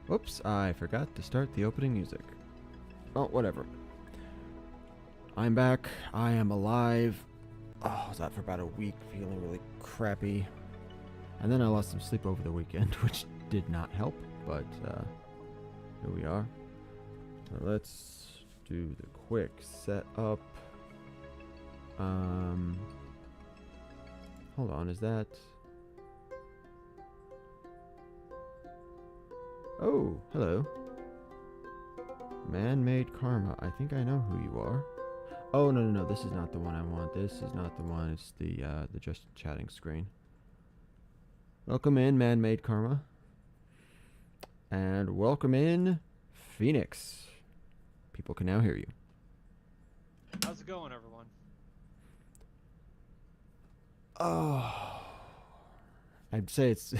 Oops, I forgot to start the opening music. Oh, whatever. I'm back. I am alive. Oh, I was out for about a week feeling really crappy. And then I lost some sleep over the weekend, which did not help, but here we are. Let's do the quick setup. Hold on, is that... Oh, hello. Man-made karma. I think I know who you are. Oh, no, this is not the one I want. This is not the one. It's the just chatting screen. Welcome in, man-made karma. And welcome in, Phoenix. People can now hear you. How's it going, everyone? Oh, I'd say it's...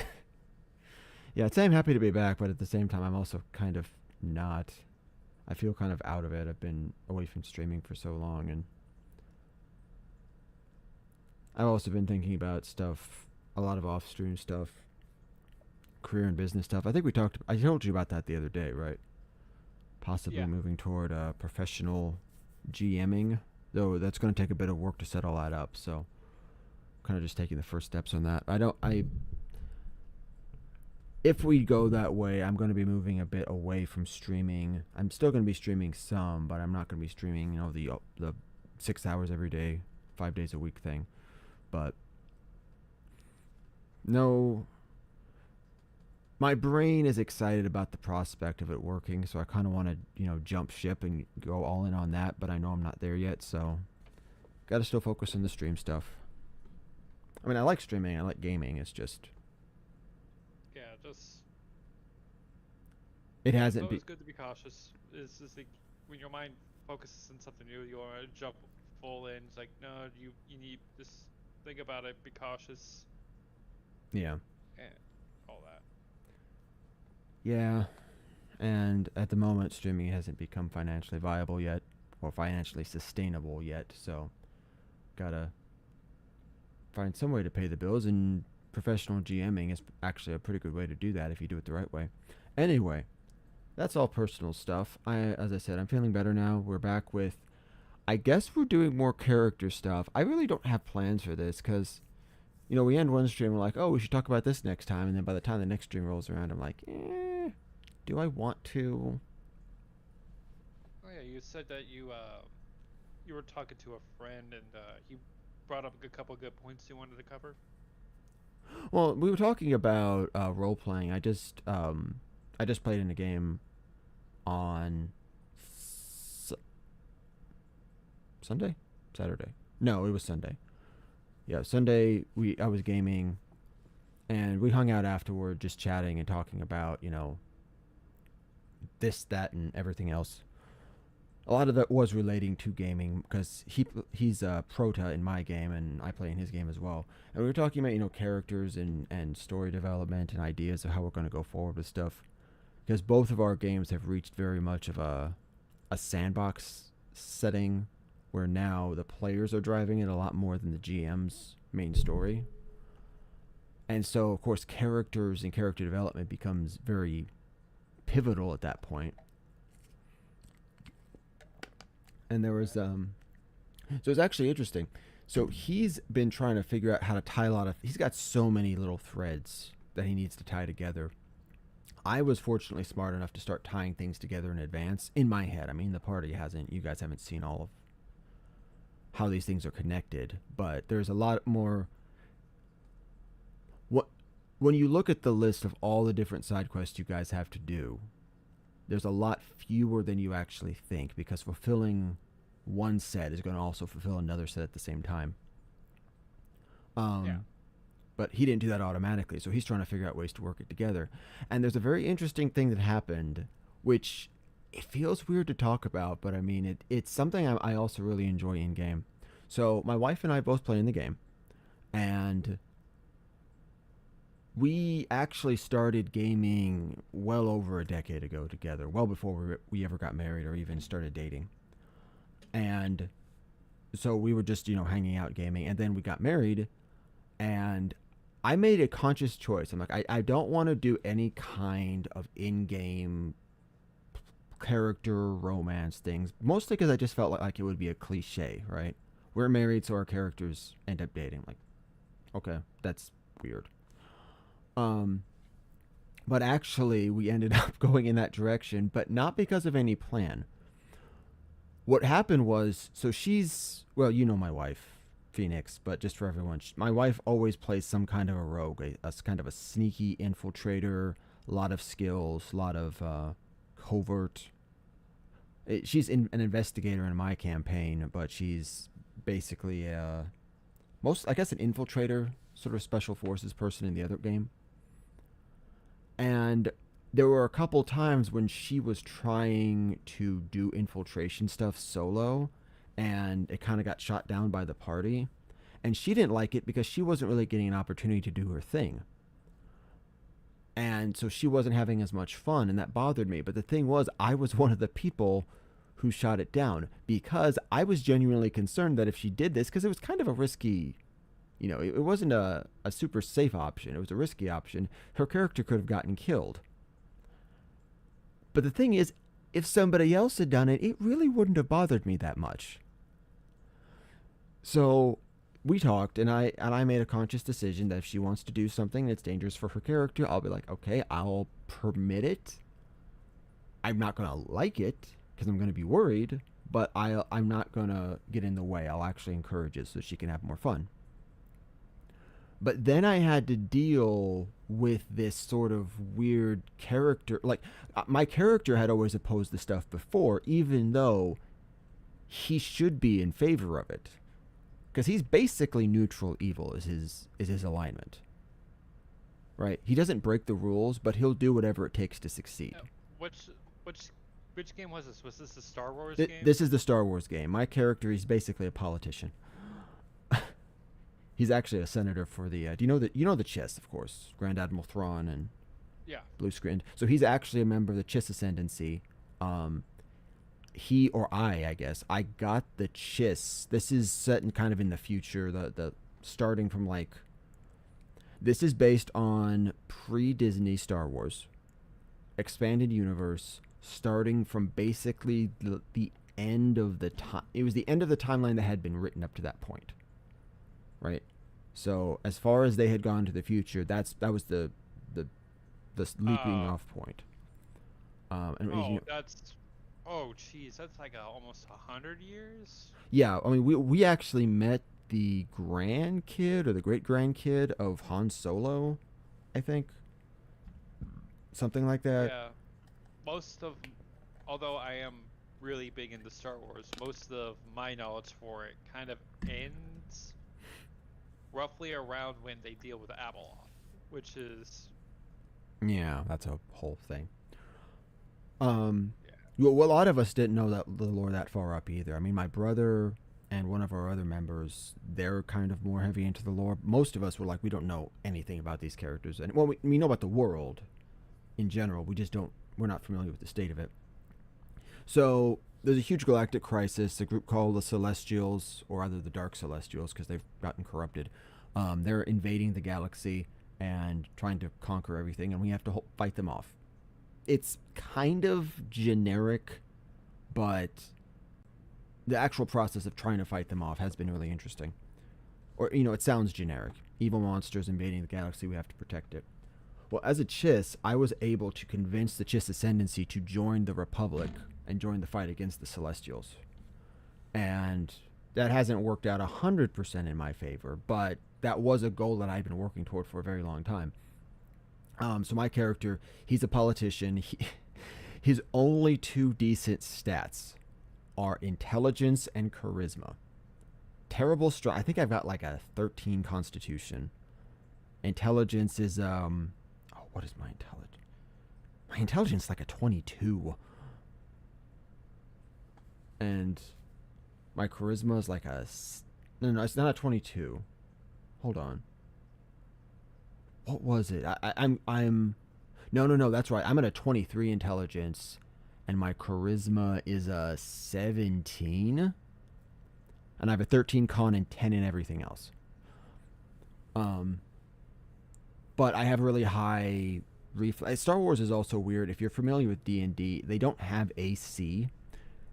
Yeah, I'd say I'm happy to be back, but at the same time, I'm also kind of not. I feel kind of out of it. I've been away from streaming for so long, and I've also been thinking about stuff, a lot of off-stream stuff, career and business stuff. I think I told you about that the other day, right? Possibly moving toward professional GMing, though that's going to take a bit of work to set all that up, so kind of just taking the first steps on that. If we go that way, I'm going to be moving a bit away from streaming. I'm still going to be streaming some, but I'm not going to be streaming, the 6 hours every day, 5 days a week thing. But no, my brain is excited about the prospect of it working, so I kind of want to, jump ship and go all in on that, but I know I'm not there yet, so got to still focus on the stream stuff. I mean, I like streaming, I like gaming, it's just... It hasn't been. It's good to be cautious. It's like when your mind focuses on something new, you want to jump full in. It's like, no, you need this. Think about it. Be cautious. Yeah. And all that. Yeah, and at the moment, streaming hasn't become financially viable yet, or financially sustainable yet. So, gotta find some way to pay the bills, and professional GMing is actually a pretty good way to do that if you do it the right way. Anyway, that's all personal stuff. As I said, I'm feeling better now. We're back with, I guess we're doing more character stuff. I really don't have plans for this because, we end one stream, we're like, oh, we should talk about this next time. And then by the time the next stream rolls around, I'm like, do I want to? Oh yeah, you said that you were talking to a friend and he brought up a couple of good points you wanted to cover. Well, we were talking about role playing. I just played in a game on Saturday. No, it was Sunday. Yeah, Sunday I was gaming, and we hung out afterward, just chatting and talking about this, that, and everything else. A lot of that was relating to gaming because he's a prota in my game and I play in his game as well. And we were talking about characters and story development and ideas of how we're going to go forward with stuff. Because both of our games have reached very much of a sandbox setting where now the players are driving it a lot more than the GM's main story. And so, of course, characters and character development becomes very pivotal at that point. And there was, so it's actually interesting. So he's been trying to figure out how to tie he's got so many little threads that he needs to tie together. I was fortunately smart enough to start tying things together in advance in my head. I mean, the party hasn't, you guys haven't seen all of how these things are connected, but there's a lot more. When you look at the list of all the different side quests you guys have to do, there's a lot fewer than you actually think, because fulfilling one set is going to also fulfill another set at the same time. But he didn't do that automatically, so he's trying to figure out ways to work it together. And there's a very interesting thing that happened, which it feels weird to talk about, but I mean, it's something I also really enjoy in-game. So my wife and I both play in the game, and we actually started gaming well over a decade ago together, well before we ever got married or even started dating. And so we were just, hanging out gaming, and then we got married, and I made a conscious choice. I'm like, I don't want to do any kind of in-game character romance things. Mostly because I just felt like it would be a cliche, right? We're married, so our characters end up dating. Like, okay, that's weird. Um, but actually, we ended up going in that direction, but not because of any plan. What happened was, so she's, well, you know my wife, Phoenix, but just for everyone, my wife always plays some kind of a rogue, a kind of a sneaky infiltrator, a lot of skills, a lot of covert. She's an investigator in my campaign, but she's basically most, I guess, an infiltrator, sort of special forces person in the other game. And there were a couple times when she was trying to do infiltration stuff solo, and it kind of got shot down by the party. And she didn't like it because she wasn't really getting an opportunity to do her thing. And so she wasn't having as much fun, and that bothered me. But the thing was, I was one of the people who shot it down because I was genuinely concerned that if she did this, because it was kind of a risky, it wasn't a super safe option, it was a risky option, her character could have gotten killed. But the thing is, if somebody else had done it, it really wouldn't have bothered me that much. So we talked, and I made a conscious decision that if she wants to do something that's dangerous for her character, I'll be like, okay, I'll permit it. I'm not gonna like it because I'm gonna be worried, but I'm not gonna get in the way. I'll actually encourage it so she can have more fun. But then I had to deal with this sort of weird character. Like, my character had always opposed the stuff before, even though he should be in favor of it, because he's basically neutral evil is his alignment, right? He doesn't break the rules, but he'll do whatever it takes to succeed. Which which which game was this? Was this the Star Wars game? This is the Star Wars game. My character is basically a politician. He's actually a senator for the. Do you know the Chiss, of course, Grand Admiral Thrawn and Yeah. Blue Screen. So he's actually a member of the Chiss Ascendancy. He or I guess, I got the Chiss. This is set in kind of in the future. The starting from like. This is based on pre-Disney Star Wars, expanded universe, starting from basically the end of the time. It was the end of the timeline that had been written up to that point. Right, so as far as they had gone to the future, that was the leaping off point. Geez, that's like almost 100 years. Yeah, I mean, we actually met the grandkid or the great grandkid of Han Solo, I think, something like that. Yeah, although I am really big into Star Wars, most of my knowledge for it kind of ends roughly around when they deal with Abeloth, which is... Yeah, that's a whole thing. Yeah. Well, a lot of us didn't know that the lore that far up either. I mean, my brother and one of our other members, they're kind of more heavy into the lore. Most of us were like, we don't know anything about these characters. And, well, we know about the world in general. We're not familiar with the state of it. So there's a huge galactic crisis. A group called the Celestials, or rather the Dark Celestials, because they've gotten corrupted. They're invading the galaxy and trying to conquer everything, and we have to fight them off. It's kind of generic, but the actual process of trying to fight them off has been really interesting. Or, it sounds generic. Evil monsters invading the galaxy, we have to protect it. Well, as a Chiss, I was able to convince the Chiss Ascendancy to join the Republic and join the fight against the Celestials. And that hasn't worked out 100% in my favor, but that was a goal that I've been working toward for a very long time. So my character, he's a politician. His only two decent stats are intelligence and charisma. Terrible I think I've got like a 13 constitution. Intelligence is what is my intelligence? My intelligence is like a 22. And my charisma is like no, it's not a 22. Hold on. What was it? I'm no, that's right. I'm at a 23 intelligence, and my charisma is a 17, and I have a 13 con and 10 in everything else. but I have really high reflex. Star Wars is also weird. If you're familiar with D&D, they don't have AC.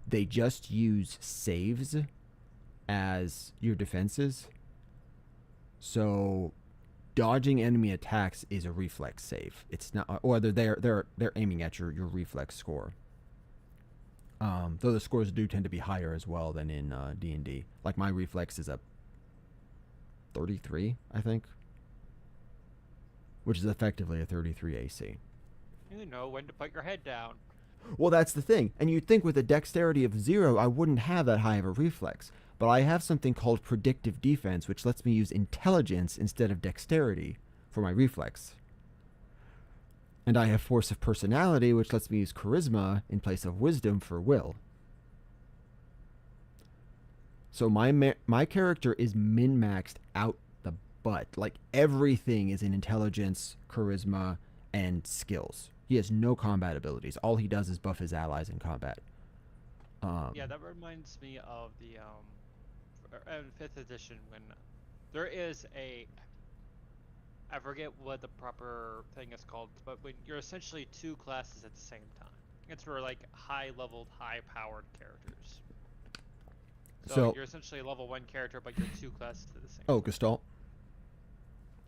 They just use saves as your defenses. So dodging enemy attacks is a reflex save. It's not, or they're aiming at your reflex score. Though the scores do tend to be higher as well than in D&D. Like my reflex is a 33, I think, which is effectively a 33 AC. You know when to put your head down. Well, that's the thing. And you'd think with a dexterity of 0, I wouldn't have that high of a reflex. But I have something called predictive defense, which lets me use intelligence instead of dexterity for my reflex. And I have force of personality, which lets me use charisma in place of wisdom for will. So my character is min-maxed out the butt. Like everything is in intelligence, charisma, and skills. He has no combat abilities. All he does is buff his allies in combat. Yeah, that reminds me of the in 5th edition when there is a, I forget what the proper thing is called, but when you're essentially 2 classes at the same time. It's for like high-leveled, high-powered characters. So you're essentially a level 1 character, but you're 2 classes at the same time. Oh, Gestalt?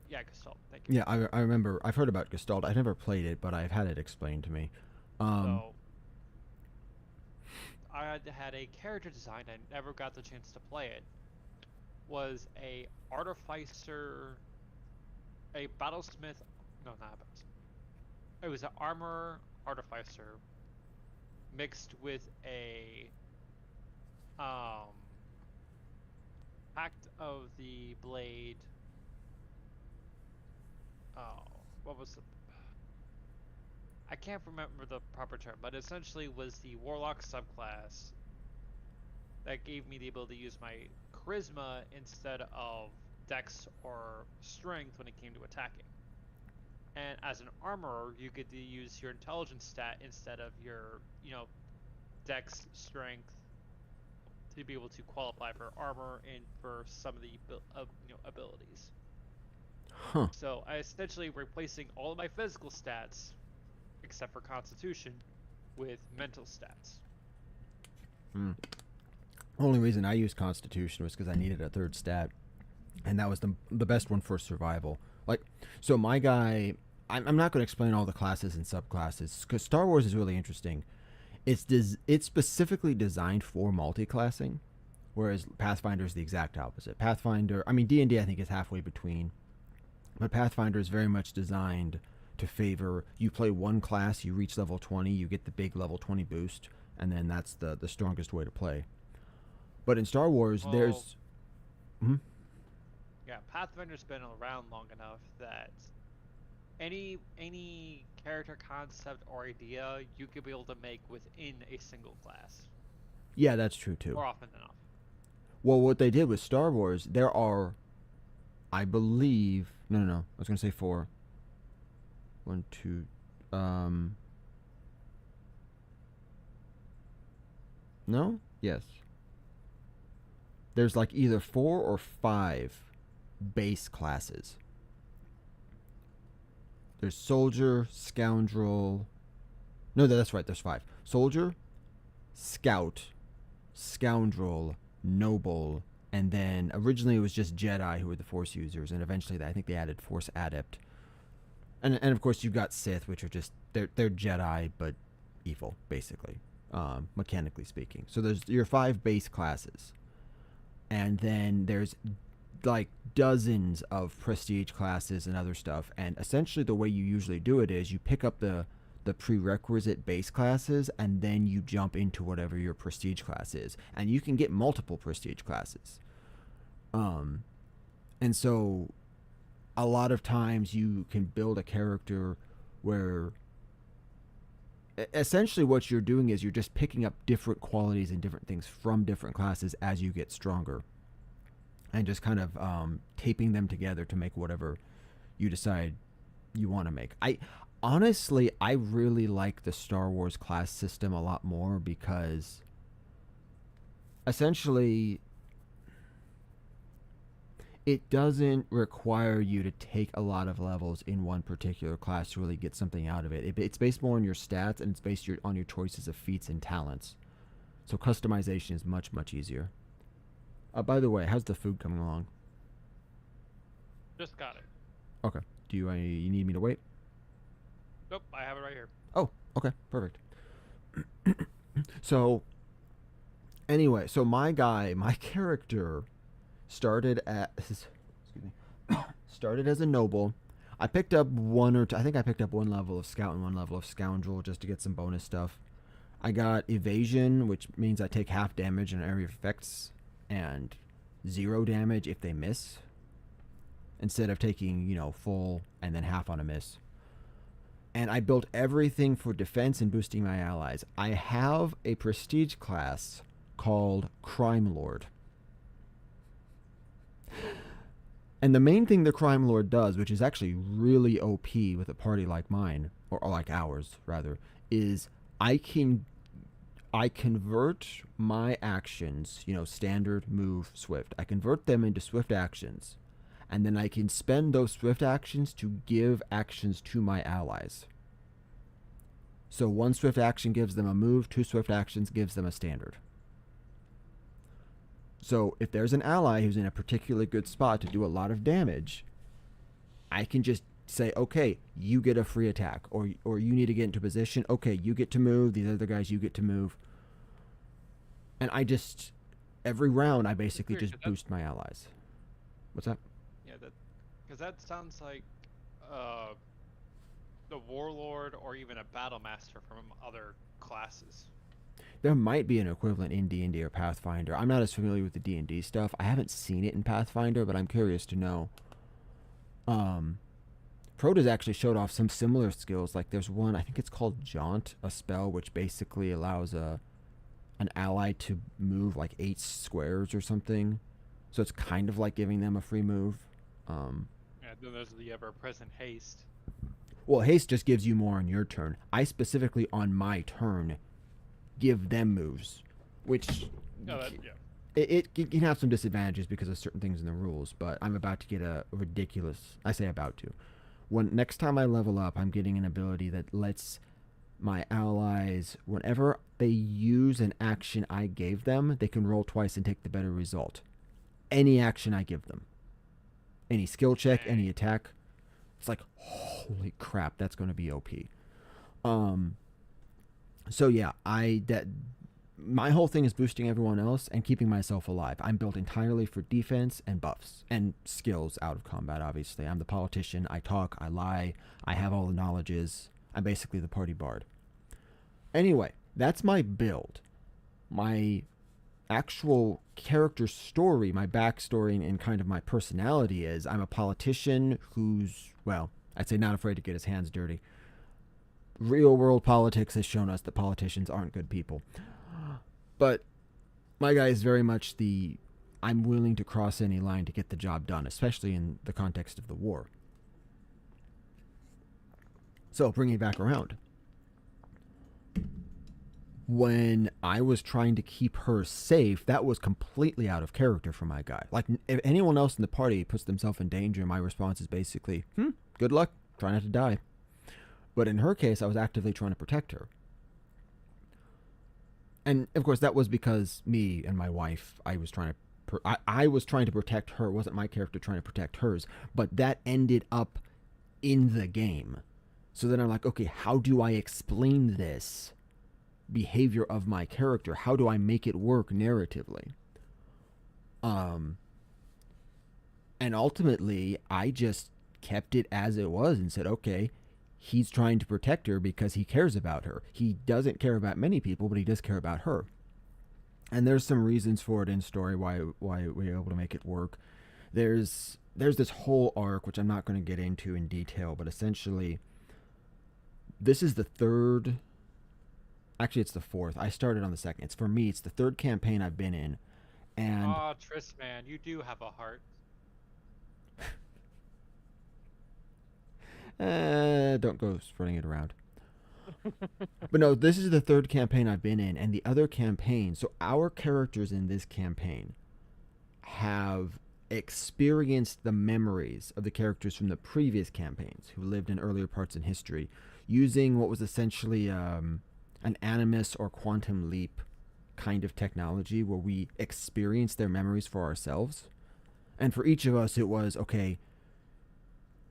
Yeah, Gestalt. Thank you. Yeah, I remember. I've heard about Gestalt. I've never played it, but I've had it explained to me. So I had a character design. I never got the chance to play it. Was a artificer, a battlesmith. No, not a battlesmith. It was an armor artificer mixed with a Pact of the Blade. Oh, what was the? I can't remember the proper term, but essentially was the warlock subclass that gave me the ability to use my charisma instead of dex or strength when it came to attacking. And as an armorer, you get to use your intelligence stat instead of your, dex strength to be able to qualify for armor and for some of the abilities. Huh. So I essentially replacing all of my physical stats, except for Constitution, with mental stats. Only reason I used Constitution was because I needed a 3rd stat, and that was the best one for survival. Like, so my guy, I'm not going to explain all the classes and subclasses because Star Wars is really interesting. It's specifically designed for multi-classing, whereas Pathfinder is the exact opposite. D&D I think is halfway between, but Pathfinder is very much designed to favor you play one class, you reach level 20, you get the big level 20 boost, and then that's the strongest way to play. But in Star Wars, there's... Yeah, Pathfinder's been around long enough that any character concept or idea you could be able to make within a single class. Yeah, that's true too. More often than not. Well, what they did with Star Wars, there are, I believe... No. I was going to say 4. 1, 2... No? Yes. There's like either 4 or 5 base classes. There's soldier, scoundrel... No, that's right, there's 5. Soldier, scout, scoundrel, noble, and then originally it was just Jedi who were the Force users, and eventually I think they added Force adept. And of course you've got Sith, which are just... They're Jedi, but evil, basically. Mechanically speaking. So there's your 5 base classes. And then there's like dozens of prestige classes and other stuff, and essentially the way you usually do it is you pick up the prerequisite base classes and then you jump into whatever your prestige class is, and you can get multiple prestige classes. And so a lot of times you can build a character where essentially what you're doing is you're just picking up different qualities and different things from different classes as you get stronger, and just kind of taping them together to make whatever you decide you want to make. Honestly, I really like the Star Wars class system a lot more because essentially it doesn't require you to take a lot of levels in one particular class to really get something out of it. It's based more on your stats, and it's based on your choices of feats and talents. So customization is much, much easier. By the way, how's the food coming along? Just got it. Okay. Do you need me to wait? Nope, I have it right here. Oh, okay, perfect. So anyway, so my character started at excuse me, started as a noble. I picked up one or two, I think I picked up one level of scout and one level of scoundrel just to get some bonus stuff. I got evasion, which means I take half damage in area of effects and 0 damage if they miss, instead of taking, full and then half on a miss. And I built everything for defense and boosting my allies. I have a prestige class called Crime Lord. And the main thing the Crime Lord does, which is actually really OP with a party like mine, or like ours rather, is I convert my actions, standard, move, swift. I convert them into swift actions. And then I can spend those swift actions to give actions to my allies. So 1 swift action gives them a move, 2 swift actions gives them a standard. So if there's an ally who's in a particularly good spot to do a lot of damage, I can just say, okay, you get a free attack, or you need to get into position. Okay, you get to move. These other guys, you get to move. And every round, I basically just boost my allies. What's that? Yeah, because that sounds like the warlord or even a battle master from other classes. There might be an equivalent in D&D or Pathfinder. I'm not as familiar with the D&D stuff. I haven't seen it in Pathfinder, but I'm curious to know. Prota's actually showed off some similar skills. Like there's one, I think it's called Jaunt, a spell which basically allows an ally to move like 8 squares or something. So it's kind of like giving them a free move. Yeah, then there's the ever-present haste. Well, haste just gives you more on your turn. I specifically, on my turn, give them moves, which it can have some disadvantages because of certain things in the rules, but I'm about to get a ridiculous, I say about to. Next time I level up, I'm getting an ability that lets my allies, whenever they use an action I gave them, they can roll twice and take the better result. Any action I give them. Any skill check, any attack. It's like, holy crap, that's going to be OP. So yeah, my whole thing is boosting everyone else and keeping myself alive. I'm built entirely for defense and buffs and skills out of combat, obviously. I'm the politician. I talk, I lie, I have all the knowledges. I'm basically the party bard. Anyway, that's my build. My actual character story, my backstory, and kind of my personality is I'm a politician who's, well, I'd say not afraid to get his hands dirty. Real world politics has shown us that politicians aren't good people. But my guy is very much I'm willing to cross any line to get the job done, especially in the context of the war. So, bringing it back around. When I was trying to keep her safe, that was completely out of character for my guy. Like, if anyone else in the party puts themselves in danger, my response is basically, good luck, try not to die. But in her case, I was actively trying to protect her. And, of course, that was because me and my wife, I was trying to protect her. It wasn't my character trying to protect hers. But that ended up in the game. So then I'm like, okay, how do I explain this behavior of my character? How do I make it work narratively? And ultimately, I just kept it as it was and said, okay, he's trying to protect her because he cares about her. He doesn't care about many people, but he does care about her. And there's some reasons for it in story why we're able to make it work. There's this whole arc, which I'm not going to get into in detail, but essentially, this is the third. Actually, it's the fourth. I started on the second. It's for me. It's the third campaign I've been in, and Triss, man, you do have a heart. Don't go spreading it around. But no, this is the third campaign I've been in, and the other campaign. So our characters in this campaign have experienced the memories of the characters from the previous campaigns who lived in earlier parts in history using what was essentially an animus or quantum leap kind of technology where we experience their memories for ourselves. And for each of us, it was okay,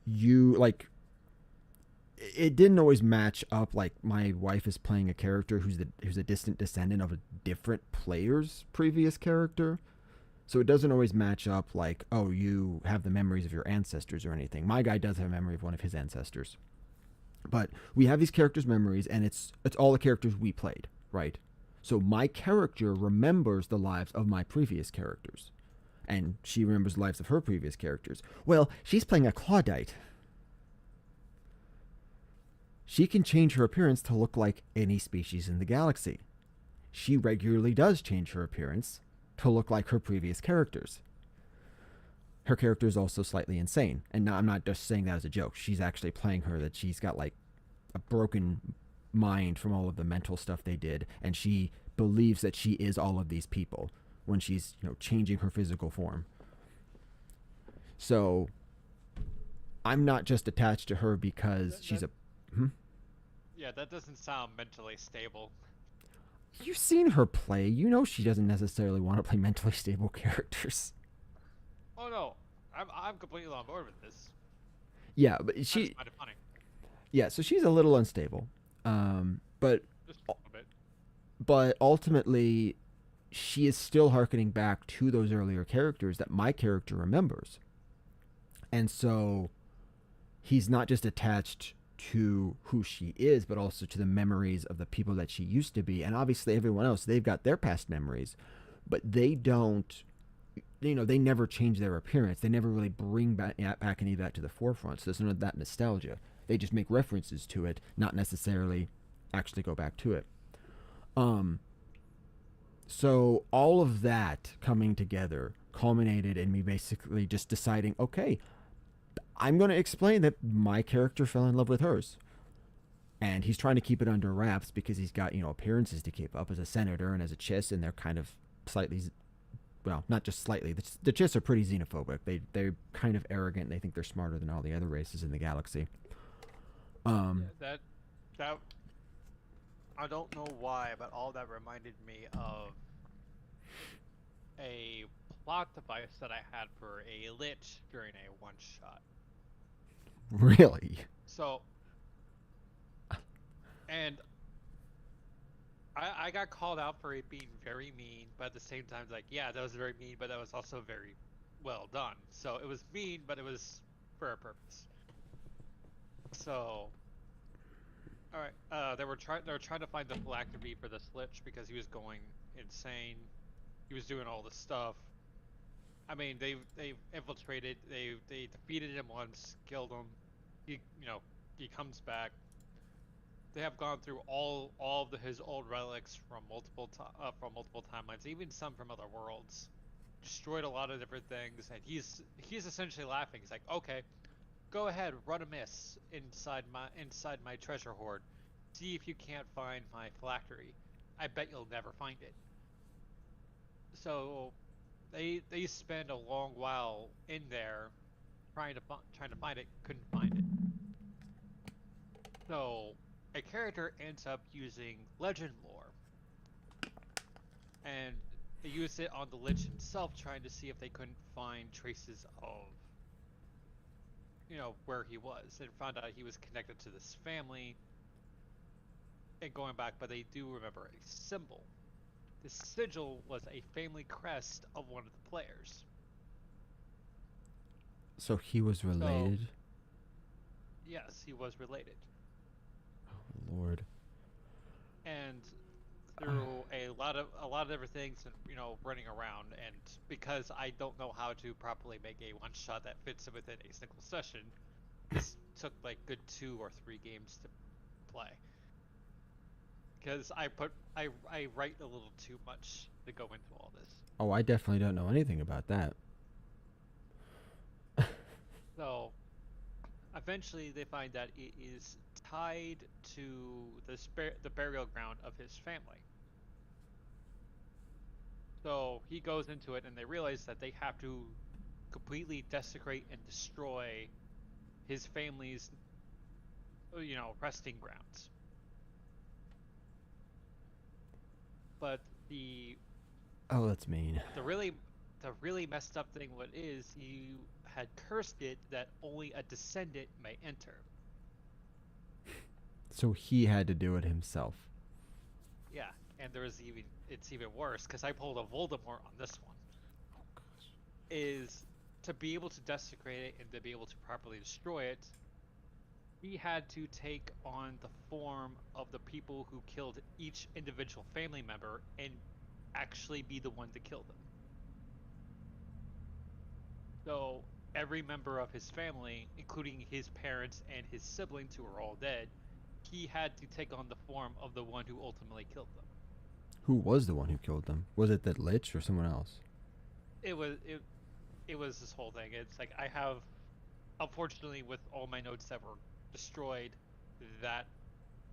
you like it didn't always match up. Like my wife is playing a character who's a distant descendant of a different player's previous character, so it doesn't always match up. Like, oh, you have the memories of your ancestors or anything. My guy does have a memory of one of his ancestors, but we have these characters' memories, and it's all the characters we played, right? So my character remembers the lives of my previous characters, and she remembers the lives of her previous characters. Well, she's playing a Claudite. She can change her appearance to look like any species in the galaxy. She regularly does change her appearance to look like her previous characters. Her character is also slightly insane. And now I'm not just saying that as a joke. She's actually playing her that she's got like a broken mind from all of the mental stuff they did, and she believes that she is all of these people when she's, changing her physical form. So I'm not just attached to her because That, she's that a hmm? yeah, that doesn't sound mentally stable. You've seen her play. You know she doesn't necessarily want to play mentally stable characters. Oh no, I'm completely on board with this. Yeah, but I just she find it funny, yeah, so she's a little unstable. But just a little bit. ultimately she is still harkening back to those earlier characters that my character remembers. And so he's not just attached to who she is, but also to the memories of the people that she used to be. And obviously, everyone else, they've got their past memories, but they don't, they never change their appearance. They never really bring back any of that to the forefront. So there's none of that nostalgia. They just make references to it, not necessarily actually go back to it. Um, so all of that coming together culminated in me basically just deciding, okay, I'm going to explain that my character fell in love with hers. And he's trying to keep it under wraps because he's got, appearances to keep up as a senator and as a chiss, and they're kind of slightly, well, not just slightly. The chiss are pretty xenophobic. They're kind of arrogant. They think they're smarter than all the other races in the galaxy. Yeah, Um, that I don't know why, but all that reminded me of a plot device that I had for a lich during a one shot. really? So, and I got called out for it being very mean, but at the same time, like, yeah, that was very mean, but that was also very well done. So it was mean, but it was for a purpose. So, all right, they were trying to find the phylactery for the Lich because he was going insane. He was doing all this stuff. I mean, they've infiltrated. They defeated him once, killed him. He comes back. They have gone through all of his old relics from multiple timelines, even some from other worlds. Destroyed a lot of different things, and he's essentially laughing. He's like, "Okay, go ahead, run a miss inside my treasure hoard. See if you can't find my phylactery. I bet you'll never find it." So they spend a long while in there trying to find it, couldn't find it. So a character ends up using legend lore, and they used it on the Lich himself, trying to see if they couldn't find traces of where he was, and found out he was connected to this family and going back, but they do remember a symbol. The sigil was a family crest of one of the players. So he was So related? yes, he was related. Oh, Lord. And through a lot of different things and running around, and because I don't know how to properly make a one shot that fits within a single session, this took like good 2 or 3 games to play because I write a little too much to go into all this. Oh, I definitely don't know anything about that. So eventually they find that it is tied to the burial ground of his family. So he goes into it, and they realize that they have to completely desecrate and destroy his family's, resting grounds. But Oh, that's mean. the really the really messed up thing what is he had cursed it that only a descendant may enter. So he had to do it himself. Yeah, and it's even worse because I pulled a Voldemort on this one. Oh gosh. Is to be able to desecrate it and to be able to properly destroy it, he had to take on the form of the people who killed each individual family member and actually be the one to kill them. So every member of his family, including his parents and his siblings who are all dead, he had to take on the form of the one who ultimately killed them. Who was the one who killed them? Was it that Lich or someone else? It was this whole thing. It's like I have, unfortunately, with all my notes that were destroyed, that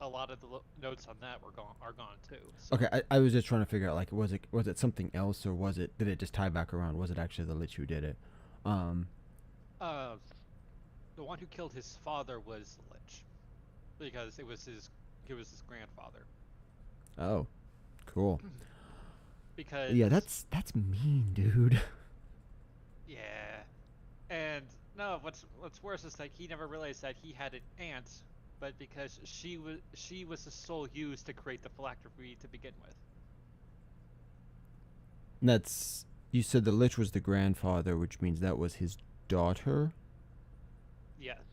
a lot of the notes on that are gone too. So Okay, I was just trying to figure out like was it something else or did it just tie back around? Was it actually the Lich who did it? Um. uh, the one who killed his father was the Lich because it was his grandfather. Oh, cool. Yeah, Because that's mean, dude. yeah, and no, what's worse is like he never realized that he had an aunt, but because she was the soul used to create the phylactery to begin with. That's you said the Lich was the grandfather, which means that was his daughter. Yes,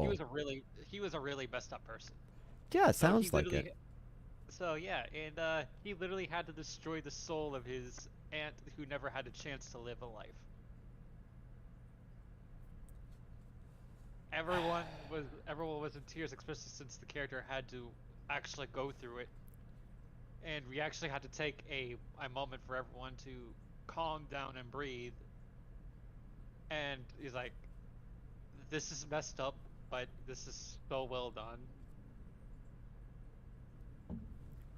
he Cool. was a really he was a really messed up person. Yeah, it So he sounds like it. literally so yeah, and he literally had to destroy the soul of his aunt who never had a chance to live a life. Everyone was in tears, especially since the character had to actually go through it, and we actually had to take a moment for everyone to calm down and breathe. And he's like, "This is messed up, but this is so well done."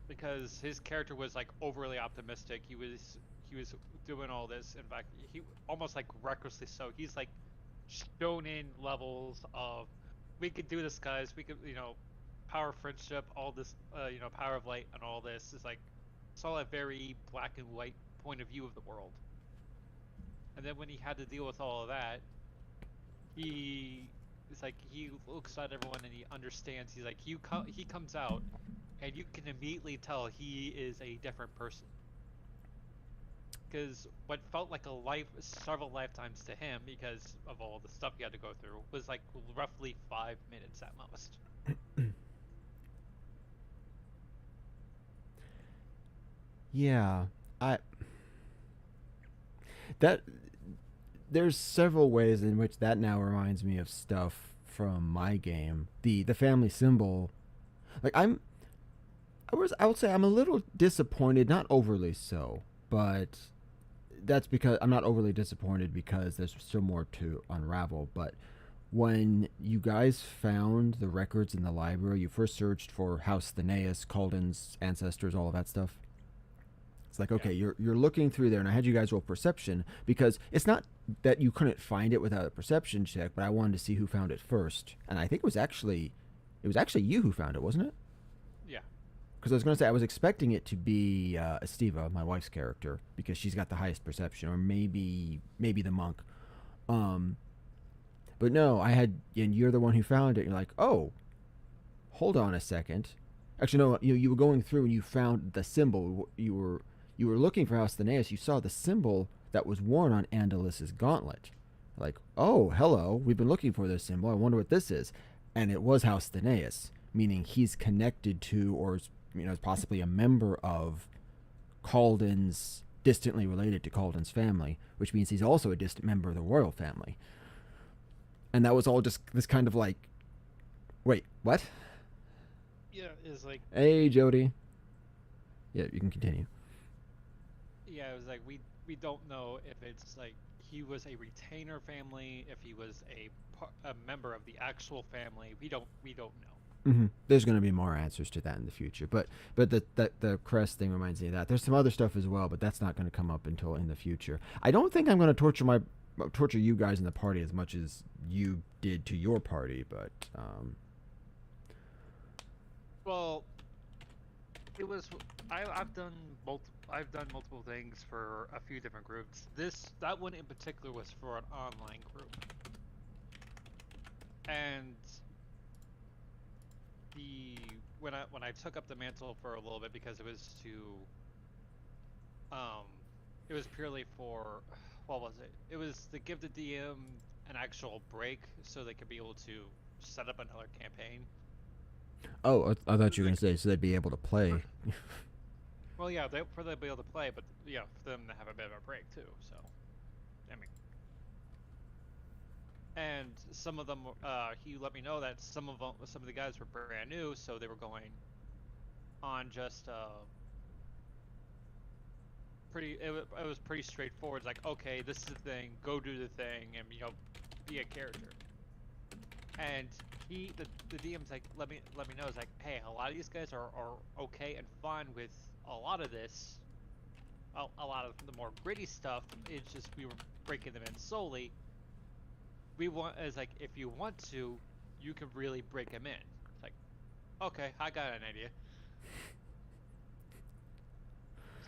Because his character was like overly optimistic. He was doing all this. In fact, he almost like recklessly so. He's like shown in levels of we could do this, guys. We could, power of friendship, all this, power of light, and all this is like it's all a very black and white point of view of the world. And then when he had to deal with all of that, he it's like he looks at everyone and he understands. He's like he comes out and you can immediately tell he is a different person. Because what felt like several lifetimes to him, because of all the stuff he had to go through, was like roughly 5 minutes at most. Yeah, I that there's several ways in which that now reminds me of stuff from my game. The family symbol. Like I would say I'm a little disappointed, not overly so, but that's because I'm not overly disappointed because there's still more to unravel. But when you guys found the records in the library, you first searched for House Thanaeus, Calden's ancestors, all of that stuff. It's like, Yeah. okay, you're looking through there, and I had you guys roll perception because it's not that you couldn't find it without a perception check, but I wanted to see who found it first, and I think it was actually you who found it, wasn't it? Yeah. Because I was going to say I was expecting it to be Estiva, my wife's character, because she's got the highest perception, or maybe the monk. Um, but no, and you're the one who found it. You're like, oh, hold on a second. Actually, no, you were going through and you found the symbol. You were looking for House Thanaeus. You saw the symbol that was worn on Andalus's gauntlet. Like, oh, hello. We've been looking for this symbol. I wonder what this is. And it was House Thanaeus, meaning he's connected to, or is possibly a member of Calden's, distantly related to Calden's family, which means he's also a distant member of the royal family. And that was all just this kind of like, wait, what? Yeah, is like Hey, Jody. Yeah, you can continue. yeah, it was like we don't know if it's like he was a retainer family, if he was a member of the actual family. We don't know. There's going to be more answers to that in the future, but the crest thing reminds me of that. There's some other stuff as well, but that's not going to come up until in the future. I don't think I'm going to torture you guys in the party as much as you did to your party, but Well, it was I've done multiple things for a few different groups. That one in particular was for an online group, and the when I took up the mantle for a little bit because um it was purely for what was it? It was to give the DM an actual break so they could be able to set up another campaign. oh, I thought you were going Like, to say so they'd be able to play. well, yeah, for them to be able to play, but yeah, for them to have a bit of a break too. So, I mean, and some of them, he let me know that some of the guys were brand new, so they were going on just it was pretty straightforward. It's like, okay, this is the thing, go do the thing, and be a character. And the DM's like, let me know. It's like, hey, a lot of these guys are okay and fine with a lot of this, a lot of the more gritty stuff. It's just we were breaking them in slowly. We want as like if you want to, you can really break them in. It's like, okay, I got an idea.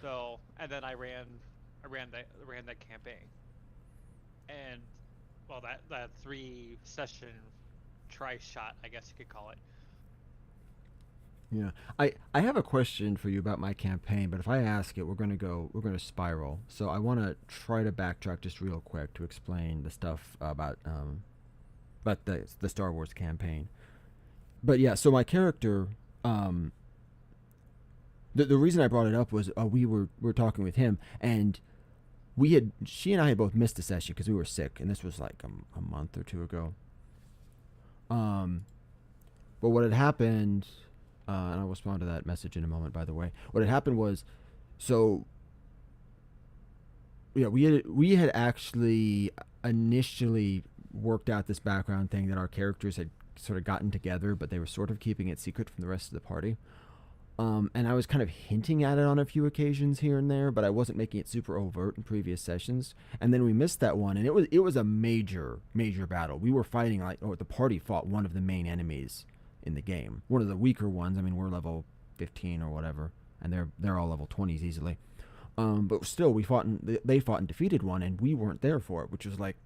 So and then I ran that campaign, and well that 3 session try shot, I guess you could call it. Yeah, I have a question for you about my campaign, but if I ask it, we're gonna spiral. So I want to try to backtrack just real quick to explain the stuff about the Star Wars campaign. But yeah, so my character, the reason I brought it up was we were talking with him, and she and I had both missed a session because we were sick, and this was like a month or two ago. Um, but what had happened, and I'll respond to that message in a moment. By the way, what had happened was, so yeah, we had actually initially worked out this background thing that our characters had sort of gotten together, but they were sort of keeping it secret from the rest of the party. And I was kind of hinting at it on a few occasions here and there, but I wasn't making it super overt in previous sessions. And then we missed that one, and it was a major battle. We were fighting the party fought one of the main enemies in the game, one of the weaker ones. I mean, we're level 15 or whatever, and they're all level 20s easily. But still, they fought and defeated one, and we weren't there for it, which was like,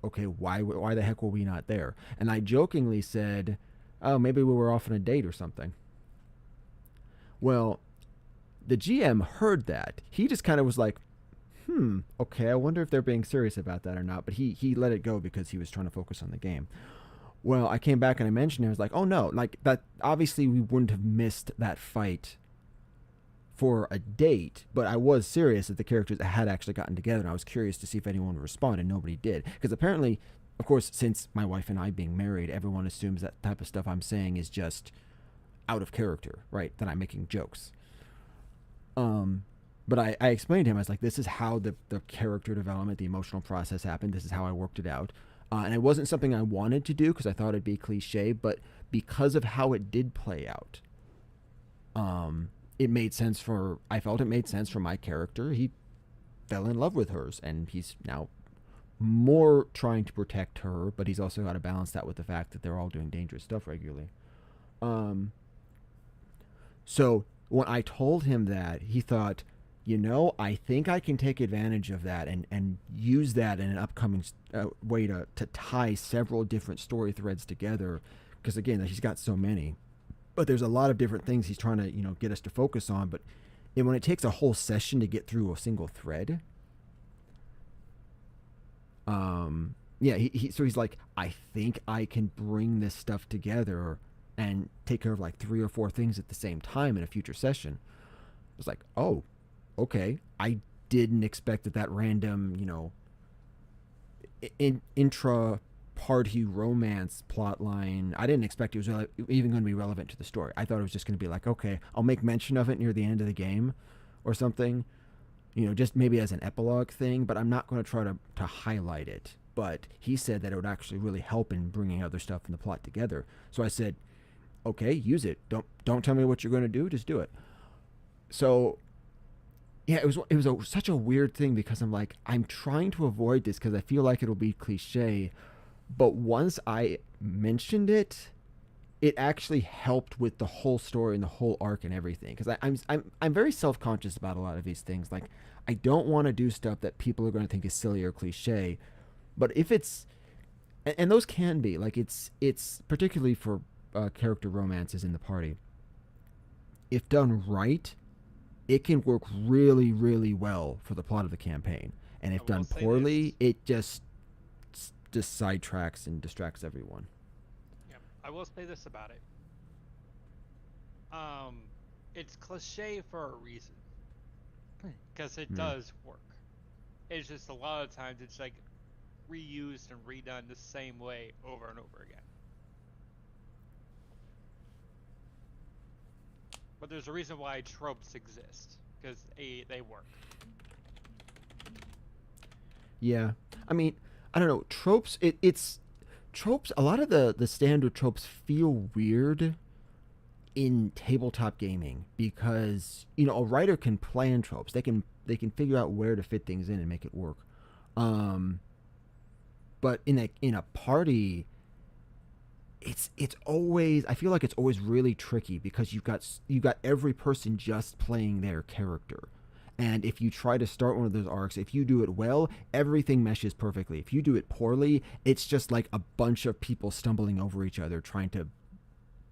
okay, why the heck were we not there? And I jokingly said, oh, maybe we were off on a date or something. Well, the GM heard that. He just kind of was like, okay, I wonder if they're being serious about that or not. But he let it go because he was trying to focus on the game. Well, I came back and I mentioned it. I was like, oh no, like that. Obviously, we wouldn't have missed that fight for a date, but I was serious that the characters had actually gotten together, and I was curious to see if anyone would respond, and nobody did. Because apparently, of course, since my wife and I being married, everyone assumes that type of stuff I'm saying is just out of character, right? That I'm making jokes. But I explained to him, I was like, this is how the character development, the emotional process happened. This is how I worked it out. And it wasn't something I wanted to do because I thought it'd be cliche, but because of how it did play out, I felt it made sense for my character. He fell in love with hers, and he's now more trying to protect her, but he's also got to balance that with the fact that they're all doing dangerous stuff regularly. So when I told him that, he thought, I think I can take advantage of that and use that in an upcoming way to tie several different story threads together. Because again, he's got so many, but there's a lot of different things he's trying to, get us to focus on. But when it takes a whole session to get through a single thread, so he's like, I think I can bring this stuff together and take care of like 3 or 4 things at the same time in a future session. I was like, oh, okay. I didn't expect that random, intra party romance plot line. I didn't expect it was even going to be relevant to the story. I thought it was just going to be like, okay, I'll make mention of it near the end of the game or something, just maybe as an epilogue thing, but I'm not going to try to highlight it. But he said that it would actually really help in bringing other stuff in the plot together. So I said, Okay, use it. Don't tell me what you're going to do. Just do it. So yeah, such a weird thing because I'm like I'm trying to avoid this because I feel like it'll be cliche, but once I mentioned it, it actually helped with the whole story and the whole arc and everything. Because I'm very self conscious about a lot of these things. Like I don't want to do stuff that people are going to think is silly or cliche. But if it's and those can be like it's particularly for character romances in the party. If done right, it can work really really well for the plot of the campaign. And I if will done say this. poorly, it just sidetracks and distracts everyone. Yeah, I will say this about it. Um, it's cliche for a reason because it Mm. does work. It's just a lot of times it's like reused and redone the same way over and over again. But there's a reason why tropes exist because they work. Yeah, I mean, I don't know tropes. It's tropes. A lot of the standard tropes feel weird in tabletop gaming because a writer can plan tropes. They can figure out where to fit things in and make it work. Um, but in a party, it's always I feel like it's always really tricky because you've got every person just playing their character. And if you try to start one of those arcs, if you do it well, everything meshes perfectly. If you do it poorly, it's just like a bunch of people stumbling over each other trying to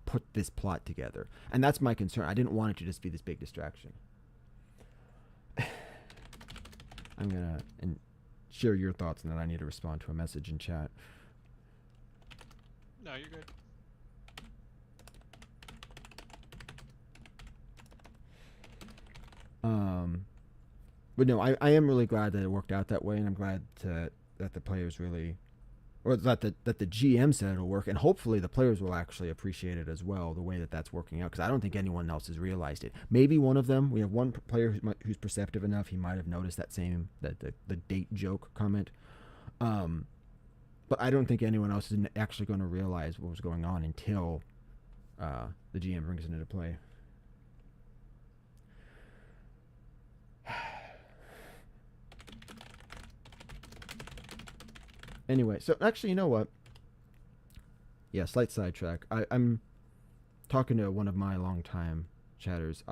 put this plot together. And that's my concern. I didn't want it to just be this big distraction. I'm going to share your thoughts and then I need to respond to a message in chat. No, you're good. Um, but no, I am really glad that it worked out that way, and I'm glad that the players really, or that the GM said it'll work, and hopefully the players will actually appreciate it as well, the way that that's working out, because I don't think anyone else has realized it. Maybe one of them, we have one player who's perceptive enough, he might have noticed that the date joke comment. Um, but I don't think anyone else is actually going to realize what was going on until the GM brings it into play. Anyway, so actually, you know what? Yeah, slight sidetrack. I'm talking to one of my longtime chatters.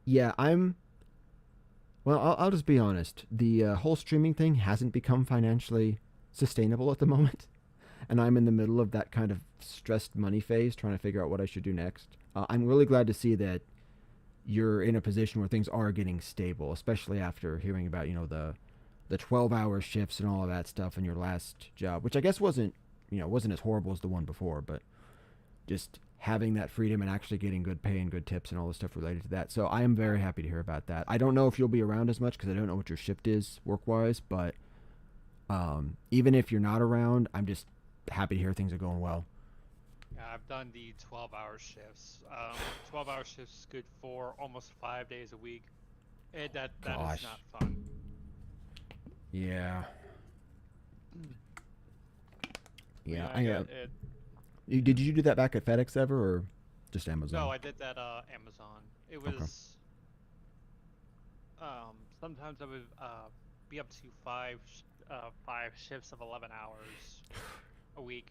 Yeah, I'm. Well, I'll just be honest. The whole streaming thing hasn't become financially sustainable at the moment, and I'm in the middle of that kind of stressed money phase, trying to figure out what I should do next. I'm really glad to see that you're in a position where things are getting stable, especially after hearing about the 12-hour shifts and all of that stuff in your last job, which I guess wasn't as horrible as the one before, but just having that freedom and actually getting good pay and good tips and all the stuff related to that. So I am very happy to hear about that. I don't know if you'll be around as much because I don't know what your shift is work-wise, but even if you're not around, I'm just happy to hear things are going well. Yeah, I've done the 12-hour shifts. 12-hour shifts is good for almost 5 days a week. That is Gosh. not fun. Yeah. Yeah. Yeah, I got it. Did you do that back at FedEx ever or just Amazon? No, I did that Amazon. It Okay. was sometimes I would be up to five shifts of 11 hours a week.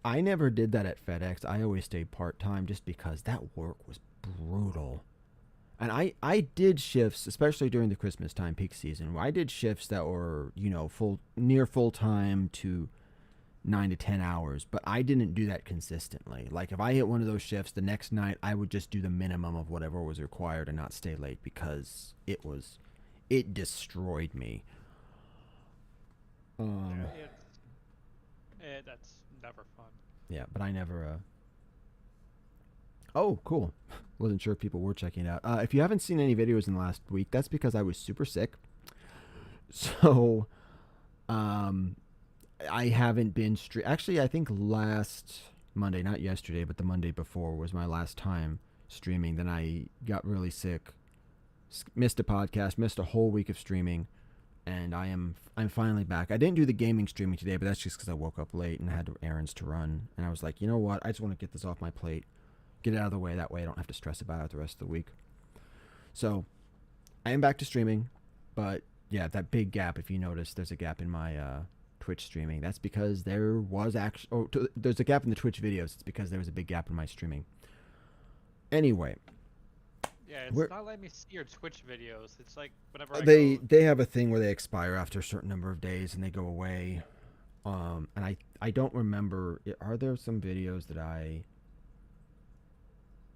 I never did that at FedEx. I always stayed part time just because that work was brutal. And I did shifts, especially during the Christmas time peak season. I did shifts that were, full time to 9 to 10 hours, but I didn't do that consistently. Like if I hit one of those shifts the next night, I would just do the minimum of whatever was required and not stay late because it destroyed me. Um, Yeah, that's never fun. yeah, but I never. Oh, cool. Wasn't sure if people were checking it out. If you haven't seen any videos in the last week, that's because I was super sick. So, um, I haven't been Actually, I think last Monday, not yesterday, but the Monday before was my last time streaming. Then I got really sick, missed a podcast, missed a whole week of streaming. and I'm finally back. I didn't do the gaming streaming today, but that's just because I woke up late and I had errands to run. And I was like, you know what? I just want to get this off my plate, get it out of the way. That way, I don't have to stress about it the rest of the week. So I am back to streaming, but yeah, that big gap. If you notice, there's a gap in my Twitch streaming. That's because there was actually there's a gap in the Twitch videos. It's because there was a big gap in my streaming. Anyway, Yeah, it's we're not letting me see your Twitch videos. It's like whenever I they go. they have a thing where they expire after a certain number of days and they go away. And I don't remember. Are there some videos that I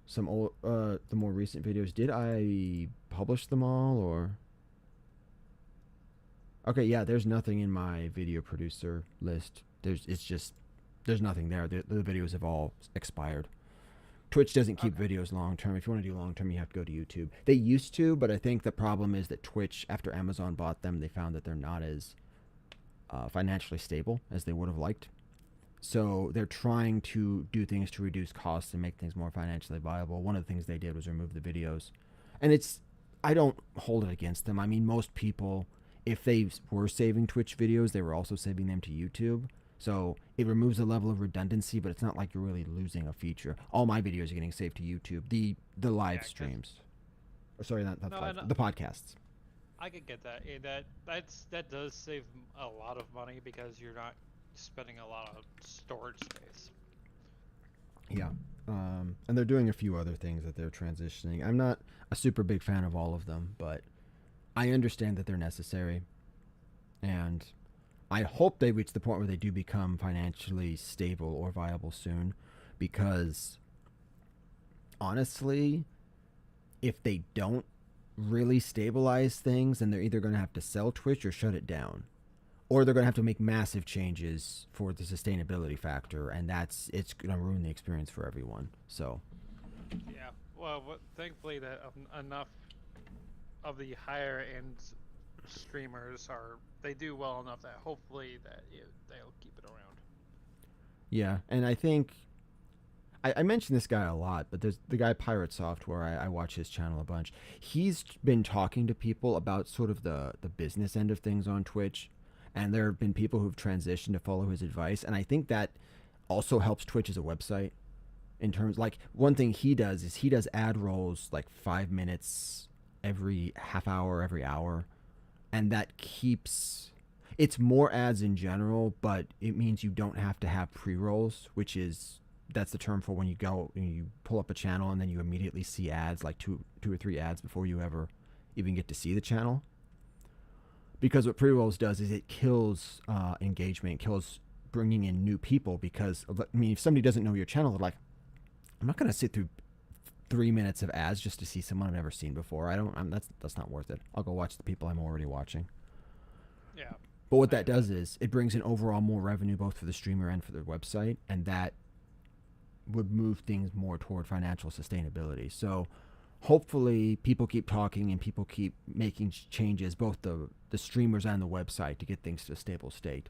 some old the more recent videos? Did I publish them all or? Okay, yeah. There's nothing in my video producer list. There's nothing there. The videos have all expired. Twitch doesn't keep Okay. videos long term. If you want to do long term, you have to go to YouTube. They used to, but I think the problem is that Twitch, after Amazon bought them, they found that they're not as financially stable as they would have liked. So they're trying to do things to reduce costs and make things more financially viable. One of the things they did was remove the videos. And I don't hold it against them. I mean, most people, if they were saving Twitch videos, they were also saving them to YouTube. So it removes a level of redundancy, but it's not like you're really losing a feature. All my videos are getting saved to YouTube. The Yeah, live cause streams. Sorry, not the no, live, and the podcasts. I could get that. That does save a lot of money because you're not spending a lot of storage space. Yeah. And they're doing a few other things that they're transitioning. I'm not a super big fan of all of them, but I understand that they're necessary. And I hope they reach the point where they do become financially stable or viable soon. Because honestly, if they don't really stabilize things, then they're either going to have to sell Twitch or shut it down. Or they're going to have to make massive changes for the sustainability factor, and it's going to ruin the experience for everyone. So, Yeah. Well, thankfully that enough of the higher end streamers they do well enough that hopefully they'll keep it around. yeah, and I think I mention this guy a lot, but there's the guy Pirate Software. I watch his channel a bunch. He's been talking to people about sort of the business end of things on Twitch, and there have been people who've transitioned to follow his advice, and I think that also helps Twitch as a website. In terms, like, one thing he does is he does ad rolls like 5 minutes every half hour, every hour, and that keeps it's more ads in general, but it means you don't have to have pre-rolls, which is that's the term for when you pull up a channel and then you immediately see ads, like two or three ads before you ever even get to see the channel. Because what pre-rolls does is it kills engagement, kills bringing in new people. Because I mean, if somebody doesn't know your channel, they're like, I'm not going to sit through 3 minutes of ads just to see someone I've never seen before. I don't. That's not worth it. I'll go watch the people I'm already watching. Yeah. But what I that get that. does is it brings in overall more revenue both for the streamer and for the website, and that would move things more toward financial sustainability. So hopefully people keep talking and people keep making changes, both the streamers and the website, to get things to a stable state.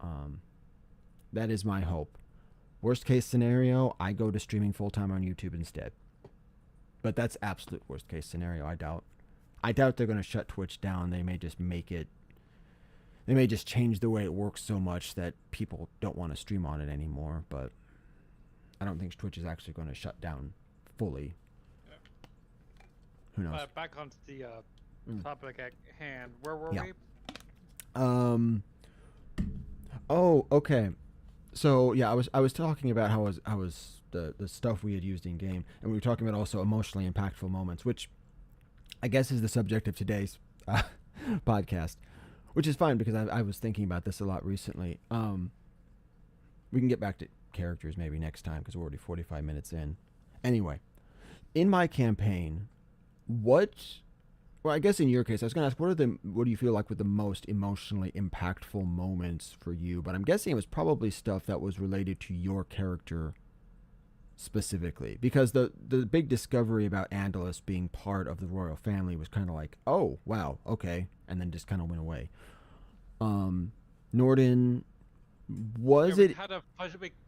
Um, that is my hope. Worst case scenario, I go to streaming full time on YouTube instead. But that's absolute worst case scenario. I doubt they're going to shut Twitch down. They may just make it. They may just change the way it works so much that people don't want to stream on it anymore. But I don't think Twitch is actually going to shut down fully. Yeah. Who knows? Back onto the Mm. topic at hand. Where were Yeah. we? Um. Oh, okay. So yeah, I was talking about how I was the stuff we had used in game, and we were talking about also emotionally impactful moments, which I guess is the subject of today's podcast, which is fine because I was thinking about this a lot recently. We can get back to characters maybe next time because we're already 45 minutes in. Anyway, in my campaign, what? Well, I guess in your case, I was going to ask, what do you feel like were the most emotionally impactful moments for you? But I'm guessing it was probably stuff that was related to your character specifically, because the big discovery about Andalus being part of the royal family was kind of like, oh wow, okay, and then just kind of went away. Norden, Yeah, was it?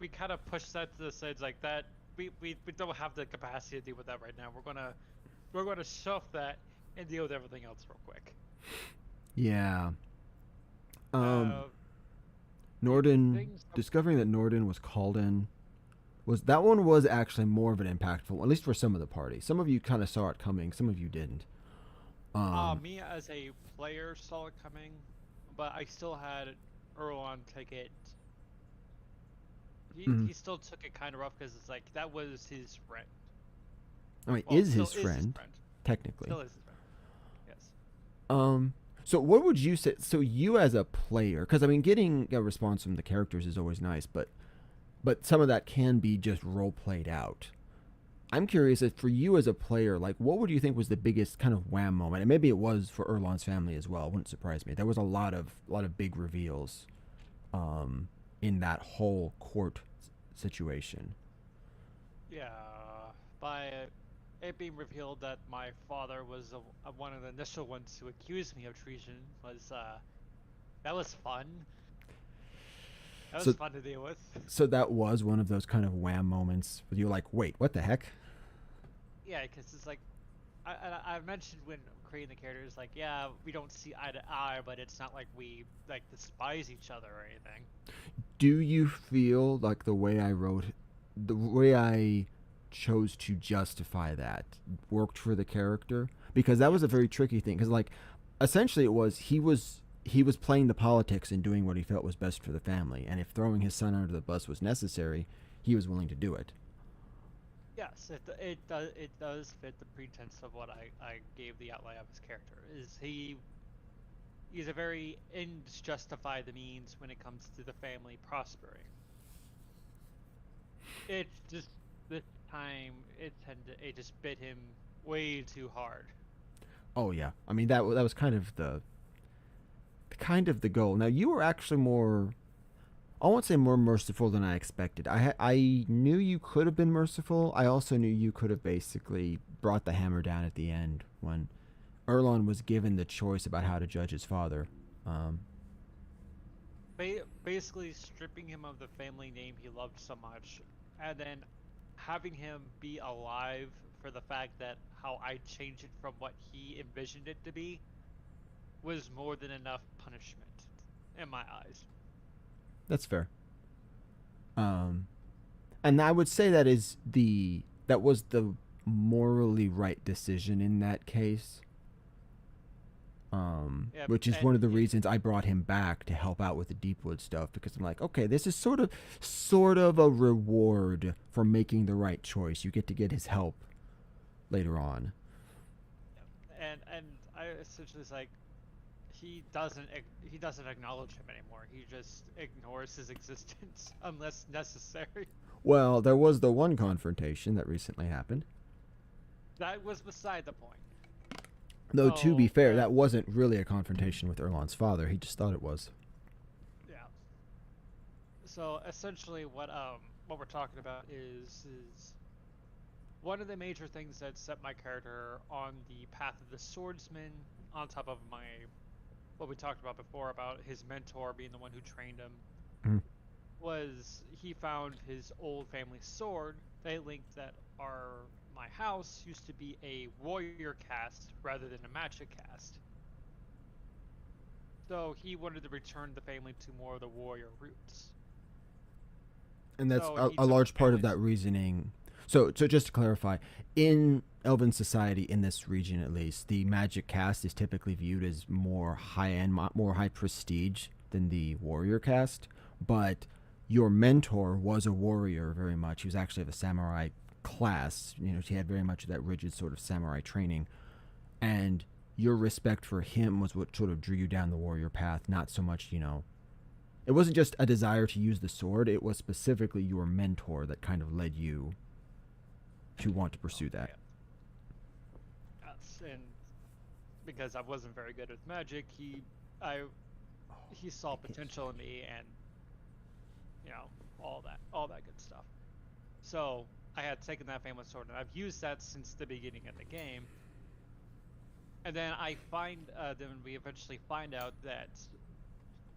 we kind of pushed that to the sides like that. We don't have the capacity to deal with that right now. We're gonna shelf that and deal with everything else real quick. Yeah. Um, Uh, it, Norden, things. discovering that Norden was called in was that one was actually more of an impactful one, at least for some of the party. Some of you kind of saw it coming, some of you didn't. Um, Me as a player saw it coming, but I still had Erlon take it. He mm, he still took it kind of rough because it's like that was his friend. I mean, Well, it is still his is his friend friend. technically? Still is his friend. Yes. Um, so what would you say? So you as a player, because I mean, getting a response from the characters is always nice, but some of that can be just role played out. I'm curious if for you as a player, like what would you think was the biggest kind of wham moment? And maybe it was for Erlon's family as well. It wouldn't surprise me. There was a lot of big reveals um, in that whole court situation. Yeah. By it being revealed that my father was one of the initial ones who accused me of treason was that was fun. That was So fun to deal with. so that was one of those kind of wham moments where you're like, wait, what the heck? Yeah, because it's like I mentioned when creating the characters, like, yeah, we don't see eye to eye, but it's not like we like despise each other or anything. Do you feel like the way I chose to justify that worked for the character? Because that was a Yes. very tricky thing. Because like, essentially, it was he was playing the politics and doing what he felt was best for the family. And if throwing his son under the bus was necessary, he was willing to do it. Yes, it does fit the pretense of what I gave the outline of his character. Is he's a very ends justify the means when it comes to the family prospering. It's just this time it just bit him way too hard. Oh yeah, I mean that was kind of the goal. Now you were actually more. I won't say more merciful than I expected. I knew you could have been merciful. I also knew you could have basically brought the hammer down at the end when Erlon was given the choice about how to judge his father. Um, Basically stripping him of the family name he loved so much, and then having him be alive for the fact that how I changed it from what he envisioned it to be was more than enough punishment in my eyes. that's fair. Um, and I would say that was the morally right decision in that case. Yeah, Which is and one of the reasons I brought him back to help out with the Deepwood stuff because I'm like, okay, this is sort of a reward for making the right choice. You get his help later on. and I essentially was like he doesn't acknowledge him anymore. He just ignores his existence unless necessary. Well, there was the one confrontation that recently happened. That was beside the point. Though to be So fair, that wasn't really a confrontation with Erlon's father. He just thought it was. yeah. So essentially, what we're talking about is one of the major things that set my character on the path of the swordsman, on top of my what we talked about before about his mentor being the one who trained him, Mm. was he found his old family sword. They linked that our my house used to be a warrior caste rather than a magic caste. So he wanted to return the family to more of the warrior roots. And that's So a, he a took the large part of family's that reasoning. So just to clarify, in Elven society, in this region at least, the magic caste is typically viewed as more high end, more high prestige than the warrior caste. But your mentor was a warrior very much. He was actually of a samurai class. He had very much of that rigid sort of samurai training, and your respect for him was what sort of drew you down the warrior path. Not so much, it wasn't just a desire to use the sword. It was specifically your mentor that kind of led you to want to pursue that. okay, yes, and because I wasn't very good with magic, I he saw potential in me, and you know all that good stuff. So I had taken that famous sword, and I've used that since the beginning of the game. And then then we eventually find out that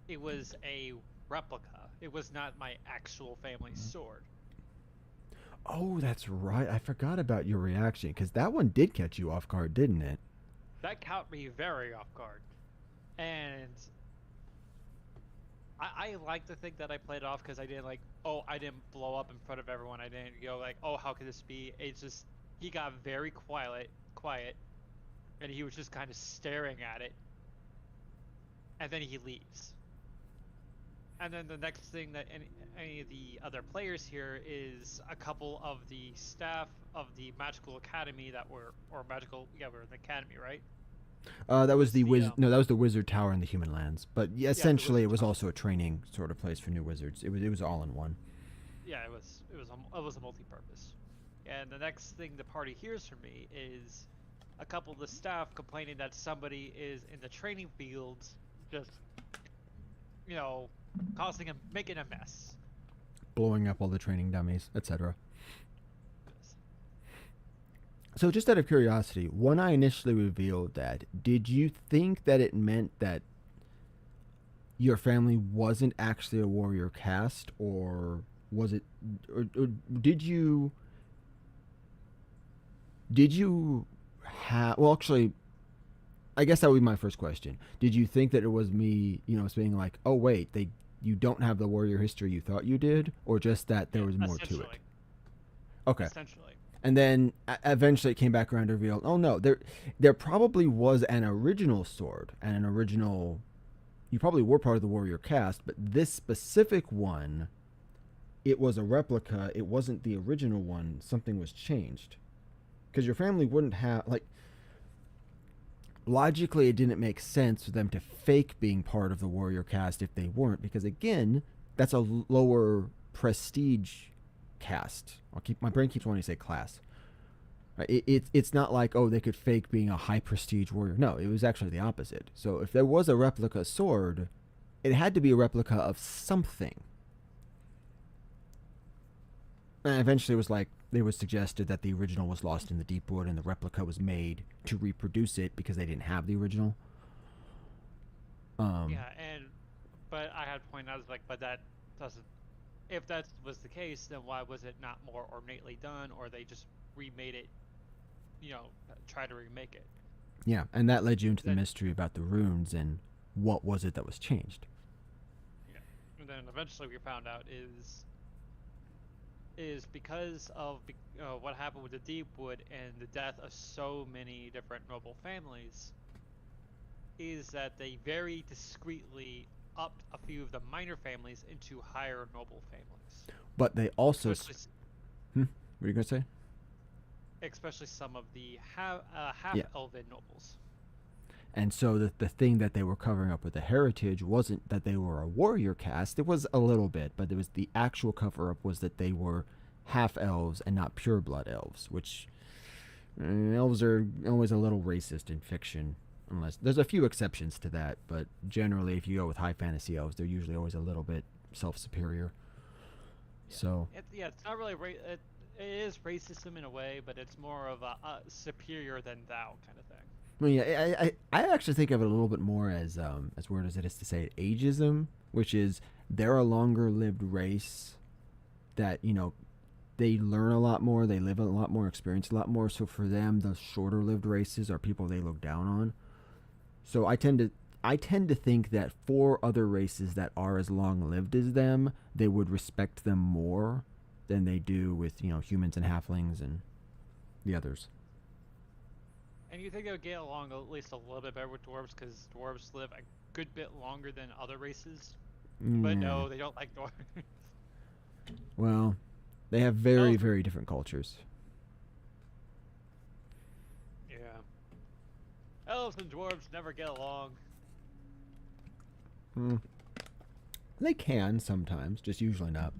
it was a replica. It was not my actual family sword. Oh, that's right. I forgot about your reaction because that one did catch you off guard, didn't it? That caught me very off guard. And I like to think that I played it off because I didn't like, oh, I didn't blow up in front of everyone. I didn't go like, oh, how could this be? It's just he got very quiet, and he was just kind of staring at it, and then he leaves. And then the next thing that any of the other players hear is a couple of the staff of the magical academy that were, or magical, yeah, we're in the academy, right? That It was was the the No, that was the Wizard Tower in the Human Lands. But yeah, yeah, the essentially, it wizard was tower. also a training sort of place for new wizards. It was all in one. Yeah, it was a multi-purpose. And the next thing the party hears from me is a couple of the staff complaining that somebody is in the training fields, just you know, making a mess. Blowing up all the training dummies, etc. Yes. So, just out of curiosity, when I initially revealed that, did you think that it meant that your family wasn't actually a warrior caste, or was it, or did you have? Well, actually, I guess that would be my first question. Did you think that it was me, being like, oh wait, you don't have the warrior history you thought you did, or just that there Yeah, was more to it? essentially, Okay. essentially. And then eventually it came back around to reveal, oh no, there probably was an original sword and an original. You probably were part of the warrior caste, but this specific one, it was a replica. It wasn't the original one. Something was changed because your family wouldn't have like. Logically, it didn't make sense for them to fake being part of the warrior caste if they weren't, because again, that's a lower prestige caste. My brain keeps wanting to say class. Right? It's not like, oh, they could fake being a high prestige warrior. No, it was actually the opposite. So if there was a replica sword, it had to be a replica of something. And eventually it was like, it was suggested that the original was lost in the deep wood and the replica was made to reproduce it because they didn't have the original. Yeah, but I had pointed out, like, but that doesn't. If that was the case, then why was it not more ornately done, or they just remade it? Try to remake it. Yeah, and that led you into the Then mystery about the runes and what was it that was changed. yeah, and then eventually we found out is because of what happened with the Deepwood and the death of so many different noble families, is that they very discreetly upped a few of the minor families into higher noble families, But they also. especially What are you going to say? especially some of the Yeah. half elven nobles. And so the thing that they were covering up with the heritage wasn't that they were a warrior caste. It was a little bit, but it was the actual cover up was that they were half elves and not pure blood elves, which elves are always a little racist in fiction. Unless there's a few exceptions to that, but generally, if you go with high fantasy elves, they're usually always a little bit self superior. Yeah, So it's not really it is racism in a way, but it's more of a superior than thou kind of thing. well, yeah, I actually think of it a little bit more as weird as it is to say it, ageism, which is they're a longer lived race that they learn a lot more, they live a lot more, experience a lot more. So for them, the shorter lived races are people they look down on. So I tend to think that for other races that are as long lived as them, they would respect them more than they do with humans and halflings and the others. And you think they would get along at least a little bit better with dwarves because dwarves live a good bit longer than other races. But Yeah. no, they don't like dwarves. Well, they have very, Elves, very different cultures. yeah. Elves and dwarves never get along. Mm. They can sometimes, just usually not.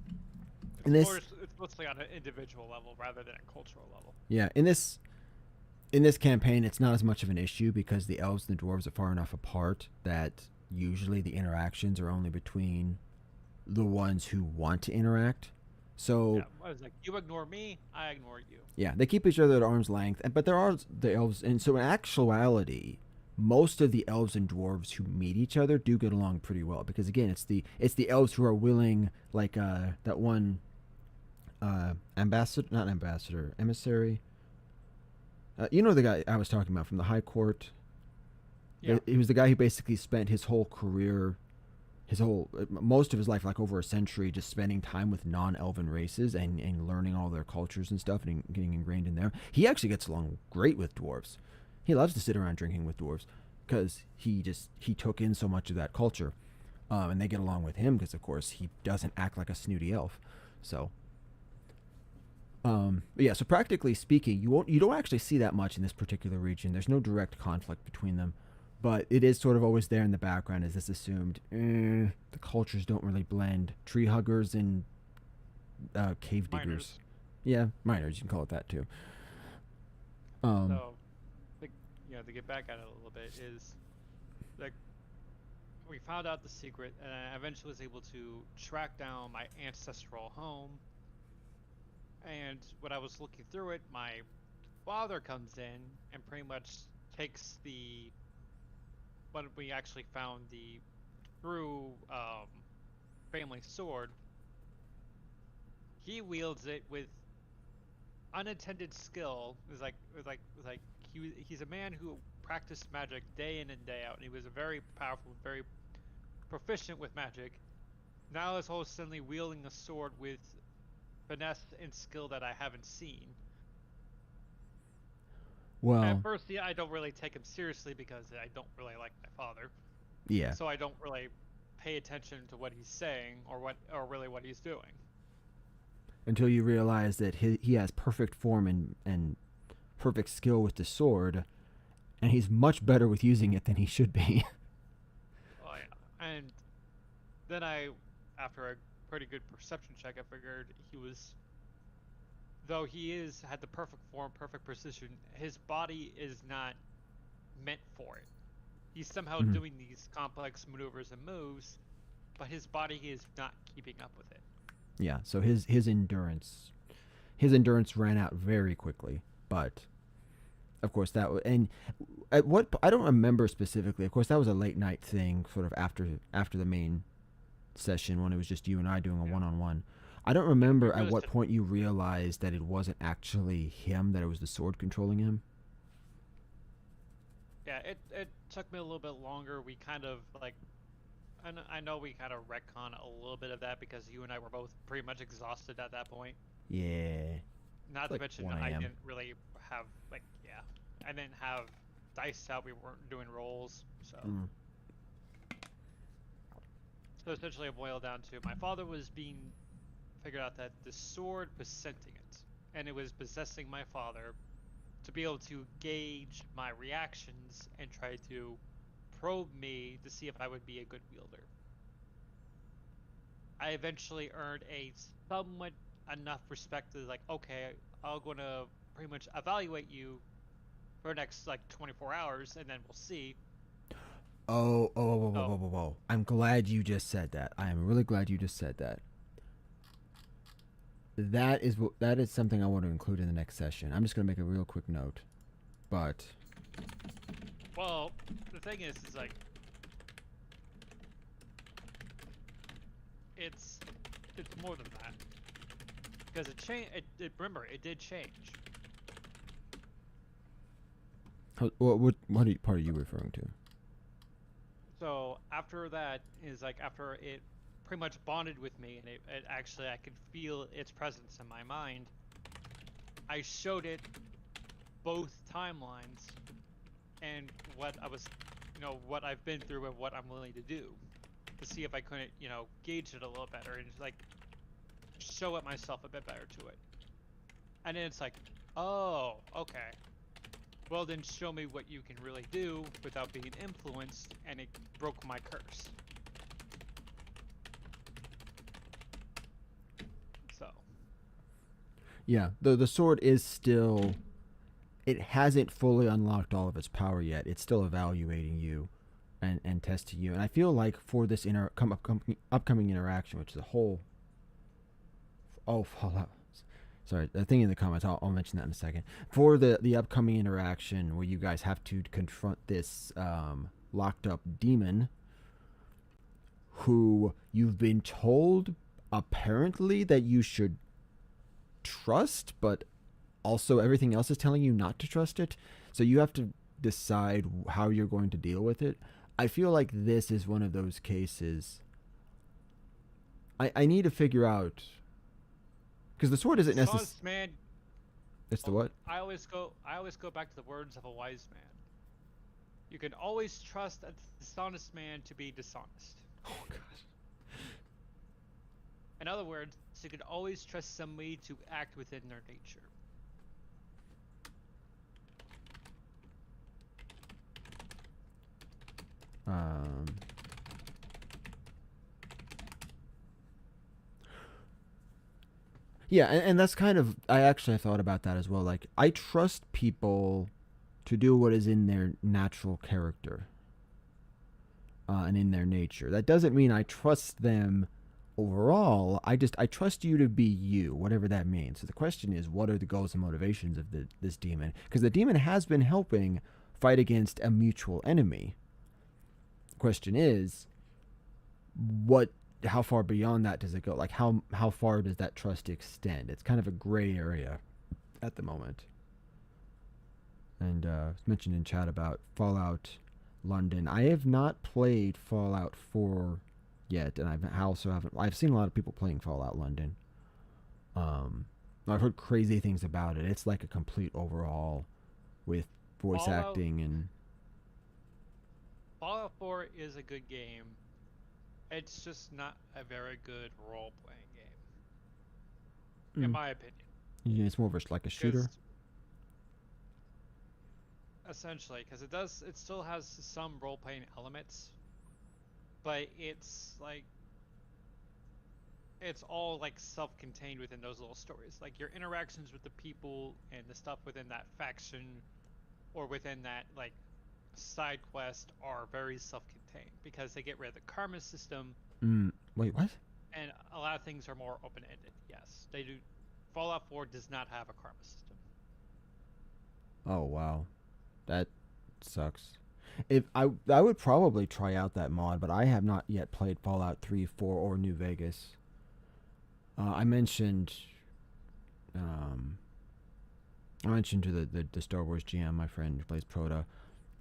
It's In this, it's mostly on an individual level rather than a cultural level. yeah, in this campaign, it's not as much of an issue because the elves and the dwarves are far enough apart that usually the interactions are only between the ones who want to interact. Yeah, So I was like, you ignore me, I ignore you. yeah, they keep each other at arm's length, but there are the elves, and so in actuality, most of the elves and dwarves who meet each other do get along pretty well because again, it's the elves who are willing, like that one ambassador, not ambassador, emissary. The guy I was talking about from the High Court. Yeah. He was the guy who basically spent his whole career, most of his life, like over a century, just spending time with non-elven races and learning all their cultures and stuff and getting ingrained in there. He actually gets along great with dwarves. He loves to sit around drinking with dwarves because he took in so much of that culture, and they get along with him because of course he doesn't act like a snooty elf. So but yeah, so practically speaking, you don't actually see that much in this particular region. There's no direct conflict between them, but it is sort of always there in the background as this assumed the cultures don't really blend. Tree huggers and cave diggers. Miners. Yeah, miners. You can call it that too. Um, So, like, to get back at it a little bit is like we found out the secret, and I eventually was able to track down my ancestral home. And when I was looking through it, my father comes in and pretty much takes the when we actually found the true family sword. He wields it with unintended skill. It was like he's a man who practiced magic day in and day out, and he was a very powerful, very proficient with magic. Now is all suddenly wielding a sword with finesse and skill that I haven't seen. At well, first, yeah, I don't really take him seriously because I don't really like my father, yeah. so I don't really pay attention to what he's saying or really what he's doing. Until you realize that he has perfect form and perfect skill with the sword, and he's much better with using it than he should be. Oh yeah, and then after a pretty good perception check, I figured he was, though he is had the perfect form, perfect precision. His body is not meant for it. He's somehow Mhm. doing these complex maneuvers and moves, but his body is not keeping up with it. Yeah, so his endurance ran out very quickly, but of course and at what I don't remember specifically. Of course, that was a late night thing, sort of after the main session when it was just you and I doing a Yeah, one-on-one. I don't we remember at really what should. point you realized that it wasn't actually him, that it was the sword controlling him. Yeah, it took me a little bit longer. We kind of like I know we kind of retcon a little bit of that because you and I were both pretty much exhausted at that point. Yeah, it's Not to like mention 1 I a.m. didn't really have like yeah, I didn't have dice out. We weren't doing rolls, Mm. so essentially it boiled down to my father was being figured out that the sword was sentient, and it was possessing my father to be able to gauge my reactions and try to probe me to see if I would be a good wielder. I eventually earned a somewhat enough respect to like, okay, I'm gonna pretty much evaluate you for the next like 24 hours, and then we'll see. Oh, So, whoa, whoa. I'm glad you just said that. I am really glad you just said that. That is something I want to include in the next session. I'm just gonna make a real quick note, but well, the thing is like it's it's more than that because it changed. Remember, it did change. what part are you referring to? So after that is like after it pretty much bonded with me, and it actually I could feel its presence in my mind. I showed it both timelines and what I was, what I've been through and what I'm willing to do to see if I couldn't, gauge it a little better and just, like show it myself a bit better to it. And then it's like, oh, okay. Well, then show me what you can really do without being influenced, and it broke my curse. So, Yeah, the sword is still, it hasn't fully unlocked all of its power yet. It's still evaluating you and testing you. And I feel like for this upcoming interaction, which is a whole Fallout. Sorry, the thing in the comments. I'll mention that in a second. For the upcoming interaction where you guys have to confront this locked up demon, who you've been told apparently that you should trust, but also everything else is telling you not to trust it. So you have to decide how you're going to deal with it. I feel like this is one of those cases. I need to figure out, because the sword isn't necessary. Dishonest man. It's the what? I always go back to the words of a wise man. You can always trust a dishonest man to be dishonest. Oh gosh. In other words, you can always trust somebody to act within their nature. Um. Yeah, and that's kind of, I actually thought about that as well. Like, I trust people to do what is in their natural character, and in their nature. That doesn't mean I trust them overall. I trust you to be you, whatever that means. So the question is, what are the goals and motivations of this demon? Because the demon has been helping fight against a mutual enemy. The question is, how far beyond that does it go? Like, how far does that trust extend? It's kind of a gray area at the moment. And it's mentioned in chat about Fallout London. I have not played Fallout 4 yet, and I've seen a lot of people playing Fallout London. I've heard crazy things about it. It's like a complete overhaul with voice acting and Fallout 4 is a good game. It's just not a very good role-playing game, in my opinion. Yeah, it's more of like a shooter. Essentially, because it still has some role-playing elements, but it's all like self-contained within those little stories. Like your interactions with the people and the stuff within that faction or within that like side quest are very self-contained because they get rid of the karma system. Wait, what? And a lot of things are more open-ended. Yes, they do. Fallout 4 does not have a karma system. Oh wow, that sucks. If I would probably try out that mod, but I have not yet played Fallout 3, 4, or New Vegas. I mentioned to the Star Wars GM, my friend who plays Proto,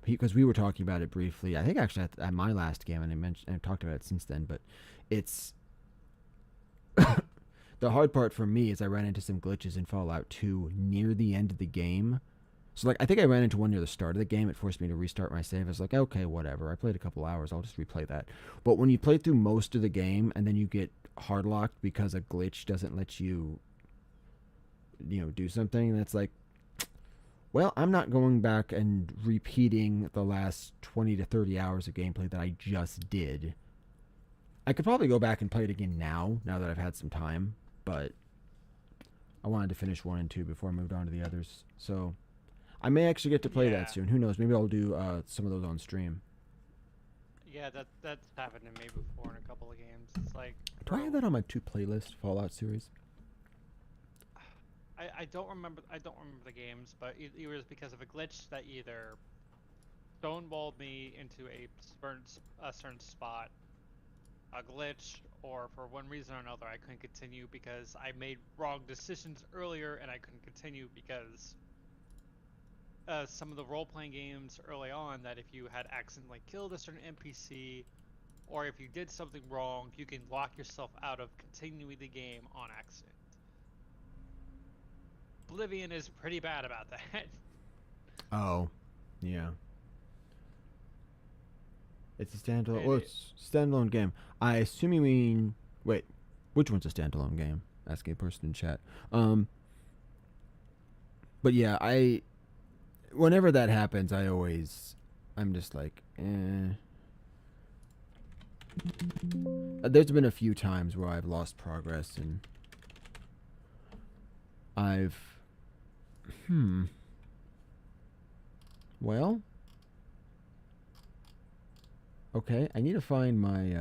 because we were talking about it briefly. I think actually at my last game, and I've talked about it since then. But it's the hard part for me is I ran into some glitches in Fallout 2 near the end of the game. So like I think I ran into one near the start of the game. It forced me to restart my save. I was like, okay, whatever. I played a couple hours. I'll just replay that. But when you play through most of the game and then you get hard locked because a glitch doesn't let you, do something, that's like, well, I'm not going back and repeating the last 20 to 30 hours of gameplay that I just did. I could probably go back and play it again now that I've had some time, but I wanted to finish 1 and 2 before I moved on to the others. So I may actually get to play that soon. Who knows? Maybe I'll do some of those on stream. Yeah, that's happened to me before in a couple of games. It's like, do I have that on my to playlist Fallout series? I don't remember the games, but it was because of a glitch that either stonewalled me into a certain spot, a glitch, or for one reason or another I couldn't continue because I made wrong decisions earlier and I couldn't continue because some of the role-playing games early on that if you had accidentally killed a certain NPC or if you did something wrong, you can lock yourself out of continuing the game on accident. Oblivion is pretty bad about that. Oh, yeah. It's a standalone. Well, it's a standalone game. I assume you mean. Wait, which one's a standalone game? Asking a person in chat. But yeah, whenever that happens, I'm just like, eh. There's been a few times where I've lost progress and well, okay, I need to find my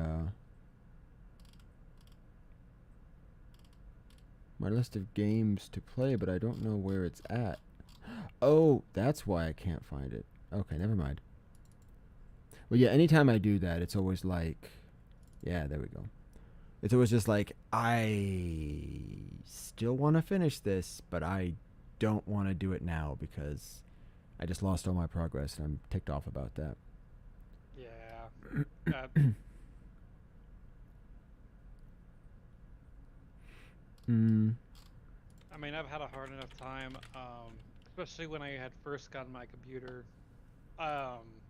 my list of games to play, but I don't know where it's at. Oh, that's why I can't find it. Okay, never mind. Well, yeah, anytime I do that, it's always like, yeah, there we go. It's always just like, I still want to finish this, but I don't want to do it now because I just lost all my progress, and I'm ticked off about that. Yeah. Uh, Mm, I mean, I've had a hard enough time, especially when I had first gotten my computer. Um,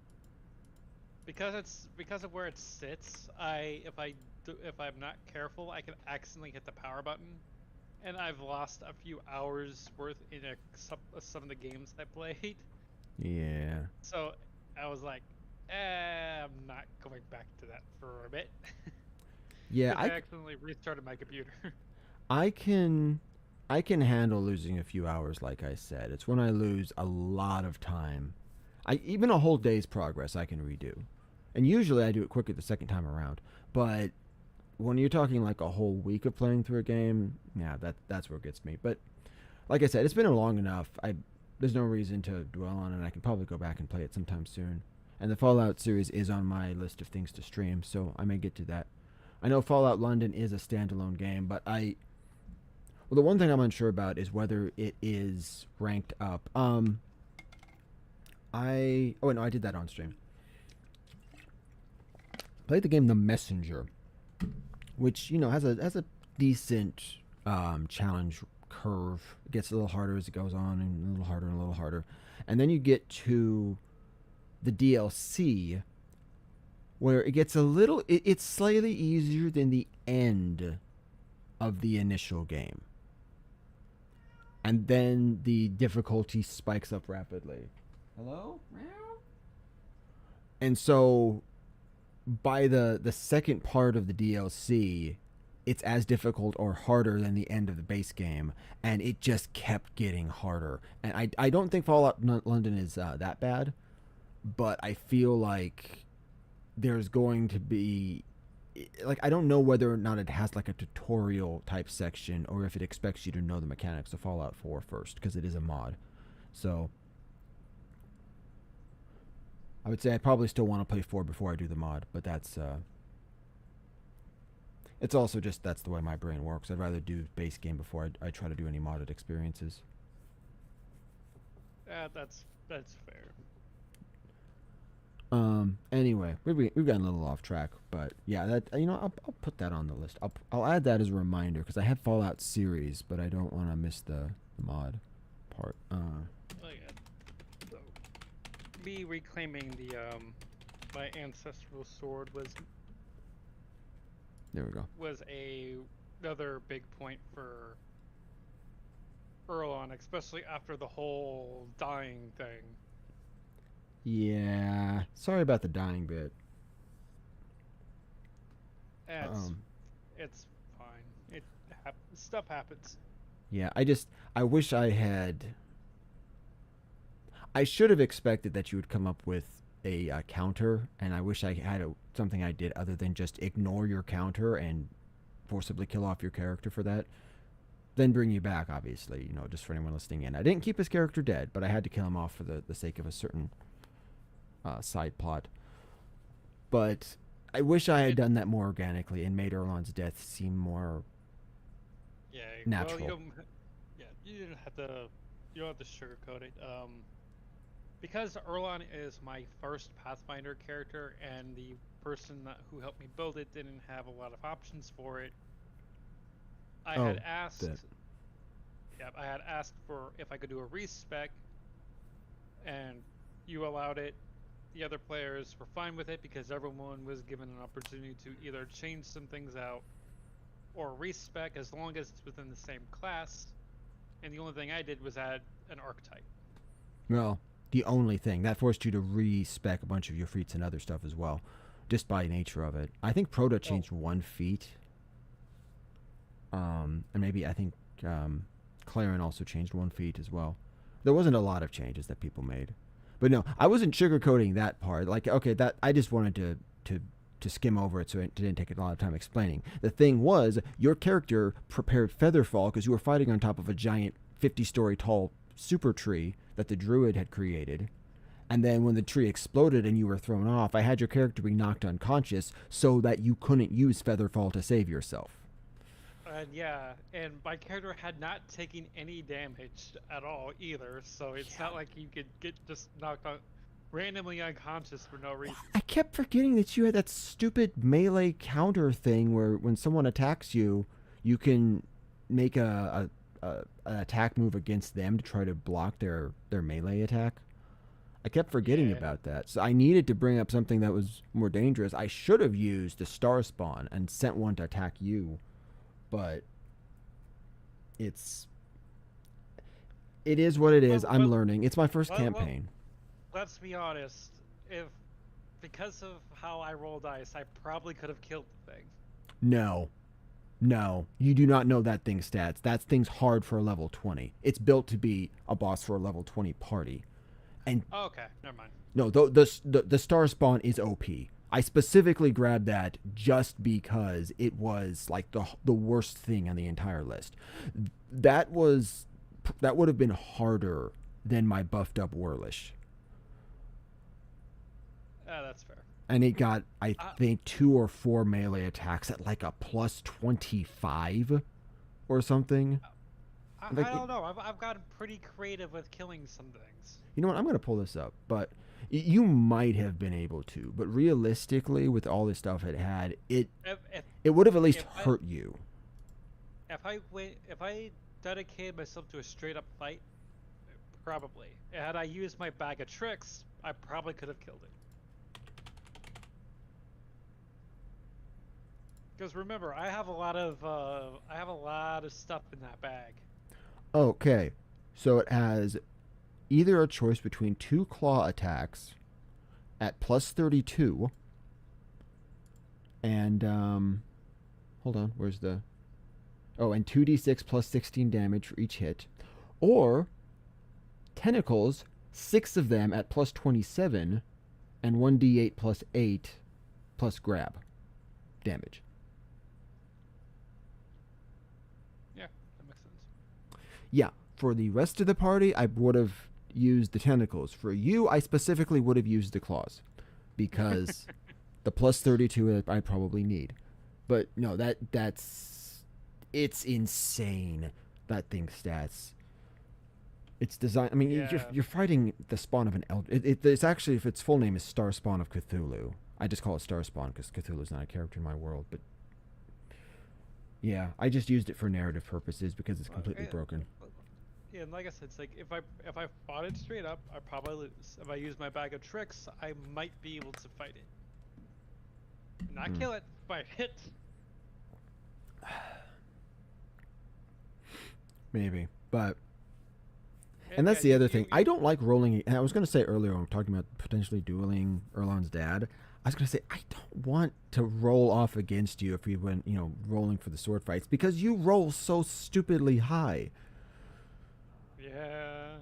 because of where it sits. If I'm not careful, I can accidentally hit the power button, and I've lost a few hours worth in some of the games I played. yeah. So I was like, I'm not going back to that for a bit Yeah, because I accidentally restarted my computer. I can I can handle losing a few hours like I said. It's when I lose a lot of time. I even a whole day's progress I can redo. And usually I do it quicker the second time around. But when you're talking like a whole week of playing through a game, yeah, that's where it gets me. But like I said, it's been long enough. I There's no reason to dwell on it. I can probably go back and play it sometime soon. And the Fallout series is on my list of things to stream, so I may get to that. I know Fallout London is a standalone game, but well, the one thing I'm unsure about is whether it is ranked up. Oh wait, no, I did that on stream. Played the game The Messenger, which has a decent challenge curve. It gets a little harder as it goes on, and a little harder and a little harder, and then you get to the DLC where it gets a little. It's slightly easier than the end of the initial game, and then the difficulty spikes up rapidly. Hello? Meow. And so by the second part of the DLC, it's as difficult or harder than the end of the base game, and it just kept getting harder. And I don't think Fallout London is that bad, but I feel like there's going to be like I don't know whether or not it has like a tutorial type section or if it expects you to know the mechanics of Fallout 4 first because it is a mod. So I would say I probably still want to play 4 before I do the mod, but that's it's also just that's the way my brain works. I'd rather do base game before I try to do any modded experiences. That's fair. Anyway, we've gotten a little off track, but yeah, that I'll put that on the list. I'll add that as a reminder because I have Fallout series, but I don't want to miss the mod part. Oh yeah. So, me reclaiming the my ancestral sword There we go. was another big point for Earlon, especially after the whole dying thing. Yeah, sorry about the dying bit. It's Um, it's fine. Stuff happens. yeah, I wish I had. I should have expected that you would come up with a counter, and I wish I had something I did other than just ignore your counter and forcibly kill off your character for that. Then bring you back, obviously, just for anyone listening in. I didn't keep his character dead, but I had to kill him off for the sake of a certain side plot. But I wish I had done that more organically and made Erlon's death seem more Yeah. Well, natural. Yeah, you don't have to sugarcoat it. Because Erlon is my first Pathfinder character, and the person who helped me build it didn't have a lot of options for it. I Oh, had asked, that. yeah, I had asked for if I could do a respec, and you allowed it. The other players were fine with it because everyone was given an opportunity to either change some things out or respec as long as it's within the same class. And the only thing I did was add an archetype. Well, the only thing that forced you to respec a bunch of your feats and other stuff as well, just by nature of it. I think Proto changed one feat, and maybe I think Claren also changed one feat as well. There wasn't a lot of changes that people made, but no, I wasn't sugarcoating that part. Like, okay, that I just wanted to skim over it so it didn't take a lot of time explaining. The thing was, your character prepared Featherfall because you were fighting on top of a giant 50-story tall super tree that the druid had created. And then when the tree exploded and you were thrown off, I had your character be knocked unconscious so that you couldn't use Featherfall to save yourself. And yeah, and my character had not taken any damage at all either, so it's Yeah. not like you could get just knocked out randomly unconscious for no reason. I kept forgetting that you had that stupid melee counter thing where when someone attacks you, you can make an attack move against them to try to block their melee attack. I kept forgetting Yeah. about that. So I needed to bring up something that was more dangerous. I should have used the star spawn and sent one to attack you, but it's it is what it is. I'm But learning. It's my first let, let, campaign. let's be honest. If because of how I roll dice, I probably could have killed the thing. No. No, you do not know that thing's stats. That thing's hard for a level 20. It's built to be a boss for a level 20 party. And Oh, okay, never mind. no, the star spawn is OP. I specifically grabbed that just because it was like the worst thing on the entire list. That was that would have been harder than my buffed up Whirlish. That's fair. And it got, I Uh, think, 2 or 4 melee attacks at like a plus 25 or something. Like, I don't know. I've gotten pretty creative with killing some things. you know what? I'm going to pull this up, but you might have been able to. But realistically, with all the stuff it had, If if it would have at least if I hurt you. if I dedicated myself to a straight up fight, probably. Had I used my bag of tricks, I probably could have killed it. Because remember, I have a lot of stuff in that bag. Okay, so it has either a choice between 2 claw attacks at plus 32 and hold on, where's the and 2d6 plus 16 damage for each hit, or tentacles, 6 of them at plus 27 and 1d8 plus 8 plus grab damage. Yeah, that makes sense. Yeah, for the rest of the party, I would have used the tentacles. For you, I specifically would have used the claws because the plus 32 I probably need. But no, that's it's insane, that thing's stats. It's designed. I mean, Yeah. you're fighting the spawn of an elder. It's actually, if its full name is Star Spawn of Cthulhu. I just call it Star Spawn because Cthulhu's not a character in my world. But yeah, I just used it for narrative purposes because it's completely broken. Yeah, and like I said, it's like if I fought it straight up, I probably lose. If I use my bag of tricks, I might be able to fight it. Not kill it, fight it. Maybe, but and that's yeah, the other thing. I don't like rolling. And I was going to say earlier when we were talking about potentially dueling Erlon's dad. I was going to say I don't want to roll off against you if we went, rolling for the sword fights because you roll so stupidly high. Yeah.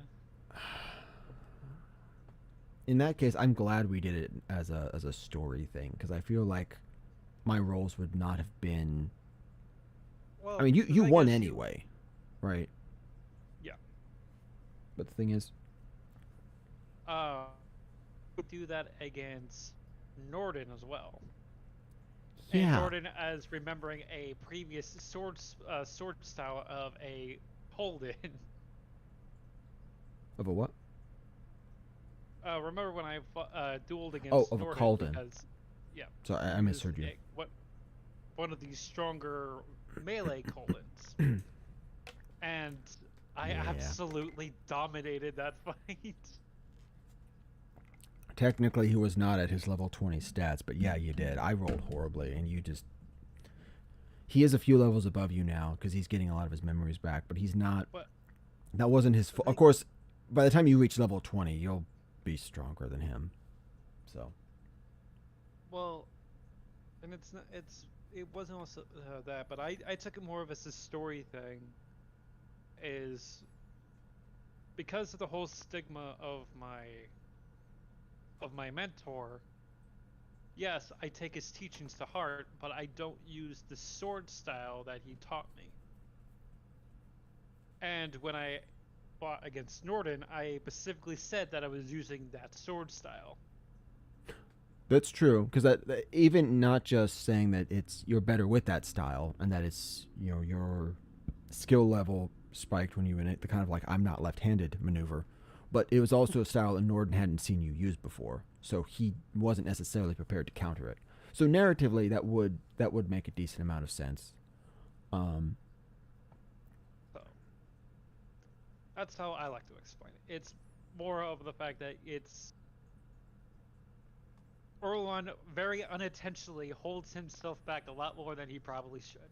In that case, I'm glad we did it as a story thing because I feel like my rolls would not have been. Well, I mean, you 'cause I won guess anyway, right? Yeah. But the thing is, We do that against Norden as well. And yeah. Norden as remembering a previous sword style of a Holden. Of a what? Remember when I dueled against Oh, of a Norden Calden. because, yeah, So I he was misheard you. one of these stronger melee Coldens, and I Yeah. absolutely dominated that fight. Technically, he was not at his level 20 stats, but yeah, you did. I rolled horribly, and you just. He is a few levels above you now because he's getting a lot of his memories back, but he's not. But That wasn't his. Of course, by the time you reach level 20, you'll be stronger than him. So. well, and it wasn't also that, but I took it more of as a story thing. Is because of the whole stigma of my mentor. Yes, I take his teachings to heart, but I don't use the sword style that he taught me. And when I fought against Norden, I specifically said that I was using that sword style. That's true, because even not just saying that it's you're better with that style and that it's your skill level spiked when you in it, the kind of like I'm not left-handed maneuver, but it was also a style that Norden hadn't seen you use before, so he wasn't necessarily prepared to counter it. So narratively, that would make a decent amount of sense. Um, So that's how I like to explain it. It's more of the fact that it's Orlon very unintentionally holds himself back a lot more than he probably should.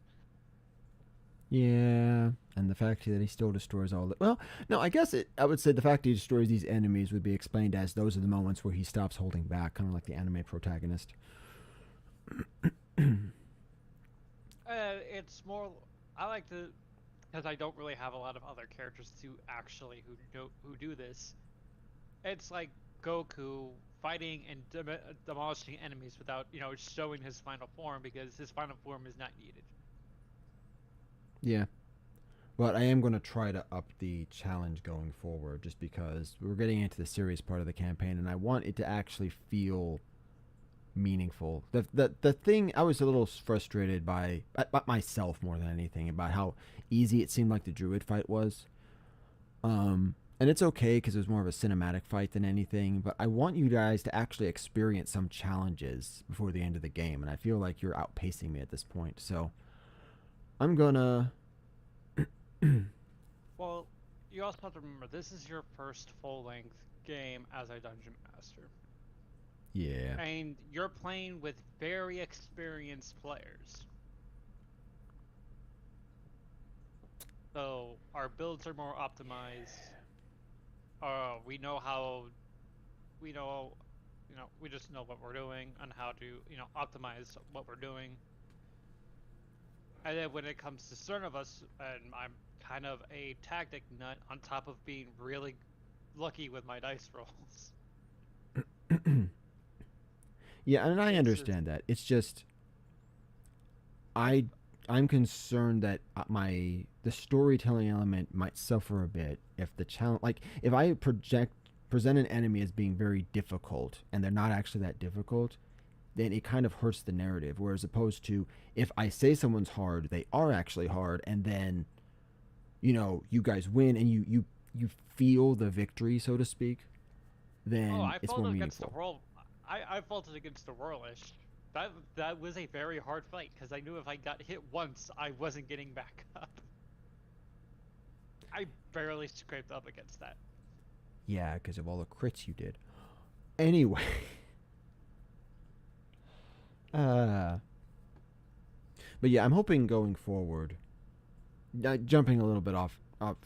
yeah, and the fact that he still destroys all the well, no, I guess I would say the fact he destroys these enemies would be explained as those are the moments where he stops holding back, kind of like the anime protagonist. It's more. I like to, because I don't really have a lot of other characters to actually who do this. It's like Goku fighting and demolishing enemies without showing his final form because his final form is not needed. Yeah, but I am going to try to up the challenge going forward, just because we're getting into the serious part of the campaign, and I want it to actually feel meaningful. The thing I was a little frustrated by myself more than anything about how easy it seemed like the druid fight was. And it's okay because it was more of a cinematic fight than anything. But I want you guys to actually experience some challenges before the end of the game, and I feel like you're outpacing me at this point. So I'm gonna. Well, you also have to remember this is your first full-length game as a dungeon master, Yeah. and you're playing with very experienced players. So our builds are more optimized. We know how we know we just know what we're doing and how to optimize what we're doing. And then when it comes to certain of us, and I'm kind of a tactic nut on top of being really lucky with my dice rolls. Yeah, and I It's just understand that. It's just I I'm concerned that the storytelling element might suffer a bit if the challenge, like if I present an enemy as being very difficult and they're not actually that difficult, then it kind of hurts the narrative. Whereas opposed to if I say someone's hard, they are actually hard, and then you guys win and you feel the victory, so to speak, oh, then I it's more faulted against the meaningful. world. I faulted against the Whirlish. That was a very hard fight because I knew if I got hit once, I wasn't getting back up. I barely scraped up against that. Yeah, because of all the crits you did. Anyway, uh, but yeah, I'm hoping going forward, jumping a little bit off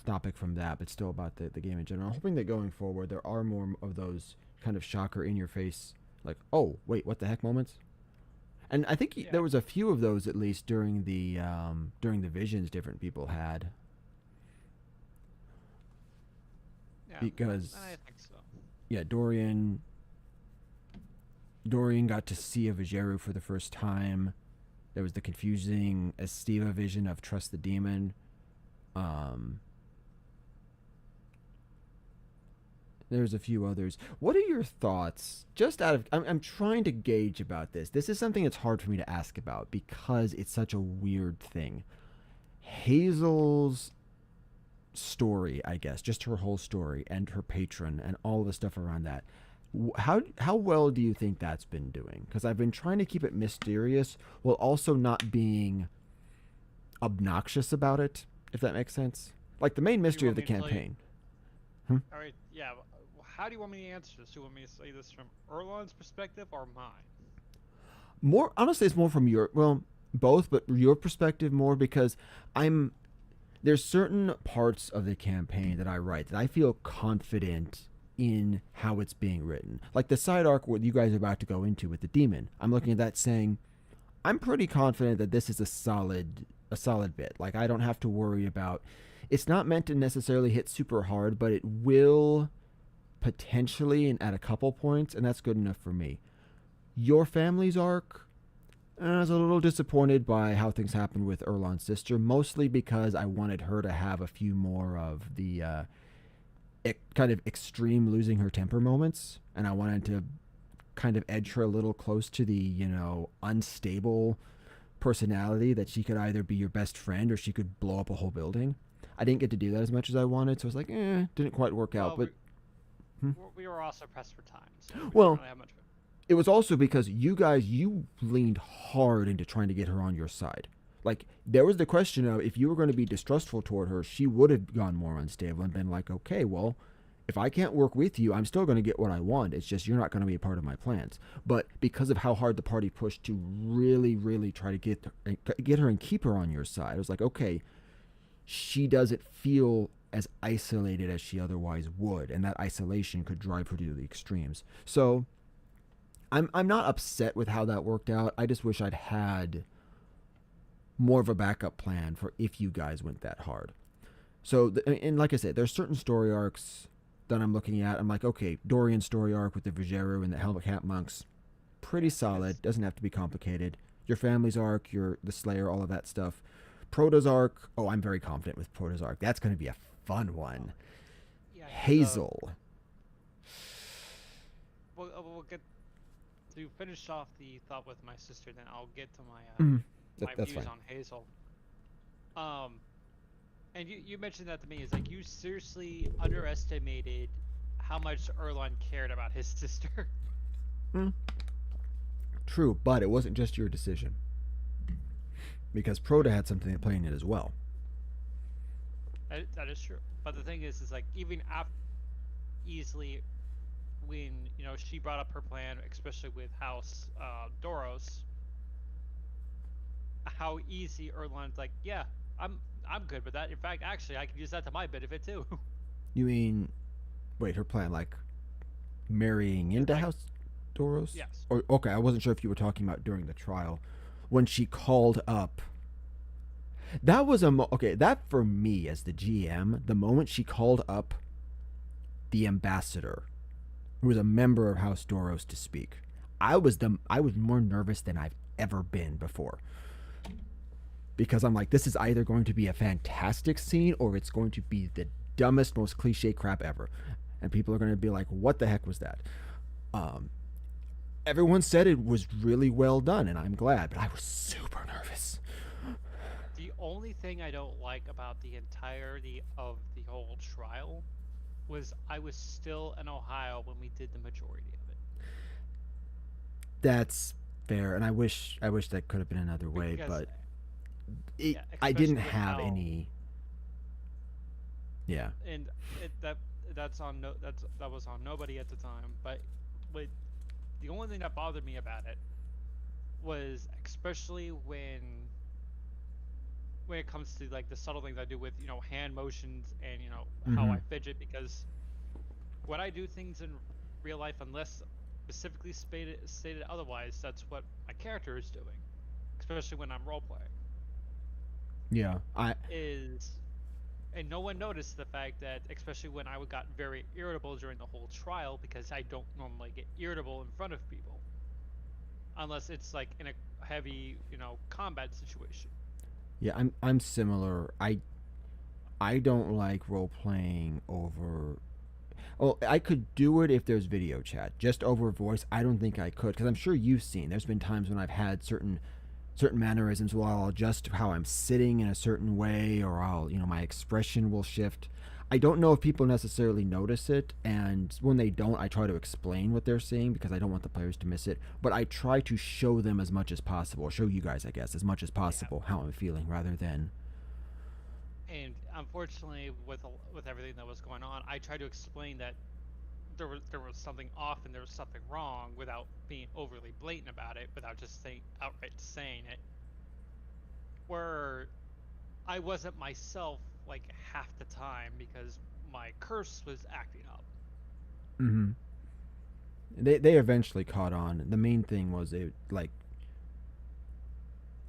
topic from that, but still about the game in general. I'm hoping that going forward there are more of those kind of shocker in your face, like, oh wait, what the heck moments. And I think Yeah, there was a few of those at least during the visions different people had, yeah, I because think so. yeah, Dorian got to see a Vigeru for the first time. There was the confusing Estiva vision of Trust the Demon. Um, there's a few others. What are your thoughts? Just out of, I'm trying to gauge about this. This is something that's hard for me to ask about because it's such a weird thing. Hazel's story, I guess, just her whole story and her patron and all the stuff around that. How well do you think that's been doing? Because I've been trying to keep it mysterious while also not being obnoxious about it, if that makes sense. Like the main Do you mystery of want the me to tell you? campaign. Hmm? All right, yeah. How do you want me to answer this? Do you want me to say this from Erlon's perspective or mine? More honestly, it's more from your, well, both, but your perspective more, because I'm there's certain parts of the campaign that I write that I feel confident in how it's being written. Like the side arc what you guys are about to go into with the demon. I'm looking at that saying, I'm pretty confident that this is a solid bit. Like I don't have to worry about it's not meant to necessarily hit super hard, but it will potentially and at a couple points, and that's good enough for me. Your family's arc, I was a little disappointed by how things happened with Erlon's sister, mostly because I wanted her to have a few more of the kind of extreme losing her temper moments, and I wanted to kind of edge her a little close to the, unstable personality that she could either be your best friend or she could blow up a whole building. I didn't get to do that as much as I wanted, so I was like, didn't quite work out. Well, But hmm. we were also pressed for time, so we didn't Well, really have much. it was also because you leaned hard into trying to get her on your side. Like, there was the question of if you were going to be distrustful toward her, she would have gone more unstable and been like, okay, well, if I can't work with you, I'm still going to get what I want. It's just you're not going to be a part of my plans. But because of how hard the party pushed to really, really try to get her and keep her on your side, it was like, okay, she doesn't feel as isolated as she otherwise would, and that isolation could drive her to the extremes. So I'm not upset with how that worked out. I just wish I'd had more of a backup plan for if you guys went that hard. So, and like I said, there's certain story arcs that I'm looking at. I'm like, okay, Dorian's story arc with the Vigeru and the Helmet Cap monks, pretty solid. Doesn't have to be complicated. Your family's arc, the Slayer, all of that stuff. Proto's arc. Oh, I'm very confident with Proto's arc. That's going to be a fun one. Yeah, Hazel. We'll get to finish off the thought with my sister. Then I'll get to my my That's views fine. on Hazel. And you mentioned that to me. It's like you seriously underestimated how much Erlon cared about his sister. True, but it wasn't just your decision. Because Proto had something to play in it as well. That is true. But the thing is like even after easily when she brought up her plan, especially with House Doros, how easy Erlon's like, yeah, I'm good with that. In fact, actually, I can use that to my benefit too. You mean, wait, her plan, like marrying into like, House Doros? Yes. Or okay, I wasn't sure if you were talking about during the trial when she called up. That was okay. That for me as the GM, the moment she called up the ambassador, who was a member of House Doros, to speak, I was more nervous than I've ever been before. Because I'm like, this is either going to be a fantastic scene or it's going to be the dumbest, most cliche crap ever. And people are going to be like, what the heck was that? Everyone said it was really well done, and I'm glad, but I was super nervous. The only thing I don't like about the entirety of the whole trial was I was still in Ohio when we did the majority of it. That's fair, and I wish that could have been another way, but I didn't have any. Yeah. And that was on nobody at the time. But the only thing that bothered me about it was especially when it comes to like the subtle things I do with hand motions and how I fidget, because when I do things in real life, unless specifically stated otherwise, that's what my character is doing, especially when I'm role playing. Yeah, and no one noticed the fact that, especially when I got very irritable during the whole trial, because I don't normally get irritable in front of people, unless it's like in a heavy, combat situation. Yeah, I'm similar. I don't like role playing over. Oh, I could do it if there's video chat. Just over voice, I don't think I could, because I'm sure you've seen. There's been times when I've had certain mannerisms where I'll adjust how I'm sitting in a certain way, or my expression will shift. I don't know if people necessarily notice it, and when they don't, I try to explain what they're seeing because I don't want the players to miss it. But I try to show them as much as possible, show you guys, I guess, as much as possible how I'm feeling, rather than. And unfortunately, with everything that was going on, I tried to explain that there was something off and there was something wrong without being overly blatant about it, without just outright saying it. Where I wasn't myself like half the time because my curse was acting up. Mm-hmm. They eventually caught on. The main thing was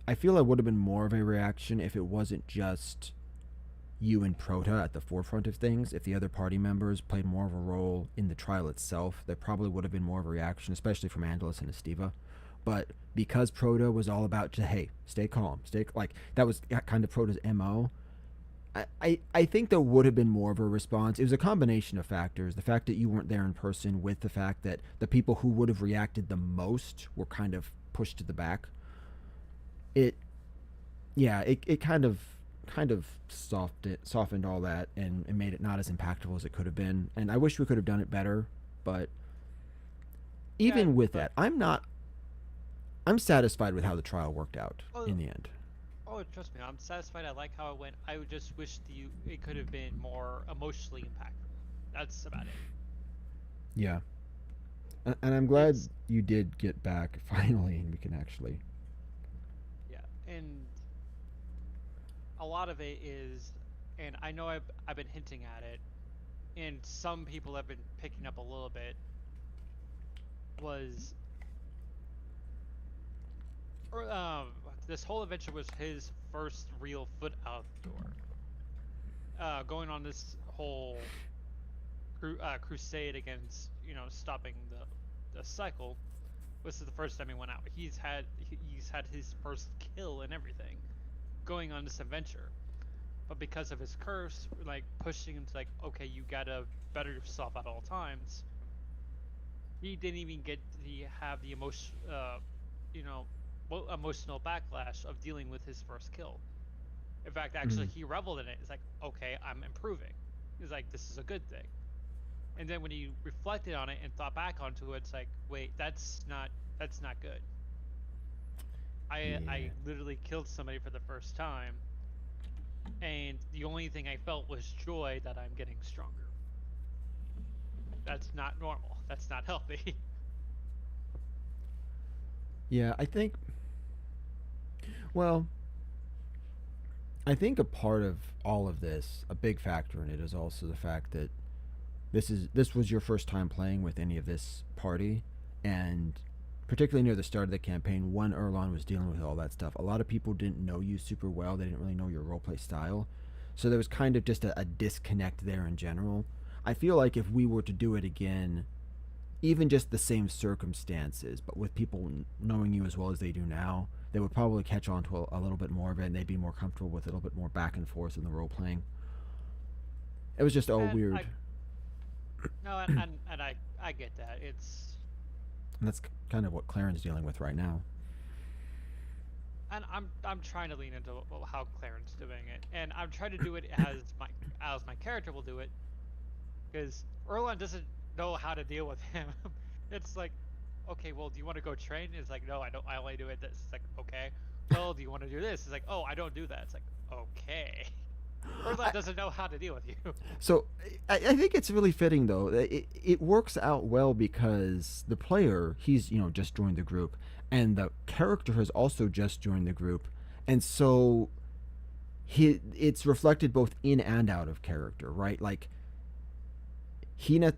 I feel it would have been more of a reaction if it wasn't just you and Prota at the forefront of things. If the other party members played more of a role in the trial itself, there probably would have been more of a reaction, especially from Angelus and Estiva. But because Prota was all about, hey, stay calm, that was kind of Prota's MO, I think there would have been more of a response. It was a combination of factors. The fact that you weren't there in person, with the fact that the people who would have reacted the most were kind of pushed to the back. It yeah, it kind of softened all that and made it not as impactful as it could have been. And I wish we could have done it better, but Yeah, even with but that, I'm satisfied with how the trial worked out oh, in the end. oh, trust me, I'm satisfied. I like how it went. I would just wish it could have been more emotionally impactful. That's about it. Yeah. And I'm glad It's you did get back finally and we can actually. yeah, and a lot of it is, and I know I've been hinting at it, and some people have been picking up a little bit. Was or this whole adventure was his first real foot outdoor. Going on this whole crusade against stopping the cycle. This is the first time he went out. He's had his first kill and everything going on this adventure. But because of his curse, like pushing him to like, okay, you gotta better yourself at all times. He didn't even get to have the you know, emotional backlash of dealing with his first kill. In fact, actually, Mm, he reveled in it. It's like, okay, I'm improving. He's like, this is a good thing. And then when he reflected on it and thought back onto it, it's like, wait, that's not good. I yeah. literally killed somebody for the first time, and the only thing I felt was joy that I'm getting stronger. That's not normal. That's not healthy. Yeah, well, I think a part of all of this, a big factor in it is also the fact that this was your first time playing with any of this party, and particularly near the start of the campaign, when Erlon was dealing with all that stuff, a lot of people didn't know you super well. They didn't really know your roleplay style, so there was kind of just a disconnect there in general. I feel like if we were to do it again, even just the same circumstances, but with people knowing you as well as they do now, they would probably catch on to a little bit more of it, and they'd be more comfortable with a little bit more back and forth in the role playing. It was just all and weird, I no, and I get that. It's and that's kind of what Claren's dealing with right now. and I'm trying to lean into how Clarence doing it, and I'm trying to do it as my character will do it, because Erlon doesn't know how to deal with him. It's like, okay, well, do you want to go train? It's like, no, I don't. I only do it this. It's like, okay. Well, do you want to do this? It's like, oh, I don't do that. It's like, okay. Erlon I, doesn't know how to deal with you. so I think it's really fitting though. It works out well because the player, he's just joined the group, and the character has also just joined the group, and so it's reflected both in and out of character, right? Like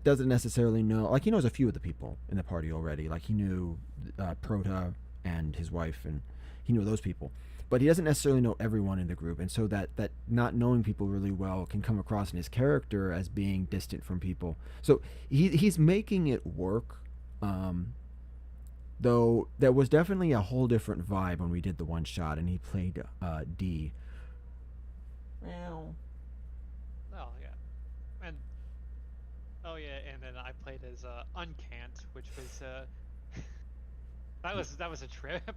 doesn't necessarily know. Like he knows a few of the people in the party already. Like he knew Prota and his wife, and he knew those people. But he doesn't necessarily know everyone in the group, and so that not knowing people really well can come across in his character as being distant from people. So he's making it work. Though there was definitely a whole different vibe when we did the one shot, and he played D. Well, Oh yeah, and oh yeah, and then I played as Uncant, which was that was a trip.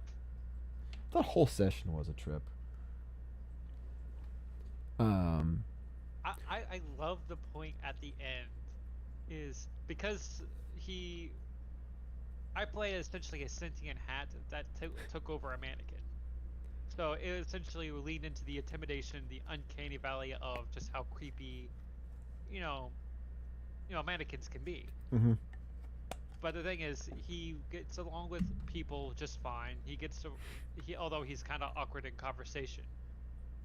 the whole session was a trip. Um, I love the point at the end is because he I play essentially a sentient hat that took over a mannequin. So it essentially will lead into the intimidation, the uncanny valley of just how creepy, you know, mannequins can be. mm-hmm. But the thing is, he gets along with people just fine. Although he's kind of awkward in conversation.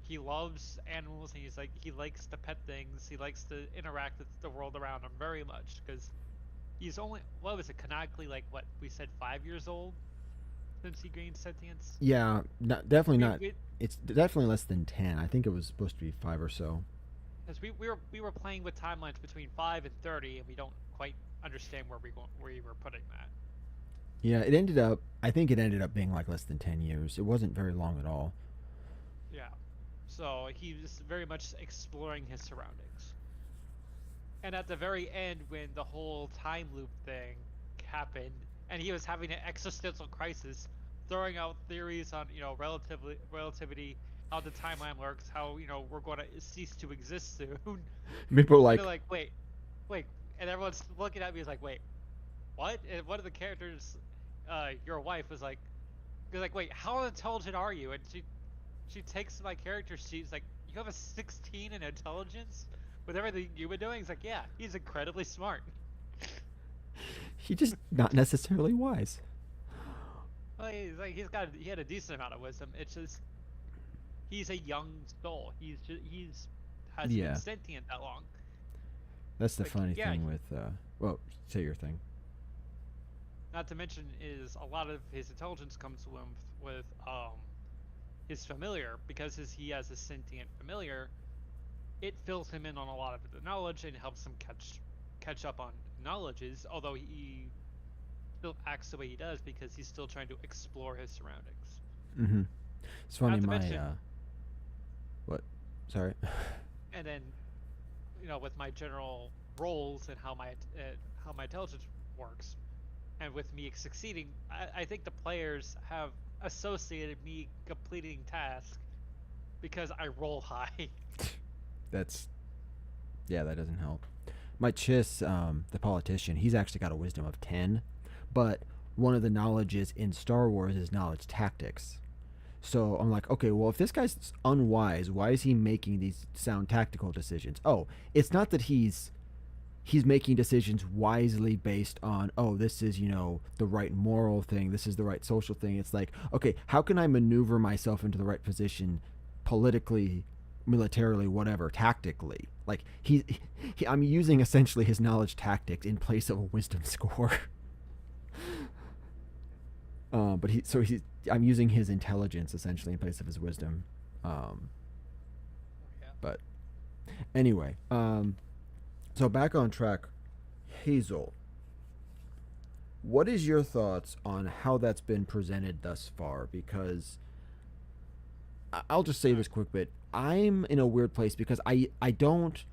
He loves animals, and he likes to pet things. He likes to interact with the world around him very much because he's only what was it canonically like what we said 5 years old since he gained sentience. Yeah, definitely We not. we It's definitely less than 10. I think it was supposed to be 5 or so. because we were playing with timelines between 5 and 30, and we don't quite understand where we were putting that. Yeah, I think it ended up being like less than 10 years. It wasn't very long at all. Yeah, So he was very much exploring his surroundings. And at the very end, when the whole time loop thing happened, and he was having an existential crisis, throwing out theories on relativity, how the timeline works, how we're going to cease to exist soon. People And they're like, like, wait, and everyone's looking at me is like, wait, what? And one of the characters, your wife was like, they're like, wait, how intelligent are you? And she takes my character sheet. She's like, you have a 16 in intelligence with everything you've been doing. He's like, yeah, he's incredibly smart. he just not necessarily wise. Well, he had a decent amount of wisdom. It's just he's a young soul. He's hasn't been Yeah, sentient that long. that's the Like, funny yeah, thing with. Well, say your thing. not to mention is a lot of his intelligence comes with his familiar, because he has a sentient familiar. It fills him in on a lot of the knowledge and helps him catch up on knowledges. Although he still acts the way he does because he's still trying to explore his surroundings. Mm-hmm. It's funny. Not to My mention, what? Sorry. and then with my general roles and how my intelligence works, and with me succeeding, I think the players have associated me completing tasks because I roll high. That's yeah. That doesn't help. My Chiss, the politician, he's actually got a wisdom of 10, but one of the knowledges in Star Wars is knowledge tactics. So I'm like, okay, well, if this guy's unwise, why is he making these sound tactical decisions? Oh, it's not that he's making decisions wisely based on, oh, this is, the right moral thing, this is the right social thing. It's like, okay, how can I maneuver myself into the right position politically, militarily, whatever, tactically? Like I'm using essentially his knowledge tactics in place of a wisdom score. But I'm using his intelligence essentially in place of his wisdom. Um, Yeah. but anyway, so back on track, Hazel. What is your thoughts on how that's been presented thus far? Because I'll just say All this right. quick bit. I'm in a weird place because I don't.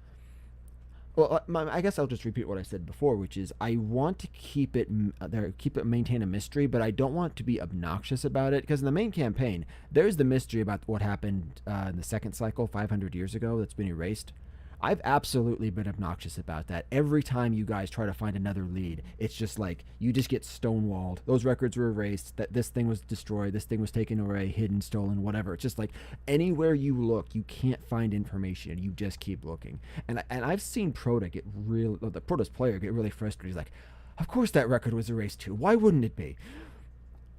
Well, I guess I'll just repeat what I said before, which is I want to keep it there, keep it maintain a mystery, but I don't want to be obnoxious about it because in the main campaign there's the mystery about what happened in the second cycle 500 years ago that's been erased. I've absolutely been obnoxious about that. Every time you guys try to find another lead, it's just like you just get stonewalled. Those records were erased. That this thing was destroyed. This thing was taken away, hidden, stolen, whatever. It's just like anywhere you look, you can't find information. You just keep looking. And I've seen Proto get real. The Proto's player get really frustrated. He's like, "Of course that record was erased too. Why wouldn't it be?"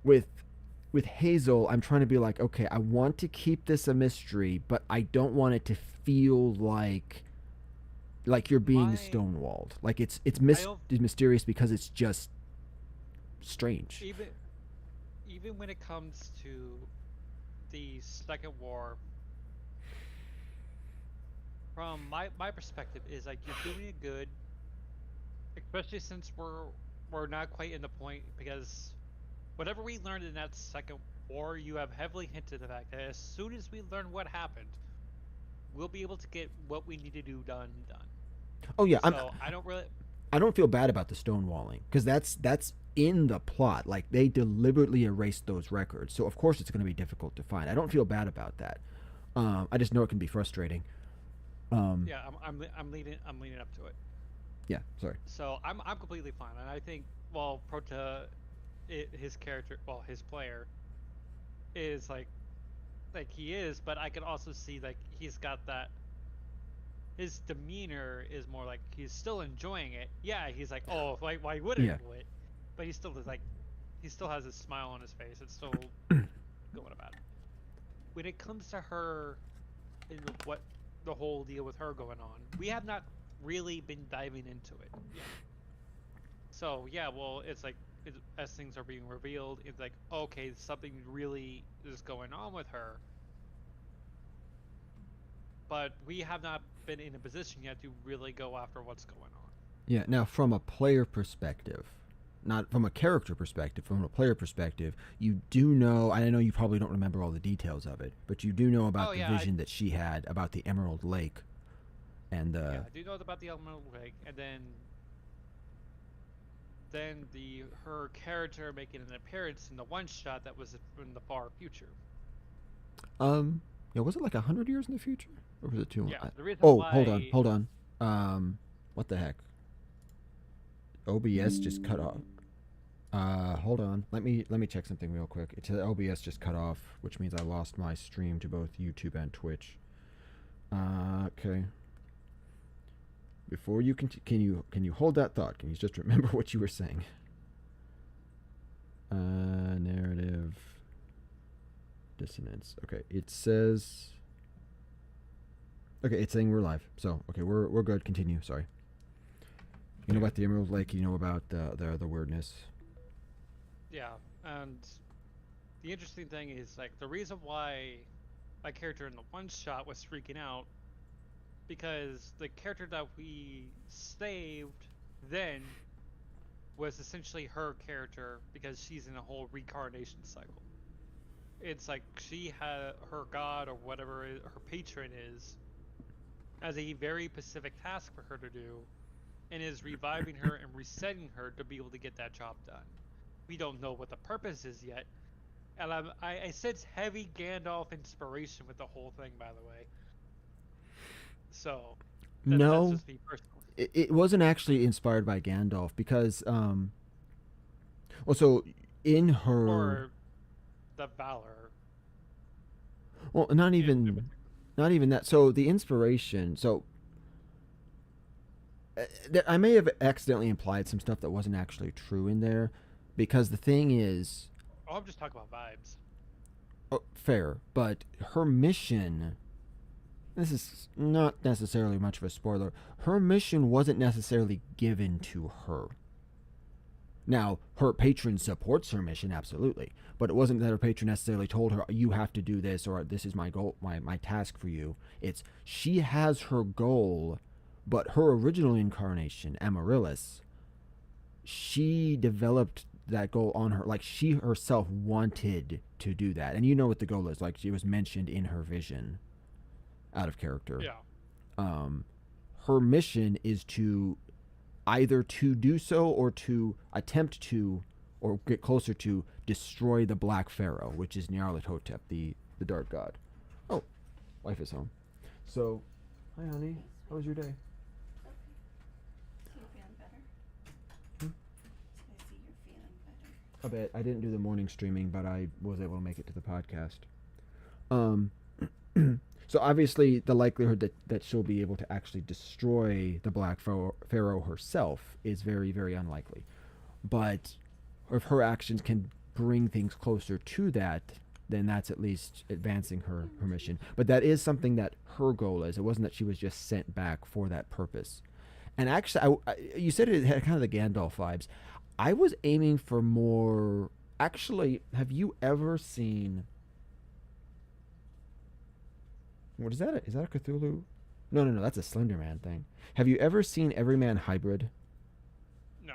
With with Hazel, I'm trying to be like, okay, I want to keep this a mystery, but I don't want it to feel like you're being My stonewalled. Like I don't it's mysterious because it's just strange. even even when it comes to the second war, from my perspective, is like you're doing it good, especially since we're not quite in the point, because whatever we learned in that second war, you have heavily hinted the fact that as soon as we learn what happened, we'll be able to get what we need to do done. Oh yeah, So I don't really. I don't feel bad about the stonewalling because that's in the plot. Like they deliberately erased those records, so of course it's going to be difficult to find. I don't feel bad about that. I just know it can be frustrating. Um, Yeah, I'm leading up to it. yeah, sorry. So I'm completely fine, and I think, well, his character, well, his player is like he is, but I can also see like he's got that. His demeanor is more like he's still enjoying it. Yeah, he's like, oh, why wouldn't Yeah, it quit? But he still is like, he still has a smile on his face. It's still going about it. When it comes to her and what the whole deal with her going on, we have not really been diving into it yet. So yeah, well, it's like as things are being revealed, it's like, okay, something really is going on with her, but we have not been in a position yet to really go after what's going on. yeah. Now from a player perspective, not from a character perspective, from a player perspective, you do know. I know you probably don't remember all the details of it, but you do know Oh about the yeah, vision that she had about the Emerald Lake, and I do know about the Emerald Lake, and then the her character making an appearance in the one shot that was in the far future. um, yeah, was it like 100 years in the future, or was it too? Yeah, the reason Oh, hold on, why. hold on. What the heck? OBS just cut off. Hold on. Let me check something real quick. It's OBS just cut off, which means I lost my stream to both YouTube and Twitch. Okay. Before you can you hold that thought? Can you just remember what you were saying? Narrative dissonance. Okay, it says. Okay, it's saying we're live. So okay, we're good. Continue. Sorry. You know about the Emerald Lake. You know about the weirdness. Yeah, and the interesting thing is like the reason why my character in the one shot was freaking out because the character that we saved then was essentially her character because she's in a whole reincarnation cycle. It's like she had her god or whatever her patron is as a very specific task for her to do and is reviving her and resetting her to be able to get that job done. We don't know what the purpose is yet. And I sense heavy Gandalf inspiration with the whole thing, by the way. So, that's No, just me personally. it wasn't actually inspired by Gandalf because well, so in her, Or the Valor. well, not even that. So the inspiration. So I may have accidentally implied some stuff that wasn't actually true in there, because the thing is, Oh, I'm just talking about vibes. oh, fair, but her mission. This is not necessarily much of a spoiler. Her mission wasn't necessarily given to her. Now, her patron supports her mission, absolutely. But it wasn't that her patron necessarily told her, you have to do this, or this is my goal, my task for you. It's she has her goal, but her original incarnation, Amaryllis, she developed that goal on her. Like, she herself wanted to do that. And you know what the goal is. Like, she was mentioned in her vision, out of character. Yeah. Her mission is to either to do so or to attempt to or get closer to destroy the Black Pharaoh, which is Nyarlathotep, the dark god. Oh, wife is home. So, hi honey, how was your day? Okay. So you're feeling better? Hmm? I see you're feeling better. A bit. I didn't do the morning streaming, but I was able to make it to the podcast. So obviously the likelihood that she'll be able to actually destroy the Black Pharaoh herself is very, very unlikely. But if her actions can bring things closer to that, then that's at least advancing her mission. But that is something that her goal is. It wasn't that she was just sent back for that purpose. And actually, you said it had kind of the Gandalf vibes. I was aiming for more. Actually, have you ever seen? What is that? Is that a Cthulhu? No. That's a Slender Man thing. Have you ever seen Everyman Hybrid? No.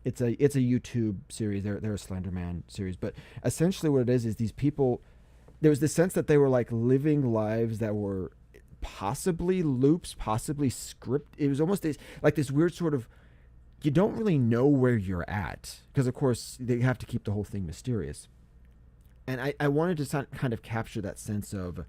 It's a YouTube series. They're a Slender Man series, but essentially what it is these people. There was the sense that they were like living lives that were possibly loops, possibly script. It was almost like this weird sort of. You don't really know where you're at because, of course, they have to keep the whole thing mysterious. And I wanted to kind of capture that sense of.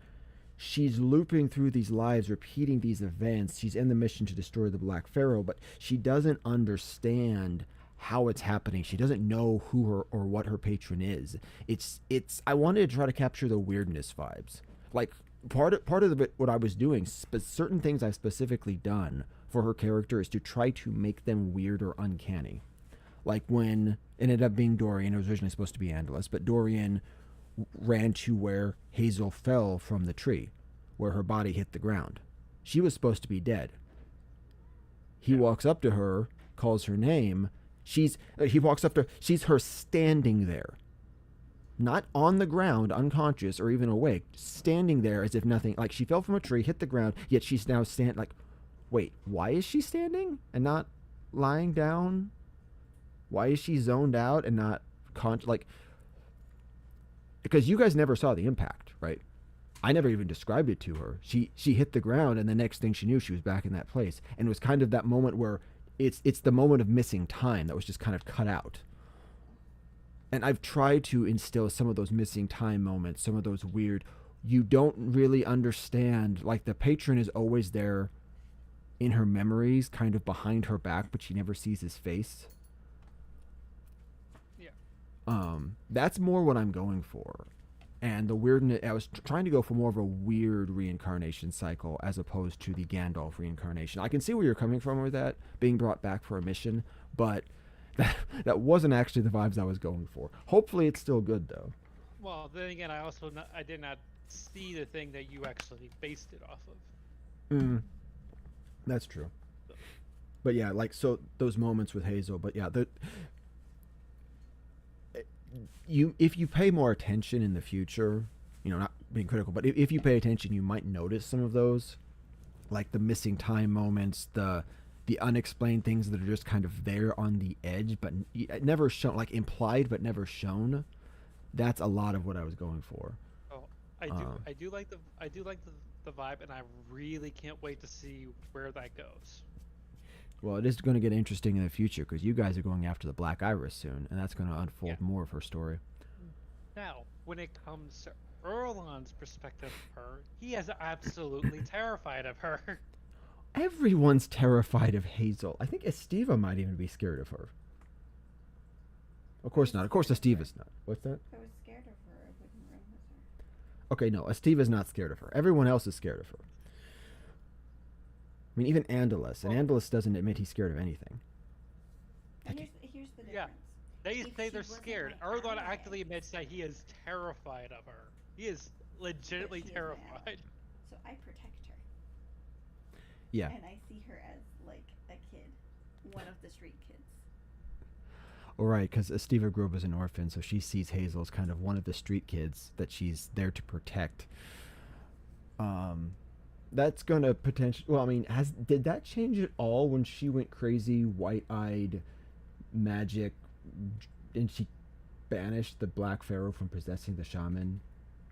She's looping through these lives, repeating these events. She's in the mission to destroy the Black Pharaoh, but she doesn't understand how it's happening. She doesn't know who her or what her patron is. It's. I wanted to try to capture the weirdness vibes. Like part of what I was doing, certain things I've specifically done for her character is to try to make them weird or uncanny. Like when it ended up being Dorian, it was originally supposed to be Andalus, but Dorian ran to where Hazel fell from the tree, where her body hit the ground. She was supposed to be dead. He walks up to her, calls her name. He walks up to her. She's her standing there. Not on the ground, unconscious or even awake, standing there as if nothing, like she fell from a tree, hit the ground, yet she's now like, wait, why is she standing and not lying down? Why is she zoned out and not like, because you guys never saw the impact, right? I never even described it to her. She hit the ground, and the next thing she knew, she was back in that place. And it was kind of that moment where it's the moment of missing time that was just kind of cut out. And I've tried to instill some of those missing time moments, some of those weird. You don't really understand. Like, the patron is always there in her memories, kind of behind her back, but she never sees his face. Yeah. That's more what I'm going for. And the weirdness, I was trying to go for more of a weird reincarnation cycle as opposed to the Gandalf reincarnation. I can see where you're coming from with that, being brought back for a mission, but that wasn't actually the vibes I was going for. Hopefully it's still good, though. Well, then again, I did not see the thing that you actually based it off of. That's true. But yeah, like, so those moments with Hazel, but yeah, if you pay more attention in the future, not being critical, but if you pay attention, you might notice some of those, like the missing time moments, the unexplained things that are just kind of there on the edge, but never shown, like implied but never shown. That's a lot of what I was going for. Oh, I do like the vibe, and I really can't wait to see where that goes. Well, it is going to get interesting in the future because you guys are going after the Black Iris soon, and that's going to unfold more of her story. Now, when it comes to Erlon's perspective of her, he is absolutely terrified of her. Everyone's terrified of Hazel. I think Estiva might even be scared of her. Of course not. Of course Estiva's not. What's that? If I was scared of her, I wouldn't run with her. Okay, no, Estiva's not scared of her. Everyone else is scared of her. I mean, even Andalus. And Andalus doesn't admit he's scared of anything. Here's the difference. Yeah. They If say she they're wasn't scared. my Erlon ally- actually admits that he is terrified of her. He is legitimately But she is my ally. terrified. So I protect her. Yeah. And I see her as like a kid, one of the street kids. All right, because Estiva grew up as an orphan, so she sees Hazel as kind of one of the street kids that she's there to protect. That's gonna potentially. Well, I mean, did that change at all when she went crazy, white-eyed, magic, and she banished the Black Pharaoh from possessing the shaman?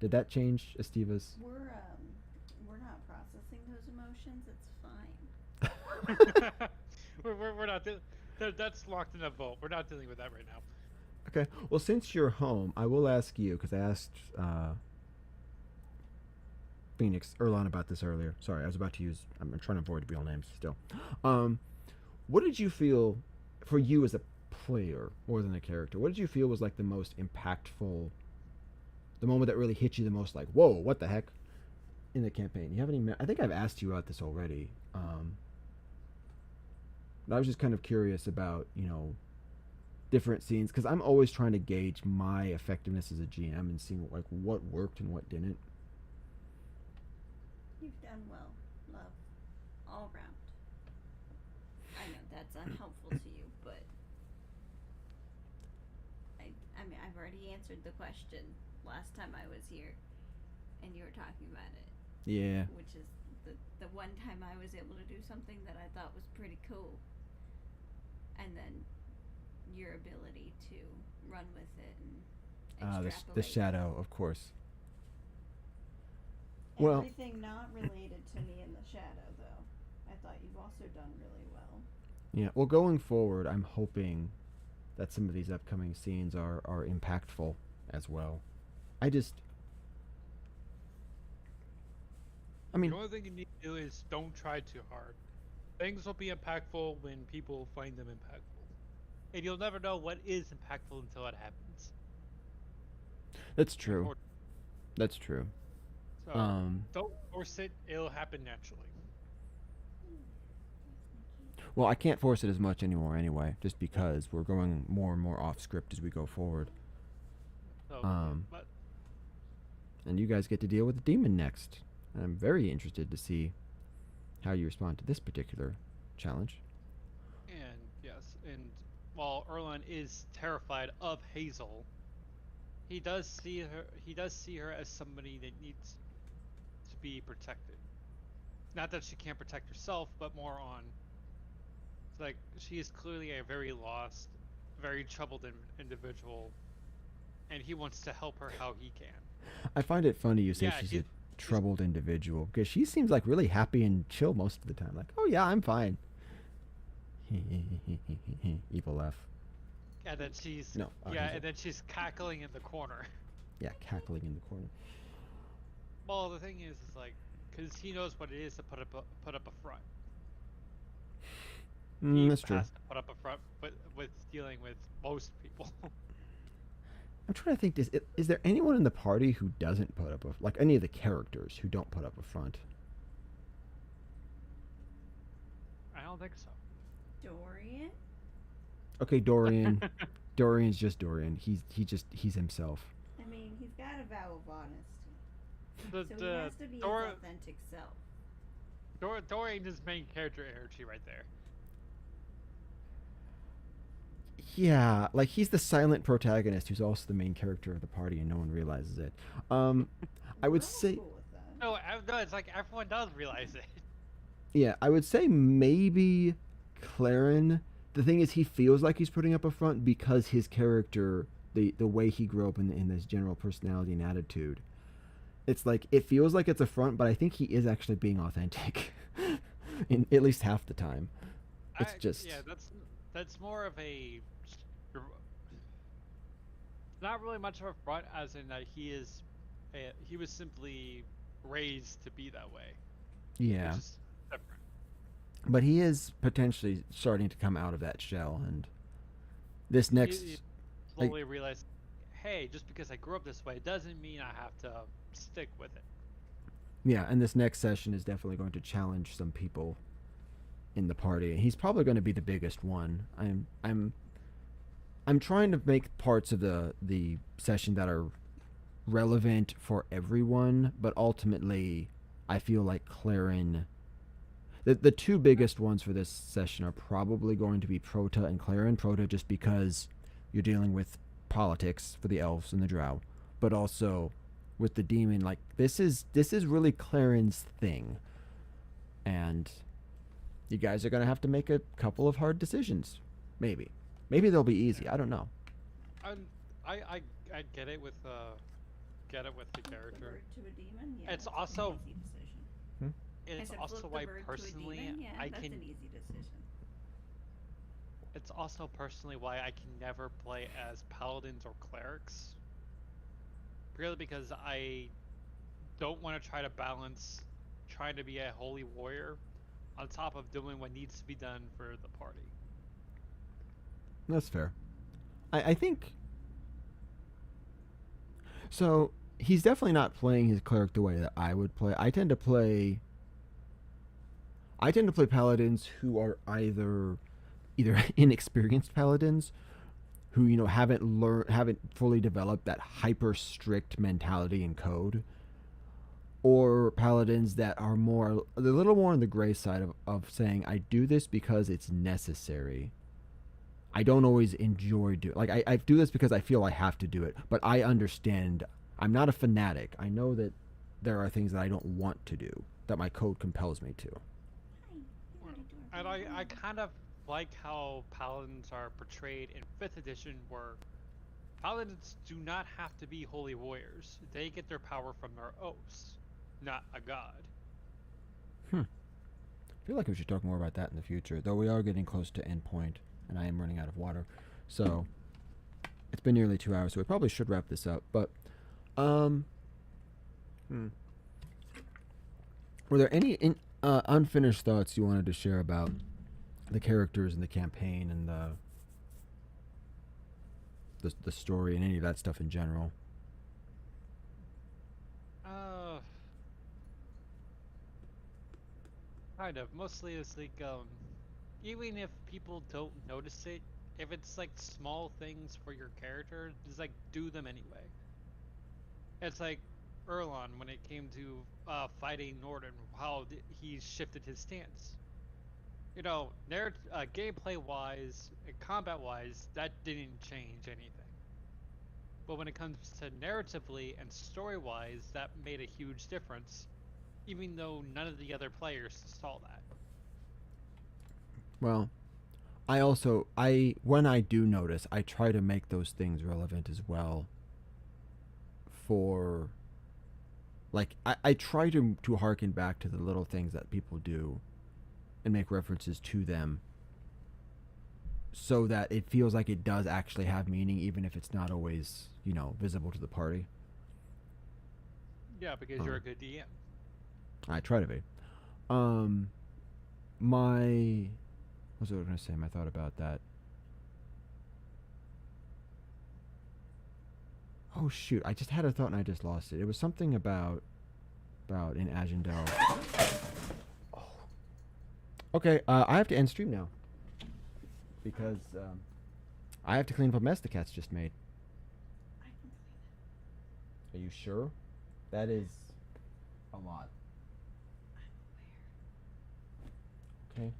Did that change Estiva's? We're not processing those emotions. It's fine. we're not. That's locked in a vault. We're not dealing with that right now. Okay. Well, since you're home, I will ask you because I asked Phoenix Erlon about this earlier. Sorry, I was about to use. I'm trying to avoid real names still. What did you feel for you as a player more than a character? What did you feel was like the most impactful? The moment that really hit you the most, like, whoa, what the heck, in the campaign? You have any? I think I've asked you about this already. But I was just kind of curious about different scenes because I'm always trying to gauge my effectiveness as a GM and seeing like what worked and what didn't. You've done well, love, all round. I know that's unhelpful to you, but I mean, I've already answered the question last time I was here, and you were talking about it. Yeah. Which is the one time I was able to do something that I thought was pretty cool, and then your ability to run with it and extrapolate. The shadow, of course. Everything not related to me in the shadow, though. I thought you've also done really well. Yeah. Well, going forward, I'm hoping that some of these upcoming scenes are impactful as well. I mean, The only thing you need to do is don't try too hard. Things will be impactful when people find them impactful. And you'll never know what is impactful until it happens. that's true. That's true. So don't force it, it'll happen naturally. Well, I can't force it as much anymore anyway, just because we're going more and more off script as we go forward. So, but And you guys get to deal with the demon next. And I'm very interested to see how you respond to this particular challenge. and yes, and while Erlon is terrified of Hazel, he does see her as somebody that needs to be protected. Not that she can't protect herself, but more on like she is clearly a very very troubled individual, and he wants to help her how he can. I find it funny you say Yeah, she's he's a troubled individual because she seems like really happy and chill most of the time. Like, oh yeah, I'm fine. Evil laugh. and then she's No, yeah, he's and then she's cackling in the corner. yeah, cackling in the corner. Well, the thing is like, because he knows what it is to put up a front. He That's true. has to put up a front, but with dealing with most people. I'm trying to think. Is there anyone in the party who doesn't put up a like any of the characters who don't put up a front? I don't think so. Dorian? Okay, Dorian. Dorian's just Dorian. He's himself. I mean, he's got a vow of honesty. The, So he has to be his authentic self. Dorian is main character energy right there. Yeah, like he's the silent protagonist who's also the main character of the party, and no one realizes it. I would I'm say, cool with that. No, it's like everyone does realize it. yeah, I would say maybe Claren. The thing is, he feels like he's putting up a front because his character, the way he grew up in his general personality and attitude, it's like it feels like it's a front, but I think he is actually being authentic, in at least half the time. It's just Yeah, that's more of a not really much of a front, as in that he was simply raised to be that way. yeah. Which is different. But he is potentially starting to come out of that shell, and this next, He slowly realized, hey, just because I grew up this way doesn't mean I have to stick with it. yeah, and this next session is definitely going to challenge some people in the party. And he's probably going to be the biggest one. I'm trying to make parts of the session that are relevant for everyone, but ultimately, I feel like Claren. The two biggest ones for this session are probably going to be Prota and Claren. Prota just because you're dealing with politics for the elves and the drow, but also with the demon. Like this is really Claren's thing, and you guys are gonna have to make a couple of hard decisions. Maybe they'll be easy. I don't know. I get it with the character. Bird to a demon? Yeah, It's that's also- an easy decision. It's I said also flip why the bird to a personally demon? Yeah, I that's can. an easy decision. It's also personally why I can never play as paladins or clerics. Purely because I don't want to try to balance trying to be a holy warrior on top of doing what needs to be done for the party. That's fair. I think so. He's definitely not playing his cleric the way that I would play. I tend to play paladins who are either inexperienced paladins who haven't fully developed that hyper strict mentality and code, or paladins that are a little more on the gray side of saying I do this because it's necessary. I don't always enjoy I do this because I feel I have to do it, but I understand I'm not a fanatic. I know that there are things that I don't want to do that my code compels me to. And I kind of like how paladins are portrayed in 5th edition, where paladins do not have to be holy warriors. They get their power from their oaths, not a god. I feel like we should talk more about that in the future, though we are getting close to end point, and I am running out of water. So, it's been nearly 2 hours, so we probably should wrap this up. But, were there any unfinished thoughts you wanted to share about the characters and the campaign and the story and any of that stuff in general? Kind of. Mostly it's like, even if people don't notice it, if it's like small things for your character, just like do them anyway. It's like Erlon when it came to fighting Norden, how he shifted his stance. You know, gameplay wise, combat wise, that didn't change anything. But when it comes to narratively and story wise, that made a huge difference, even though none of the other players saw that. Well, I also I when I do notice, I try to make those things relevant as well. For like, I try to harken back to the little things that people do and make references to them so that it feels like it does actually have meaning, even if it's not always, visible to the party. Yeah, because you're Uh, a good DM. I try to be. Um, my what was I going to say? My thought about that. Oh shoot! I just had a thought and I just lost it. It was something about in Ajendel. Okay, I have to end stream now because I have to clean up a mess the cat's just made. I can clean Are you sure? That is a lot. it. I'm aware. Okay.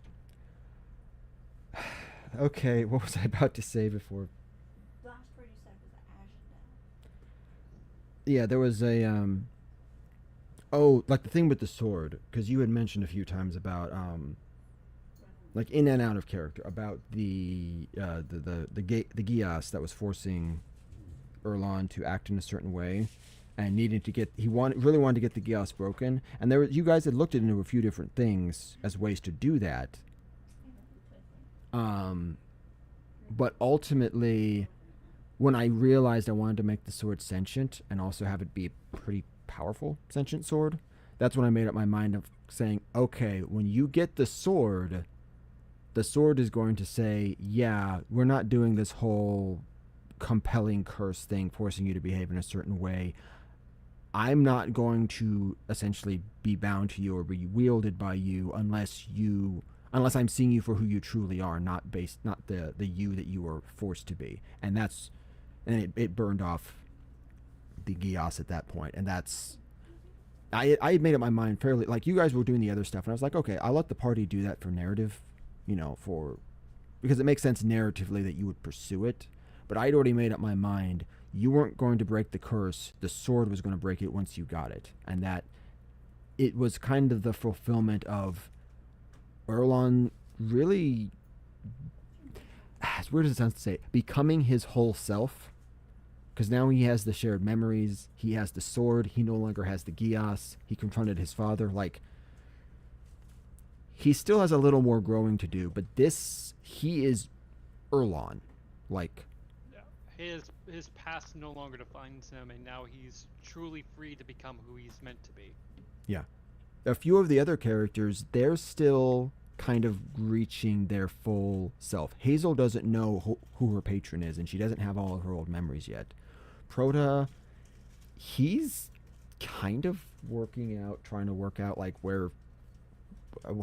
Okay, what was I about to say before? The last word you said was Ajandel. Yeah, there was a oh, like the thing with the sword, because you had mentioned a few times about like in and out of character about the Gias that was forcing Erlon to act in a certain way, and needing to get really wanted to get the Gias broken, and you guys had looked into a few different things as ways to do that. But ultimately, when I realized I wanted to make the sword sentient and also have it be a pretty powerful sentient sword, that's when I made up my mind of saying, okay, when you get the sword is going to say, yeah, we're not doing this whole compelling curse thing, forcing you to behave in a certain way. I'm not going to essentially be bound to you or be wielded by you unless I'm seeing you for who you truly are, not the you that you were forced to be. And it burned off the Gias at that point. And that's I had made up my mind fairly, like, you guys were doing the other stuff, and I was like, okay, I'll let the party do that for narrative, because it makes sense narratively that you would pursue it. But I'd already made up my mind you weren't going to break the curse. The sword was going to break it once you got it. And that it was kind of the fulfillment of Erlon really, as weird as it sounds to say, becoming his whole self. Because now he has the shared memories, he has the sword, he no longer has the Gias, he confronted his father. Like, he still has a little more growing to do, but he is Erlon. Like, Yeah. His past no longer defines him, and now he's truly free to become who he's meant to be. yeah. A few of the other characters, they're still kind of reaching their full self. Hazel doesn't know who her patron is, and she doesn't have all of her old memories yet. Prota, he's kind of trying to work out like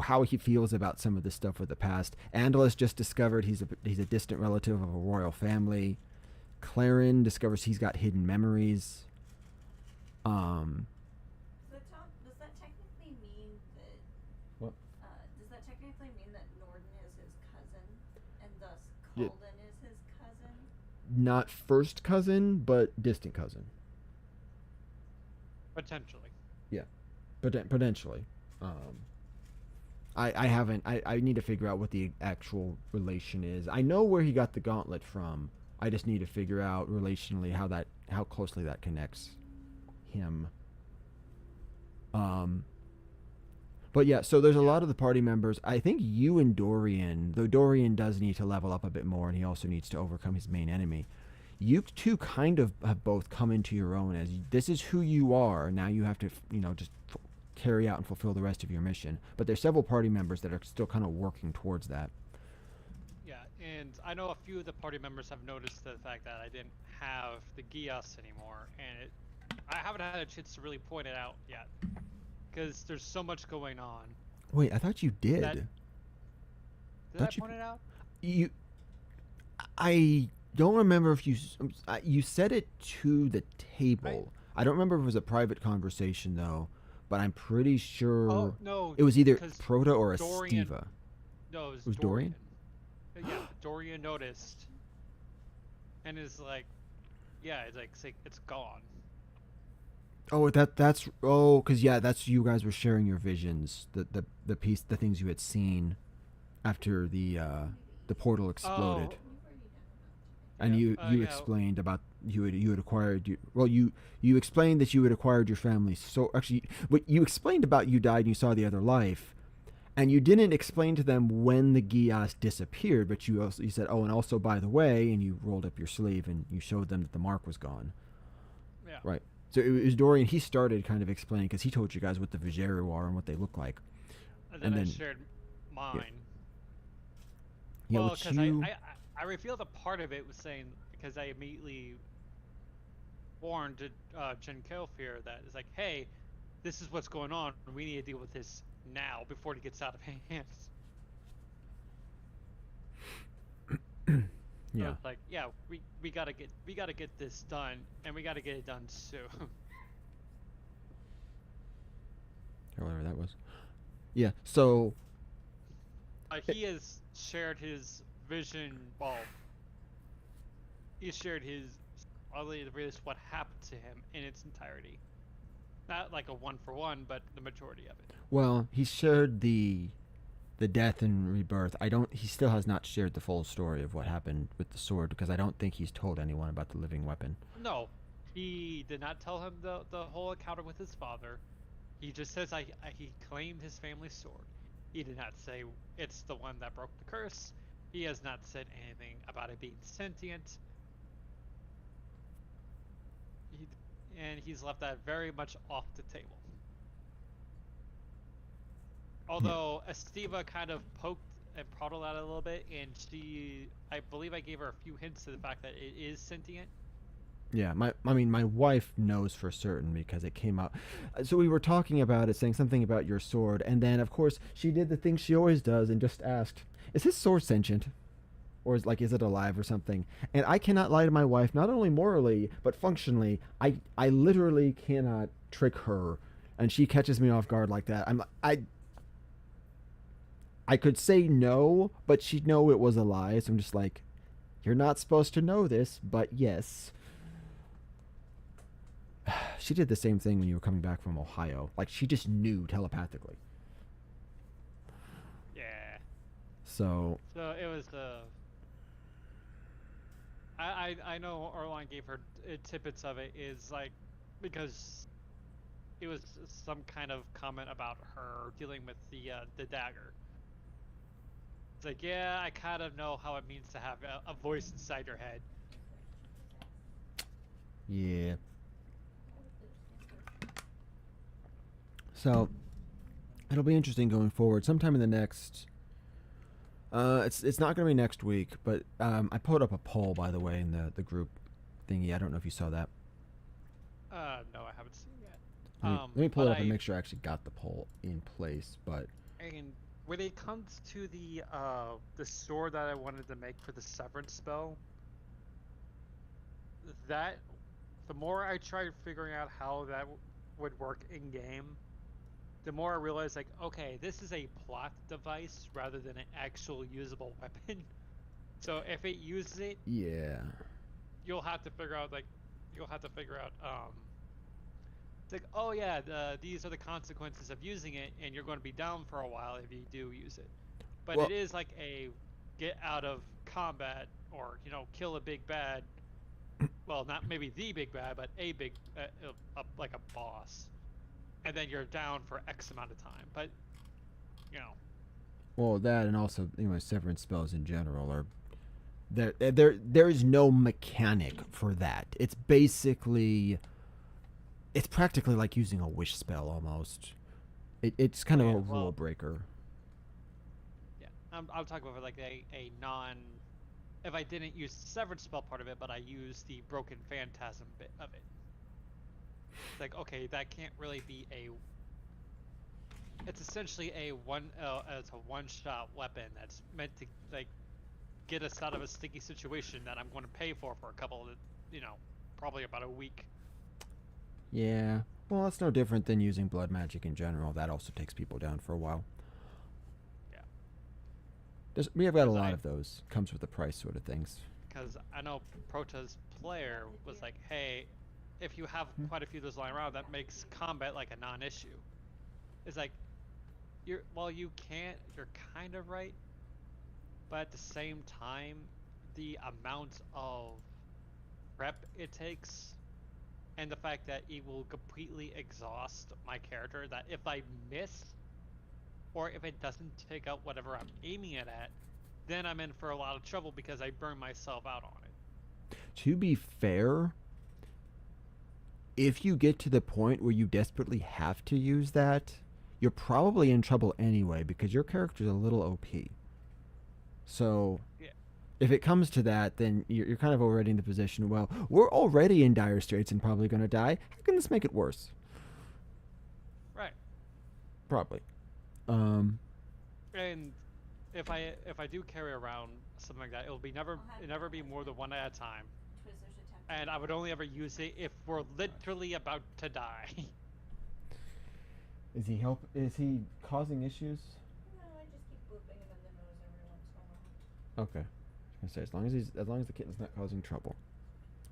how he feels about some of the stuff with the past. Andalus just discovered he's a distant relative of a royal family. Clarin discovers he's got hidden memories. Does that technically mean that? What? Does that technically mean that Norden is his cousin, and thus Yeah. Colden is his cousin? Not first cousin, but distant cousin. Potentially. Yeah, potentially. I haven't. I need to figure out what the actual relation is. I know where he got the gauntlet from. I just need to figure out relationally how closely that connects him. But yeah, so there's a lot of the party members. I think you and Dorian, though Dorian does need to level up a bit more, and he also needs to overcome his main enemy. You two kind of have both come into your own as this is who you are. Now you have to, just carry out and fulfill the rest of your mission. But there's several party members that are still kind of working towards that. Yeah, and I know a few of the party members have noticed the fact that I didn't have the Gias anymore, and I haven't had a chance to really point it out yet, because there's so much going on. Wait, I thought you did. Did I point it out? I don't remember if you said it to the table. I don't remember if it was a private conversation though, but I'm pretty sure. Oh no! It was either 'cause Prota or Dorian- Estiva. No, it was Dorian? Yeah, Dorian noticed, and is like, yeah, it's gone. Oh, that's because that's you guys were sharing your visions, the things you had seen after the. Maybe the portal exploded. Oh, And yeah. you Yeah. explained about you had acquired you explained that you had acquired your family's soul. Actually, what you explained about you died and you saw the other life, and you didn't explain to them when the Gias disappeared, but you said, oh, and also by the way, and you rolled up your sleeve and you showed them that the mark was gone. Yeah. Right. So it was Dorian. He started kind of explaining because he told you guys what the Vigeru are and what they look like, And then and I then shared yeah, mine. yeah, Well, which because you I revealed a part of it was saying because I immediately warned Jen Kelfier that it's like, hey, this is what's going on. We need to deal with this now before it gets out of hands. So yeah, it's like, yeah, we gotta get this done, and we gotta get it done soon. or whatever that was. Yeah. So He has shared his vision. Well, he shared his oddly what happened to him in its entirety. Not like a one for one, but the majority of it. well, he shared the death and rebirth. I don't. He still has not shared the full story of what happened with the sword because I don't think he's told anyone about the living weapon. No, he did not tell him the whole encounter with his father. He just says he claimed his family's sword. He did not say it's the one that broke the curse. He has not said anything about it being sentient. He, and he's left that very much off the table. Yeah. Although Estiva kind of poked and prodded at it a little bit, and I believe I gave her a few hints to the fact that it is sentient. Yeah, my wife knows for certain because it came out. So we were talking about it, saying something about your sword, and then of course she did the thing she always does and just asked, "Is his sword sentient, or is it alive or something?" And I cannot lie to my wife, not only morally but functionally. I literally cannot trick her, and she catches me off guard like that. I could say no, but she'd know it was a lie. So I'm just like, "You're not supposed to know this, but yes." She did the same thing when you were coming back from Ohio. Like she just knew telepathically. Yeah. So So it was I know Orlon gave her tidbits of it is like because it was some kind of comment about her dealing with the dagger. It's like, yeah, I kind of know how it means to have a voice inside your head. yeah. So it'll be interesting going forward. Sometime in the next it's not going to be next week, but I put up a poll by the way in the group thingy. I don't know if you saw that. No, I haven't seen it yet. Let me pull But it up and make sure I actually got the poll in place. But and when it comes to the sword that I wanted to make for the severance spell, that the more I tried figuring out how that would work in game, the more I realized like, okay, this is a plot device rather than an actual usable weapon. So if it uses it, yeah, you'll have to figure out it's like, oh yeah, these are the consequences of using it, and you're going to be down for a while if you do use it. But well, it is like a get out of combat or kill a big bad. Well, not maybe the big bad, but a big like a boss, and then you're down for X amount of time. But you know, that and also severance spells in general are there is no mechanic for that. It's practically like using a wish spell almost. It's kind of a rule breaker. Yeah, I'm talking about like a non. If I didn't use the severed spell part of it, but I used the broken phantasm bit of it, it's like, okay, that can't really be a. It's essentially it's a one-shot weapon that's meant to like get us out of a sticky situation that I'm going to pay for a couple of, probably about a week. Yeah. Well, that's no different than using blood magic in general. That also takes people down for a while. Yeah. We have got a lot of those. Comes with the price sort of things. Because I know Prota's player was like, hey, if you have quite a few of those lying around, that makes combat like a non-issue. It's like, you're kind of right, but at the same time, the amount of prep it takes and the fact that it will completely exhaust my character, that if I miss or if it doesn't take out whatever I'm aiming it at, then I'm in for a lot of trouble because I burn myself out on it. To be fair, if you get to the point where you desperately have to use that, you're probably in trouble anyway because your character's a little OP. So Yeah. if it comes to that, then you're kind of already in the position, well, we're already in dire straits and probably going to die. How can this make it worse? Right. Probably. And if I do carry around something like that, it'll never be more than one at a time. Twizzler's attempting. And I would only ever use it if we're literally about to die. Is he causing issues? No, I just keep booping him in the nose every once in a while. Okay. I was gonna say as long as the kitten's not causing trouble,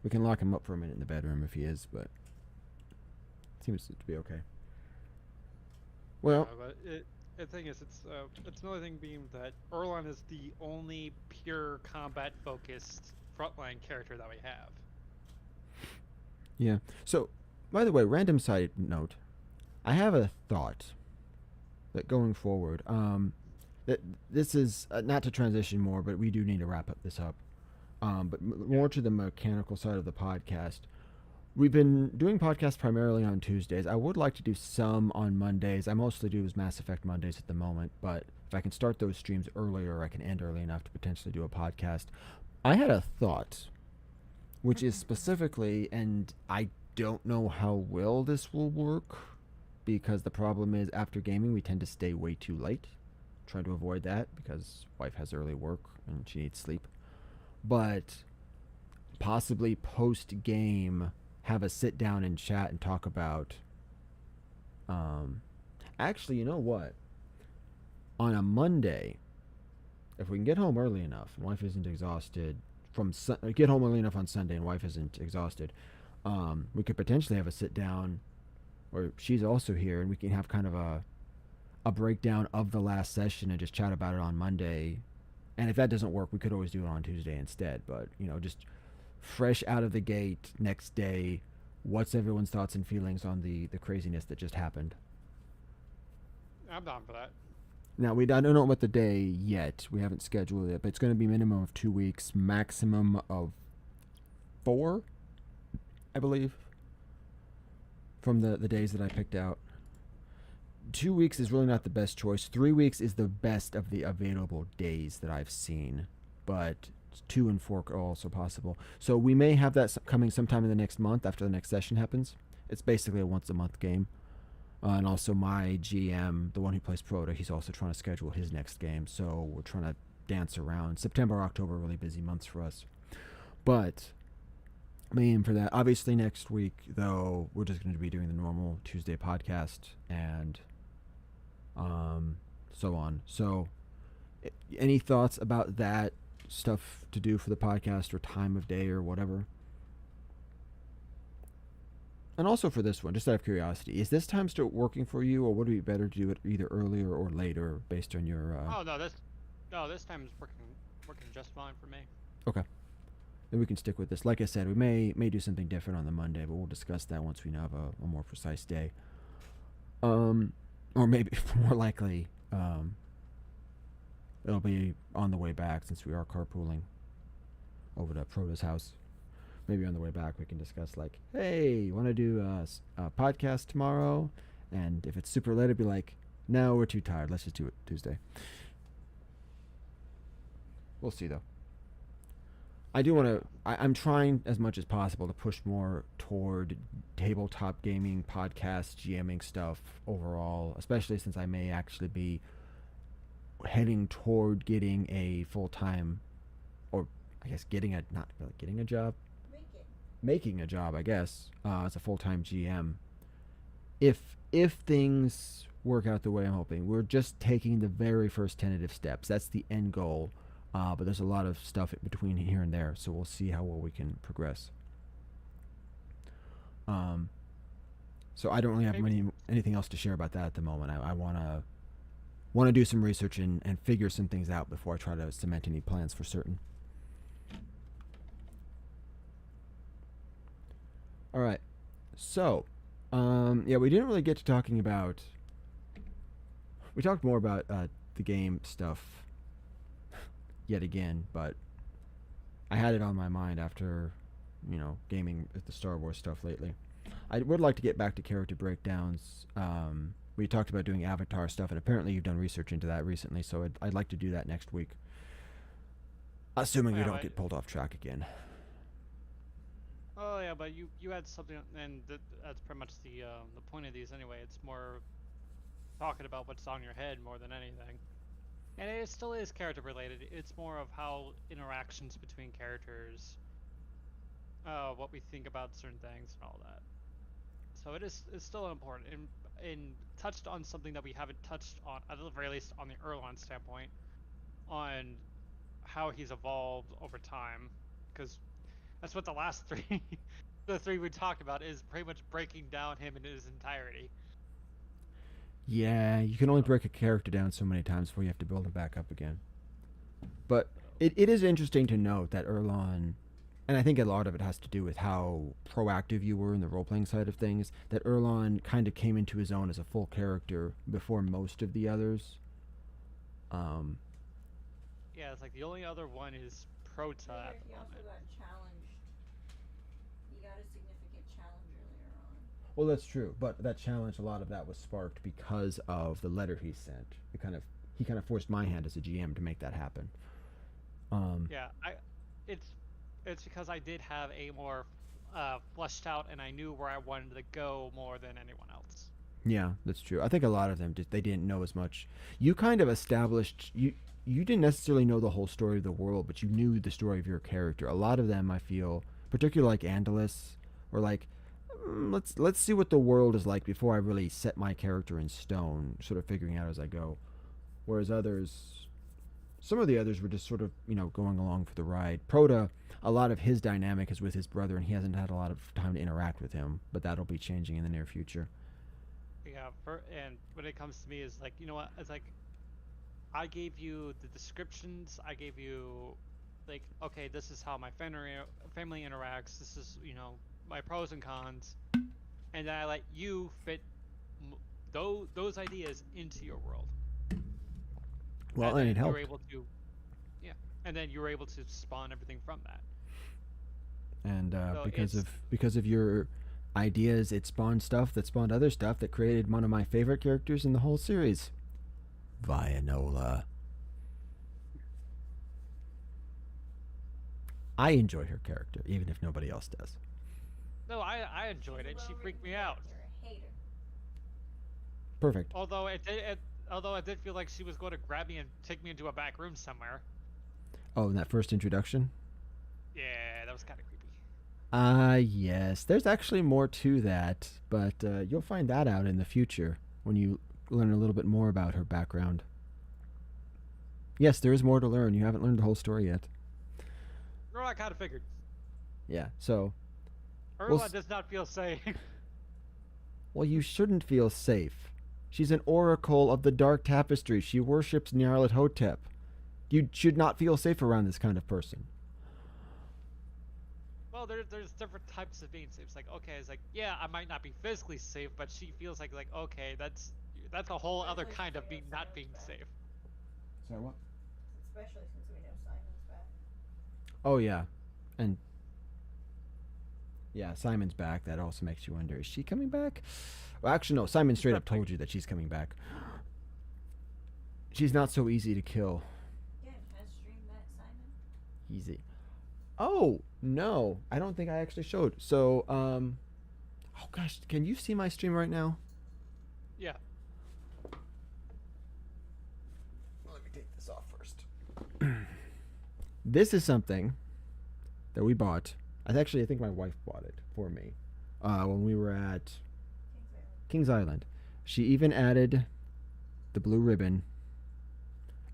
we can lock him up for a minute in the bedroom if he is, but it seems to be okay. Well, But the thing is, it's another thing being that Erlon is the only pure combat focused frontline character that we have. yeah. So, by the way, random side note, I have a thought that going forward, that this is not to transition more, but we do need to wrap this up. But more to the mechanical side of the podcast. We've been doing podcasts primarily on Tuesdays. I would like to do some on Mondays. I mostly do Mass Effect Mondays at the moment, but if I can start those streams earlier, I can end early enough to potentially do a podcast. I had a thought, which is specifically, and I don't know how well this will work, because the problem is after gaming we tend to stay way too late. Trying to avoid that because wife has early work and she needs sleep. But possibly post game have a sit down and chat and talk about actually, you know what, on a Monday, if we can get home early enough and wife isn't exhausted get home early enough on Sunday and wife isn't exhausted, we could potentially have a sit down where she's also here and we can have kind of a breakdown of the last session and just chat about it on Monday. And if that doesn't work, we could always do it on Tuesday instead. But, just fresh out of the gate next day, what's everyone's thoughts and feelings on the craziness that just happened? I'm down for that. Now, I don't know about the day yet. We haven't scheduled it, but it's going to be minimum of 2 weeks, maximum of 4, I believe, from the days that I picked out. 2 weeks is really not the best choice. 3 weeks is the best of the available days that I've seen, but 2 and 4 are also possible. So we may have that coming sometime in the next month after the next session happens. It's basically a once a month game. And also my GM, the one who plays Proto, he's also trying to schedule his next game. So we're trying to dance around. September, October, really busy months for us. But I aim for that. Obviously next week, though, we're just going to be doing the normal Tuesday podcast and so on. So any thoughts about that stuff to do for the podcast or time of day or whatever? And also for this one, just out of curiosity, is this time still working for you, or would it be better to do it either earlier or later based on your this time is working just fine for me. Okay. Then we can stick with this. Like I said, we may do something different on the Monday, but we'll discuss that once we have a more precise day. Or maybe more likely, it'll be on the way back since we are carpooling over to Prota's house. Maybe on the way back we can discuss like, hey, you want to do a podcast tomorrow? And if it's super late, it'd be like, no, we're too tired. Let's just do it Tuesday. We'll see though. I do want to. I'm trying as much as possible to push more toward tabletop gaming, podcast, GMing stuff overall, especially since I may actually be heading toward getting a full-time, or I guess getting a job, making a job, I guess, as a full-time GM. If things work out the way I'm hoping, we're just taking the very first tentative steps. That's the end goal. But there's a lot of stuff in between here and there, so we'll see how well we can progress. So I don't really have anything else to share about that at the moment. I want to want to do some research and figure some things out before I try to cement any plans for certain. All right. So, yeah, we didn't really get to talking about. We talked more about the game stuff yet again, but I had it on my mind after, gaming with the Star Wars stuff lately. I would like to get back to character breakdowns. We talked about doing Avatar stuff, and apparently you've done research into that recently, so I'd like to do that next week. Assuming we Yeah, don't but- get pulled off track again. Oh yeah, but you had something, and that's pretty much the point of these anyway. It's more talking about what's on your head more than anything, and it still is character related. It's more of how interactions between characters, what we think about certain things and all that. So it's still important and touched on something that we haven't touched on, at the very least on the Erlon standpoint, on how he's evolved over time, because that's what the last three, the three we talked about, is pretty much breaking down him in his entirety. Yeah, you can only break a character down so many times before you have to build him back up again. But it is interesting to note that Erlon, and I think a lot of it has to do with how proactive you were in the role-playing side of things, that Erlon kind of came into his own as a full character before most of the others. Yeah, it's like the only other one is Prota at the He also moment. got challenged. He got a significant challenge earlier on. Well, that's true, but that challenge, a lot of that was sparked because of the letter he sent. He kind of forced my hand as a GM to make that happen. Yeah, it's because I did have a more fleshed out, and I knew where I wanted to go more than anyone else. Yeah, that's true. I think a lot of them they didn't know as much. You kind of established you didn't necessarily know the whole story of the world, but you knew the story of your character. A lot of them, I feel, particularly like Andalus, were like, let's see what the world is like before I really set my character in stone, sort of figuring out as I go. Whereas others, some of the others were just sort of going along for the ride. Proto, a lot of his dynamic is with his brother, and he hasn't had a lot of time to interact with him, but that'll be changing in the near future. Yeah, and when it comes to me, is like, you know what? It's like, I gave you the descriptions. I gave you, like, okay, this is how my family interacts. This is, my pros and cons, and then I let you fit those ideas into your world. Well, and it you helped. were able to, yeah, and then you were able to spawn everything from that. And So because of your ideas, it spawned stuff that spawned other stuff that created one of my favorite characters in the whole series, Vianola. I enjoy her character, even if nobody else does. No, I enjoyed it. She freaked me out. You're a hater. Perfect. Although it did feel like she was going to grab me and take me into a back room somewhere. Oh, in that first introduction? Yeah, that was kind of creepy. Yes. There's actually more to that, but you'll find that out in the future when you learn a little bit more about her background. Yes, there is more to learn. You haven't learned the whole story yet. Well, I kind of figured. Yeah, so... Erla does not feel safe. Well, you shouldn't feel safe. She's an oracle of the Dark Tapestry. She worships Nyarlathotep. You should not feel safe around this kind of person. Well, there's different types of being safe. It's like, okay, it's like, yeah, I might not be physically safe, but she feels like okay, that's a whole other kind of not being safe. Sorry, what? Especially since we know Simon's back. Oh, yeah. And... yeah, Simon's back. That also makes you wonder, is she coming back? Well, actually, no. Simon straight up told you that she's coming back. She's not so easy to kill. Yeah, has Stream met Simon? Easy. Oh, no. I don't think I actually showed. So, oh gosh, can you see my stream right now? Yeah. Let me take this off first. This is something that we bought. I think my wife bought it for me when we were at Kings Island. She even added the blue ribbon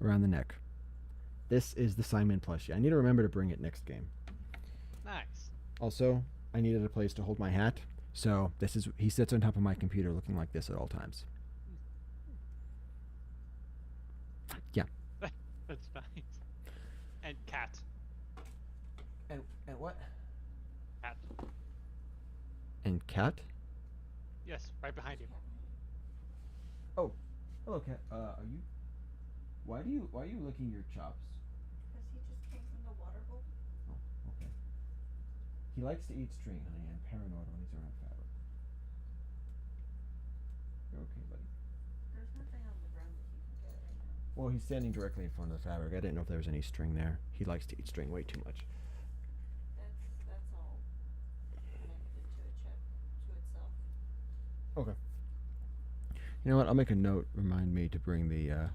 around the neck. This is the Simon plushie. I need to remember to bring it next game. Nice. Also, I needed a place to hold my hat, so he sits on top of my computer looking like this at all times. cat. And what? Cat. And cat? Yes, right behind you. Oh, hello, cat. Are you? Why are you licking your chops? Because he just came from the water bowl. Oh, okay. He likes to eat string, honey. I'm paranoid when he's around fabric. You're okay, buddy. There's nothing on the ground that he can get right now. Well, he's standing directly in front of the fabric. I didn't know if there was any string there. He likes to eat string way too much. That's all connected to itself. Okay. You know what? I'll make a note. Remind me to bring the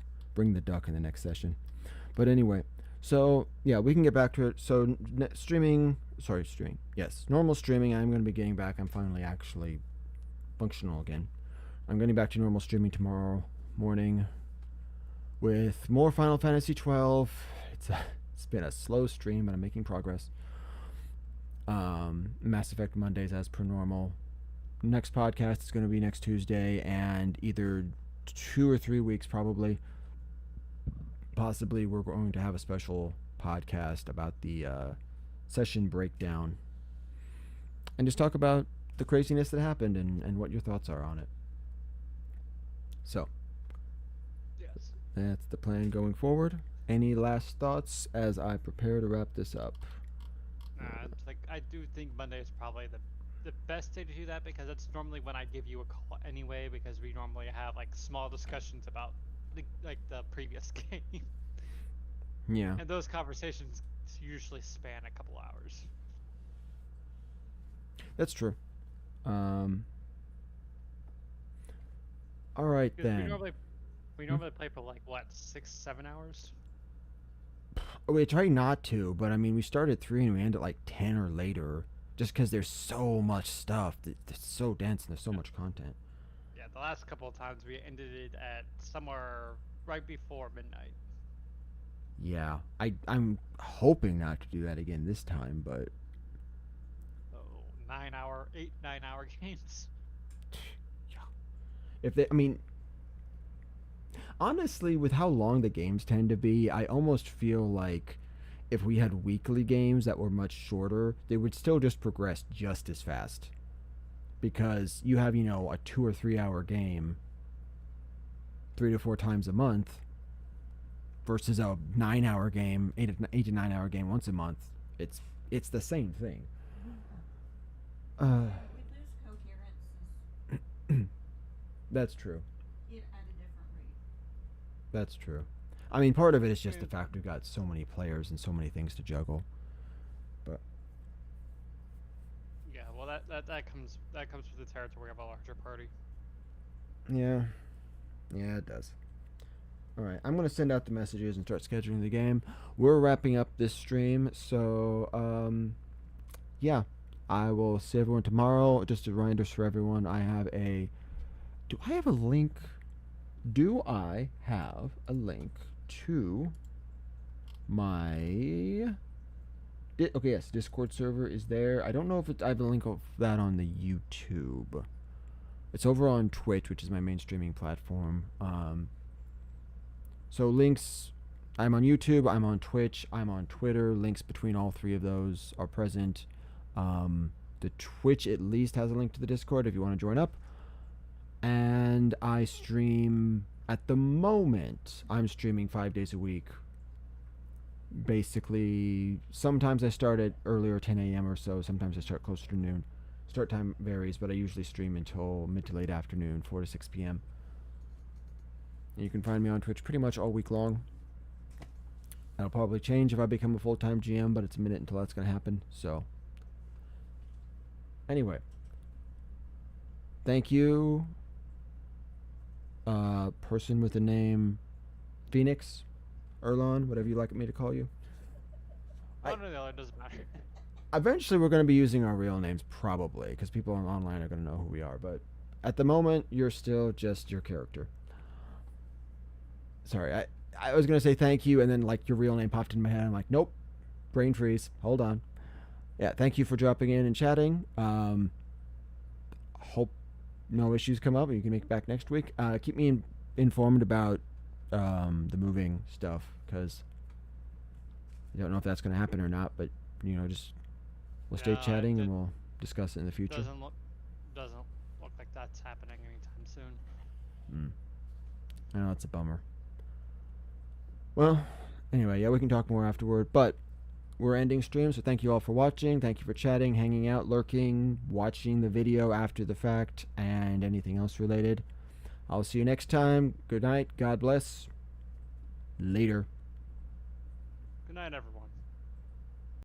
duck in the next session. But anyway, so yeah, we can get back to it. So streaming. Yes, normal streaming. I'm going to be getting back. I'm finally actually functional again. I'm getting back to normal streaming tomorrow morning with more Final Fantasy 12. It's been a slow stream, but I'm making progress. Mass Effect Mondays as per normal. Next podcast is going to be next Tuesday, and either 2 or 3 weeks possibly we're going to have a special podcast about the session breakdown and just talk about the craziness that happened and what your thoughts are on it. So Yes. that's the plan going forward. Any last thoughts as I prepare to wrap this up? Like I do think Monday is probably the best day to do that, because that's normally when I give you a call anyway, because we normally have like small discussions about the previous game. Yeah. And those conversations usually span a couple hours. That's true. All right Because then. we normally play for like what, 6-7 hours? We try not to, but I mean, we start at 3 and we end at like 10 or later, just because there's so much stuff. It's so dense and there's so much content. Yeah, the last couple of times we ended it at somewhere right before midnight. Yeah, I'm hoping not to do that again this time, but So 8-9 hour games. yeah. Honestly, with how long the games tend to be, I almost feel like if we had weekly games that were much shorter, they would still just progress just as fast. Because you have, a 2 or 3 hour game 3 to 4 times a month versus a 9-hour game, 8 to 9 hour game once a month. It's the same thing. We lose coherence That's true. at a different rate. That's true. I mean, part of it is just the fact we've got so many players and so many things to juggle. But Yeah, well that comes with the territory of a larger party. yeah, it does. All right, I'm gonna send out the messages and start scheduling the game. We're wrapping up this stream, so yeah, I will see everyone tomorrow. Just a reminder for everyone: Do I have a link? Do I have a link to my? Okay, yes, Discord server is there. I don't know if I have a link of that on the YouTube. It's over on Twitch, which is my main streaming platform. So links, I'm on YouTube, I'm on Twitch, I'm on Twitter. Links between all three of those are present. The Twitch at least has a link to the Discord if you want to join up. And I stream, at the moment, I'm streaming 5 days a week. Basically, sometimes I start at earlier, 10 a.m. or so. Sometimes I start closer to noon. Start time varies, but I usually stream until mid to late afternoon, 4 to 6 p.m. And you can find me on Twitch pretty much all week long. That'll probably change if I become a full-time GM, but it's a minute until that's going to happen. So, anyway. Thank you, person with the name Phoenix, Erlon, whatever you like me to call you. One or the other doesn't matter. Eventually, we're going to be using our real names, probably, because people online are going to know who we are. But at the moment, you're still just your character. Sorry, I was going to say thank you, and then, like, your real name popped in my head. I'm like, nope, brain freeze. Hold on. Yeah, thank you for dropping in and chatting. Hope no issues come up and you can make it back next week. Keep me informed about the moving stuff, because I don't know if that's going to happen or not, but just we'll stay Yeah, chatting and we'll discuss it in the future. doesn't look like that's happening anytime soon. I know it's a bummer. Well, anyway, yeah, we can talk more afterward, but we're ending stream, so thank you all for watching. Thank you for chatting, hanging out, lurking, watching the video after the fact, and anything else related. I'll see you next time. Good night. God bless. Later. Good night, everyone.